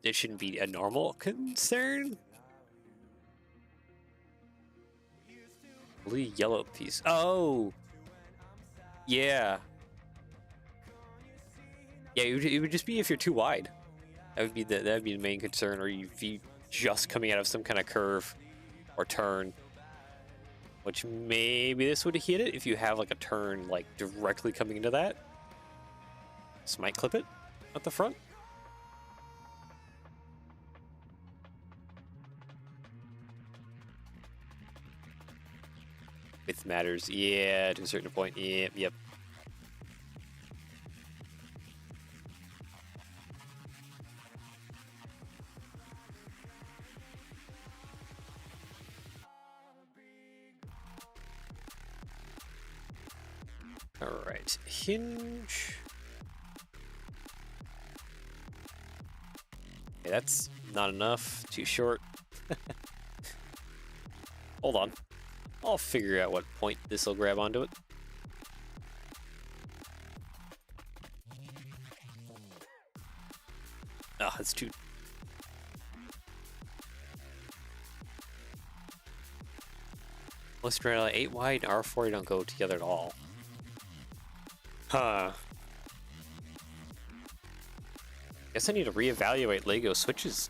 it shouldn't be a normal concern. Blue yellow piece. Oh, yeah. Yeah, it would just be if you're too wide. That'd be the main concern, or if you just coming out of some kind of curve or turn. Which maybe this would hit it if you have like a turn like directly coming into that. This might clip it at the front. Width matters, yeah, to a certain point. Yep. All right, hinge. Okay, that's not enough. Too short. Hold on. I'll figure out what point this will grab onto it. Ah, that's too... Australia 8 wide and R40 don't go together at all. Huh. Guess I need to reevaluate Lego Switches.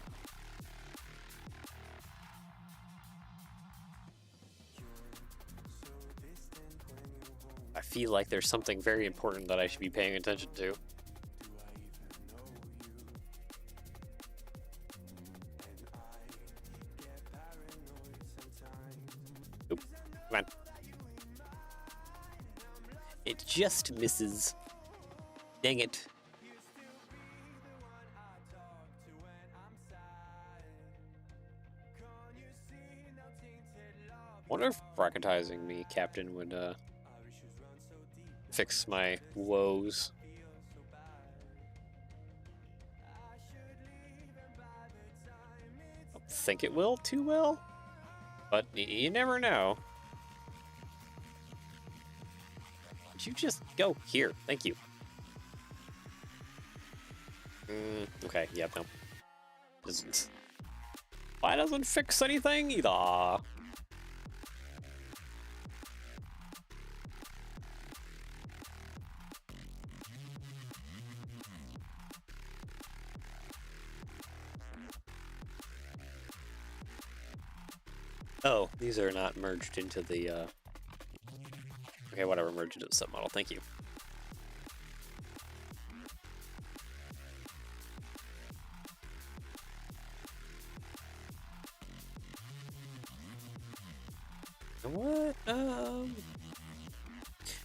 I feel like there's something very important that I should be paying attention to. Oop. Come on. It just misses. Dang it. Wonder if bracketizing me, Captain, would fix my woes. Don't think it will too well, but you never know. Would you just go here? Thank you. Okay, yep, no. Doesn't. Why doesn't fix anything either? Oh, these are not merged into the, okay, whatever, merged into the submodel, thank you. What?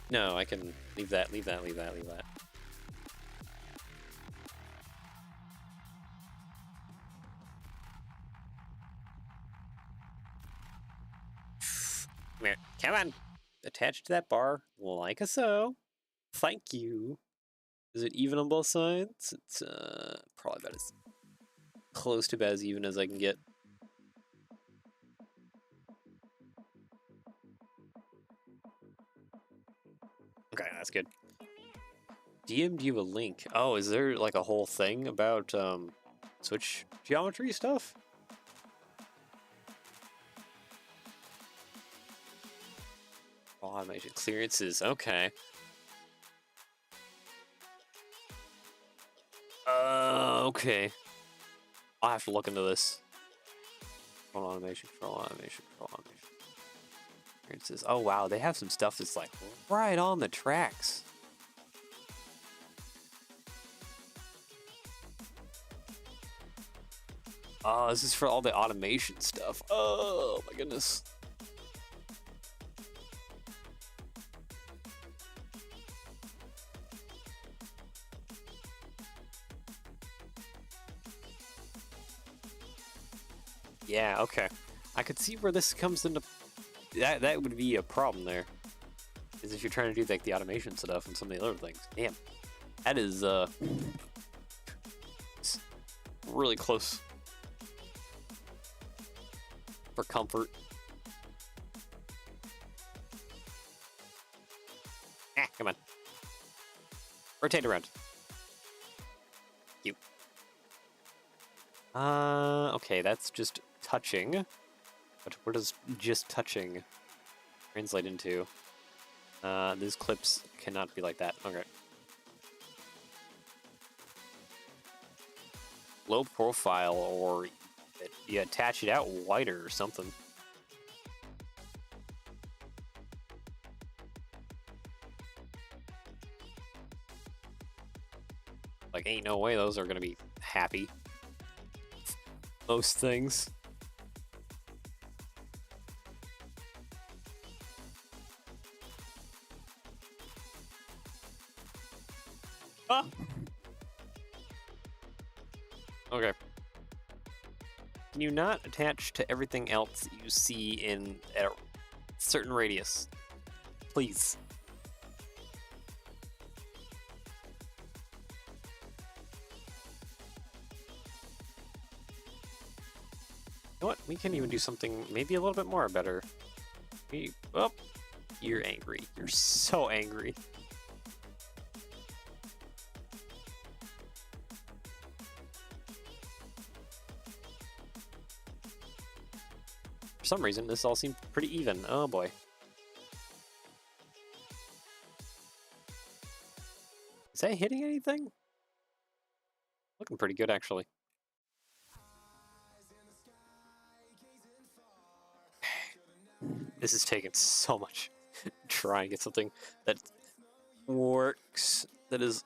No, I can leave that, leave that, leave that, leave that. Come here. Come on. Attach to that bar like a so. Thank you. Is it even on both sides? It's probably about as close to about as even as I can get. Okay, that's good. DM'd you a link. Oh, is there like a whole thing about Switch geometry stuff? Automation clearances, okay. Okay. I'll have to look into this. Control automation, control automation, control automation. Clearances. Oh wow, they have some stuff that's like right on the tracks. Oh, this is for all the automation stuff. Oh my goodness. Yeah, okay. I could see where this comes into... That would be a problem there. Is if you're trying to do like the automation stuff and some of the other things. Damn. That is it's really close. For comfort. Ah, come on. Rotate around. You. Okay, that's just touching. But what does just touching translate into? These clips cannot be like that. Okay. Low profile, or you attach it out wider or something. Like, ain't no way those are gonna be happy. Most things. Ah! Okay. Can you not attach to everything else you see in a certain radius? Please. You know what? We can even do something maybe a little bit more better. Oh, you're angry. You're so angry. For some reason, this all seemed pretty even. Oh boy. Is that hitting anything? Looking pretty good, actually. This is taking so much. Try and get something that works, that is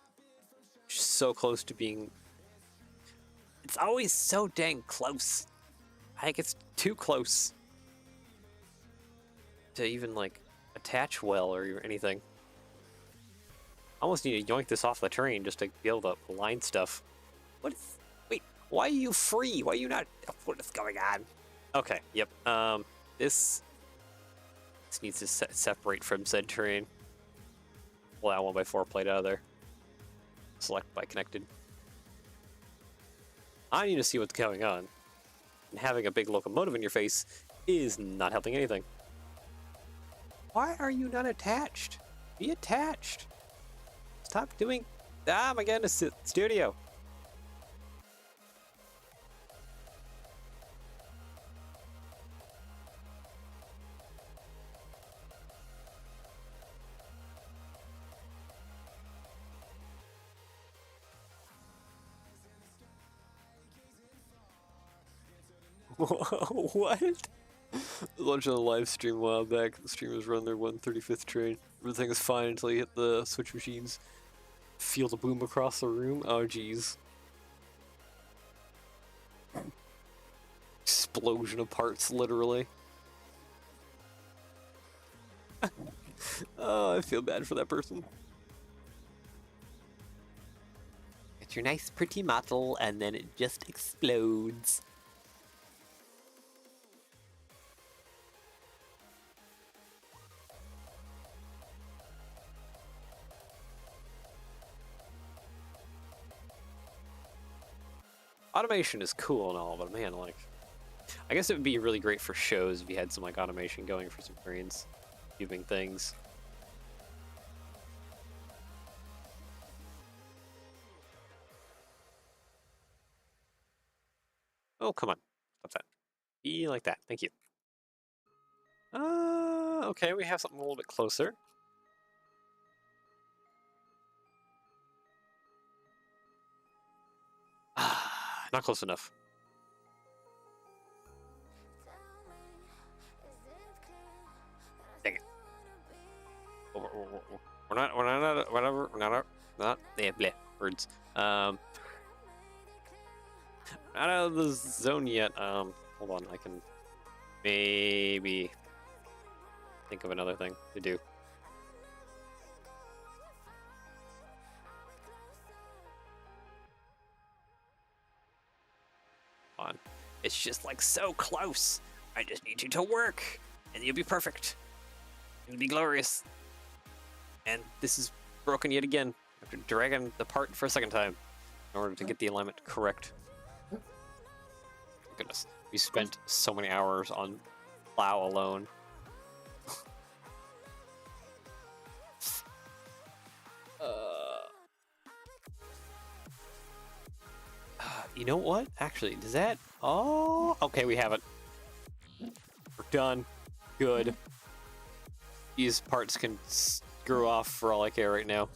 so close to being... It's always so dang close. I think it's too close to even, like, attach well or anything. I almost need to yoink this off the train just to be able to align stuff. What is... Wait, why are you free? Why are you not... What is going on? Okay, yep. This needs to separate from said train. Pull that 1x4 plate out of there. Select by connected. I need to see what's going on. And having a big locomotive in your face is not helping anything. Why are you not attached? Be attached. Stop doing... Ah, my goodness, studio. What? Launching a live stream a while back. The streamers run their 135th train. Everything is fine until you hit the switch machines. Feel the boom across the room. Oh, jeez. Explosion of parts, literally. Oh, I feel bad for that person. Get your nice pretty model and then it just explodes. Automation is cool and all, but man, like, I guess it would be really great for shows if you had some like automation going for some trains, moving things. Oh, come on. Stop that. Be like that. Thank you. Okay, we have something a little bit closer. Not close enough. Dang it. We're not, whatever, not, yeah, bleh, words. Not out of the zone yet. Hold on, I can maybe think of another thing to do. On. It's just like so close. I just need you to work, and you'll be perfect. It'll be glorious. And this is broken yet again. After dragging the part for a second time in order to get the alignment correct. Goodness, we spent so many hours on plow alone. You know what? Actually, does that... Oh, okay, we have it. We're done. Good. These parts can screw off for all I care right now.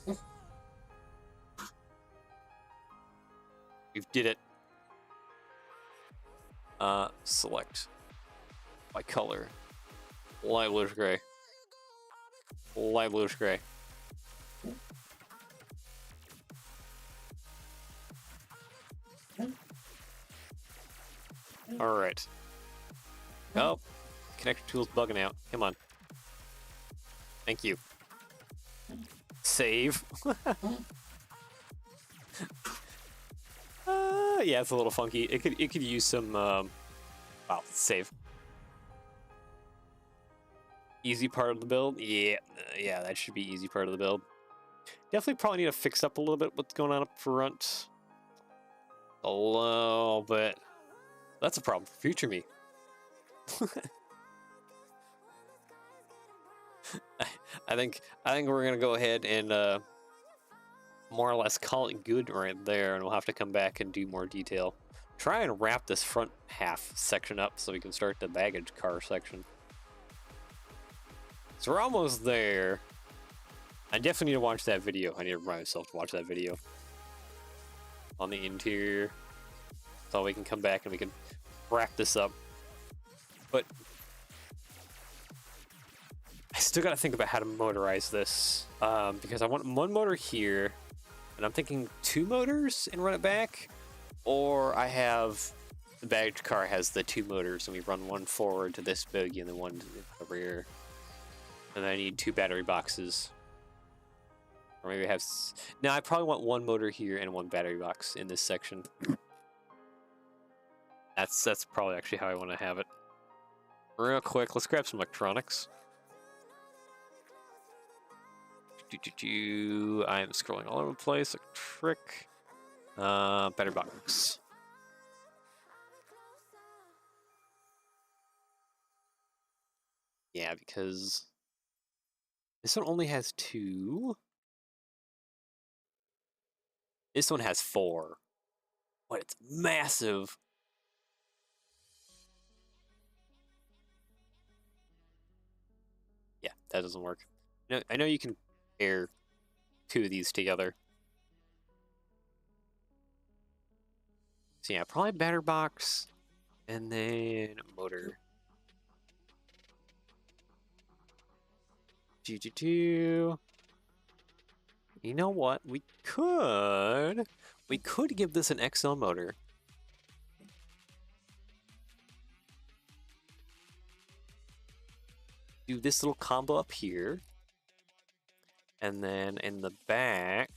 We did it. Select by color. Light bluish gray. Light bluish gray. Alright. Oh, connector tool's bugging out. Come on. Thank you. Save. Yeah, it's a little funky. It could use some wow, save. Easy part of the build? Yeah, yeah, that should be easy part of the build. Definitely probably need to fix up a little bit what's going on up front. A little bit. That's a problem for future me. I think we're gonna go ahead and more or less call it good right there, and we'll have to come back and do more detail. try and wrap this front half section up so we can start the baggage car section. So we're almost there. I definitely need to watch that video. I need to remind myself to watch that video on the interior, so we can come back and we can wrap this up. But I still got to think about how to motorize this, because I want one motor here, and I'm thinking 2 motors and run it back, or I have the baggage car has the 2 motors and we run one forward to this bogie and then one to the rear, and then I need 2 battery boxes. Or maybe I have... Now, I probably want 1 motor here and 1 battery box in this section. That's probably actually how I want to have it. Real quick, let's grab some electronics. I am scrolling all over the place like a trick. Battery box. Yeah, because this one only has 2. This one has 4, but it's massive. Yeah, that doesn't work. No, I know you can pair 2 of these together. So yeah, probably battery box, and then motor. You know what? We could give this an XL motor. Do this little combo up here. And then in the back,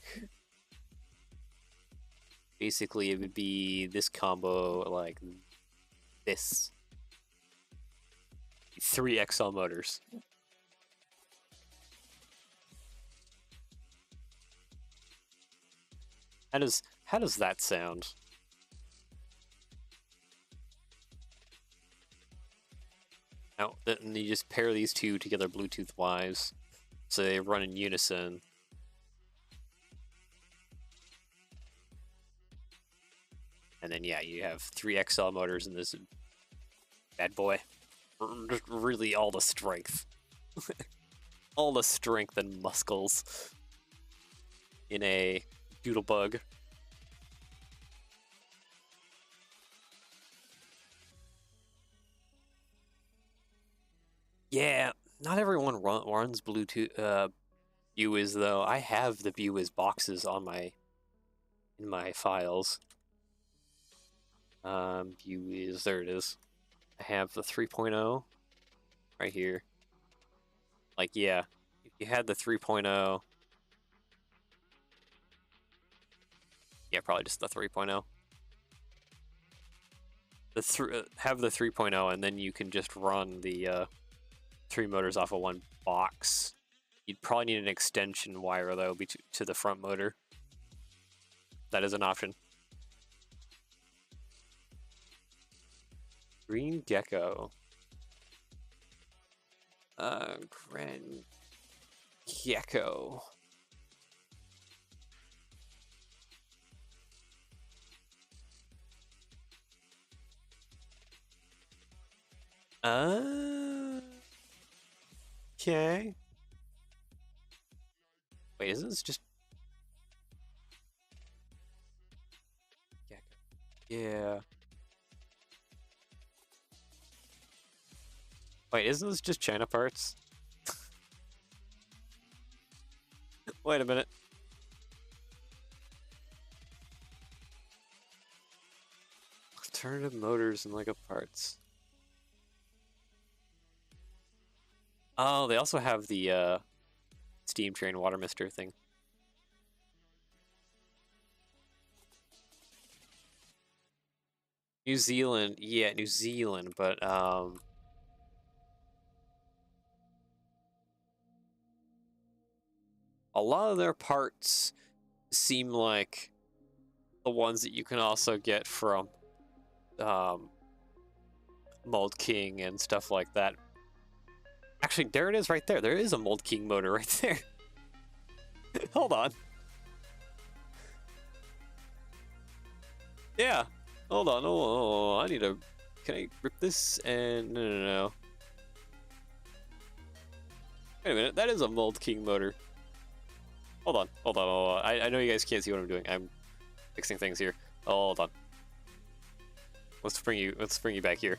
basically it would be this combo like this. 3 XL motors. How does that sound? Now, then you just pair these 2 together Bluetooth-wise, so they run in unison. And then yeah, you have 3 XL motors in this bad boy. Really, all the strength, all the strength and muscles in a Doodlebug. Yeah, not everyone runs Bluetooth Buiz though. I have the Buiz boxes on in my files. Buiz, there it is. I have the 3.0 right here. Like, yeah, if you had the 3.0. Yeah, probably just the 3.0. Have the 3.0, and then you can just run the 3 motors off of 1 box. You'd probably need an extension wire, though, to the front motor. That is an option. Green Gecko. Grand Gecko. Okay. Wait, isn't this just... Gecko? Yeah. Wait, isn't this just China parts? Wait a minute. Alternative motors and Lego parts. Oh, they also have the steam train water mister thing. New Zealand, yeah, New Zealand, but a lot of their parts seem like the ones that you can also get from Mold King and stuff like that. Actually, there it is right there. There is a Mold King motor right there. Hold on. Yeah. Hold on, hold on. I need to. Can I rip this? And no. Wait a minute. That is a Mold King motor. Hold on, hold on, hold on. I know you guys can't see what I'm doing. I'm fixing things here. Hold on. Let's bring you back here.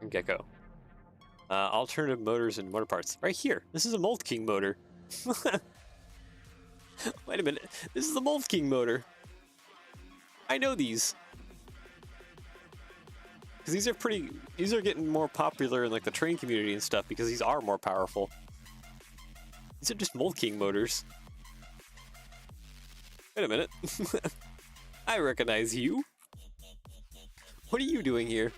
Gecko. Alternative motors and motor parts. Right here. This is a Mold King motor. Wait a minute. This is the Mold King motor. I know these. Because these are getting more popular in like the train community and stuff because these are more powerful. These are just Mold King motors. Wait a minute. I recognize you. What are you doing here?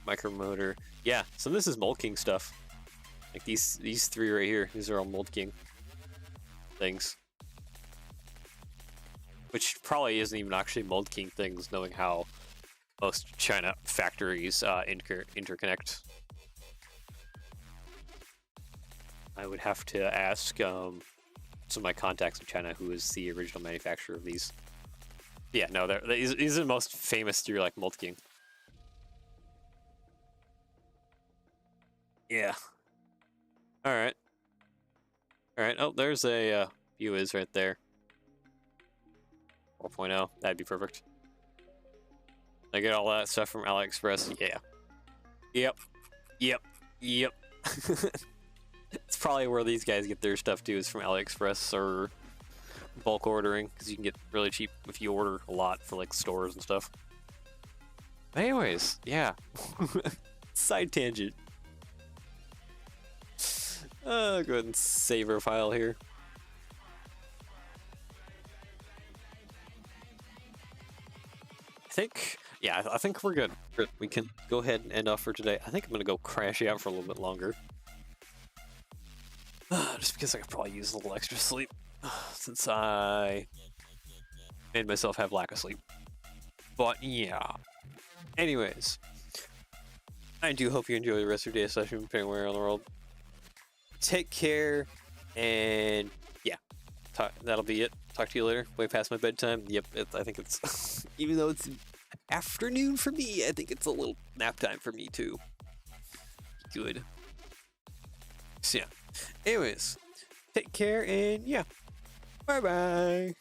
Micromotor. Yeah, so this is Mold King stuff. Like these three right here. These are all Mold King things. Which probably isn't even actually Mold King things, knowing how most China factories interconnect. I would have to ask some of my contacts in China who is the original manufacturer of these. Yeah, no, these are the most famous through like Mold King. Yeah. All right. All right. Oh, there's a view is right there. 4.0. That'd be perfect. I get all that stuff from AliExpress. Yeah. Yep. Yep. Yep. It's probably where these guys get their stuff too, is from AliExpress or bulk ordering, because you can get really cheap if you order a lot for like stores and stuff. Anyways, yeah. Side tangent. Go ahead and save our file here. I think we're good. We can go ahead and end off for today. I think I'm gonna go crash out for a little bit longer. Just because I could probably use a little extra sleep since I made myself have lack of sleep. But yeah. Anyways, I do hope you enjoy the rest of your day, especially depending where in the world. Take care, and yeah, that'll be it. Talk to you later. Way past my bedtime. Yep, I think it's even though it's afternoon for me, I think it's a little nap time for me too. Good. So yeah. Anyways, take care, and yeah, bye bye.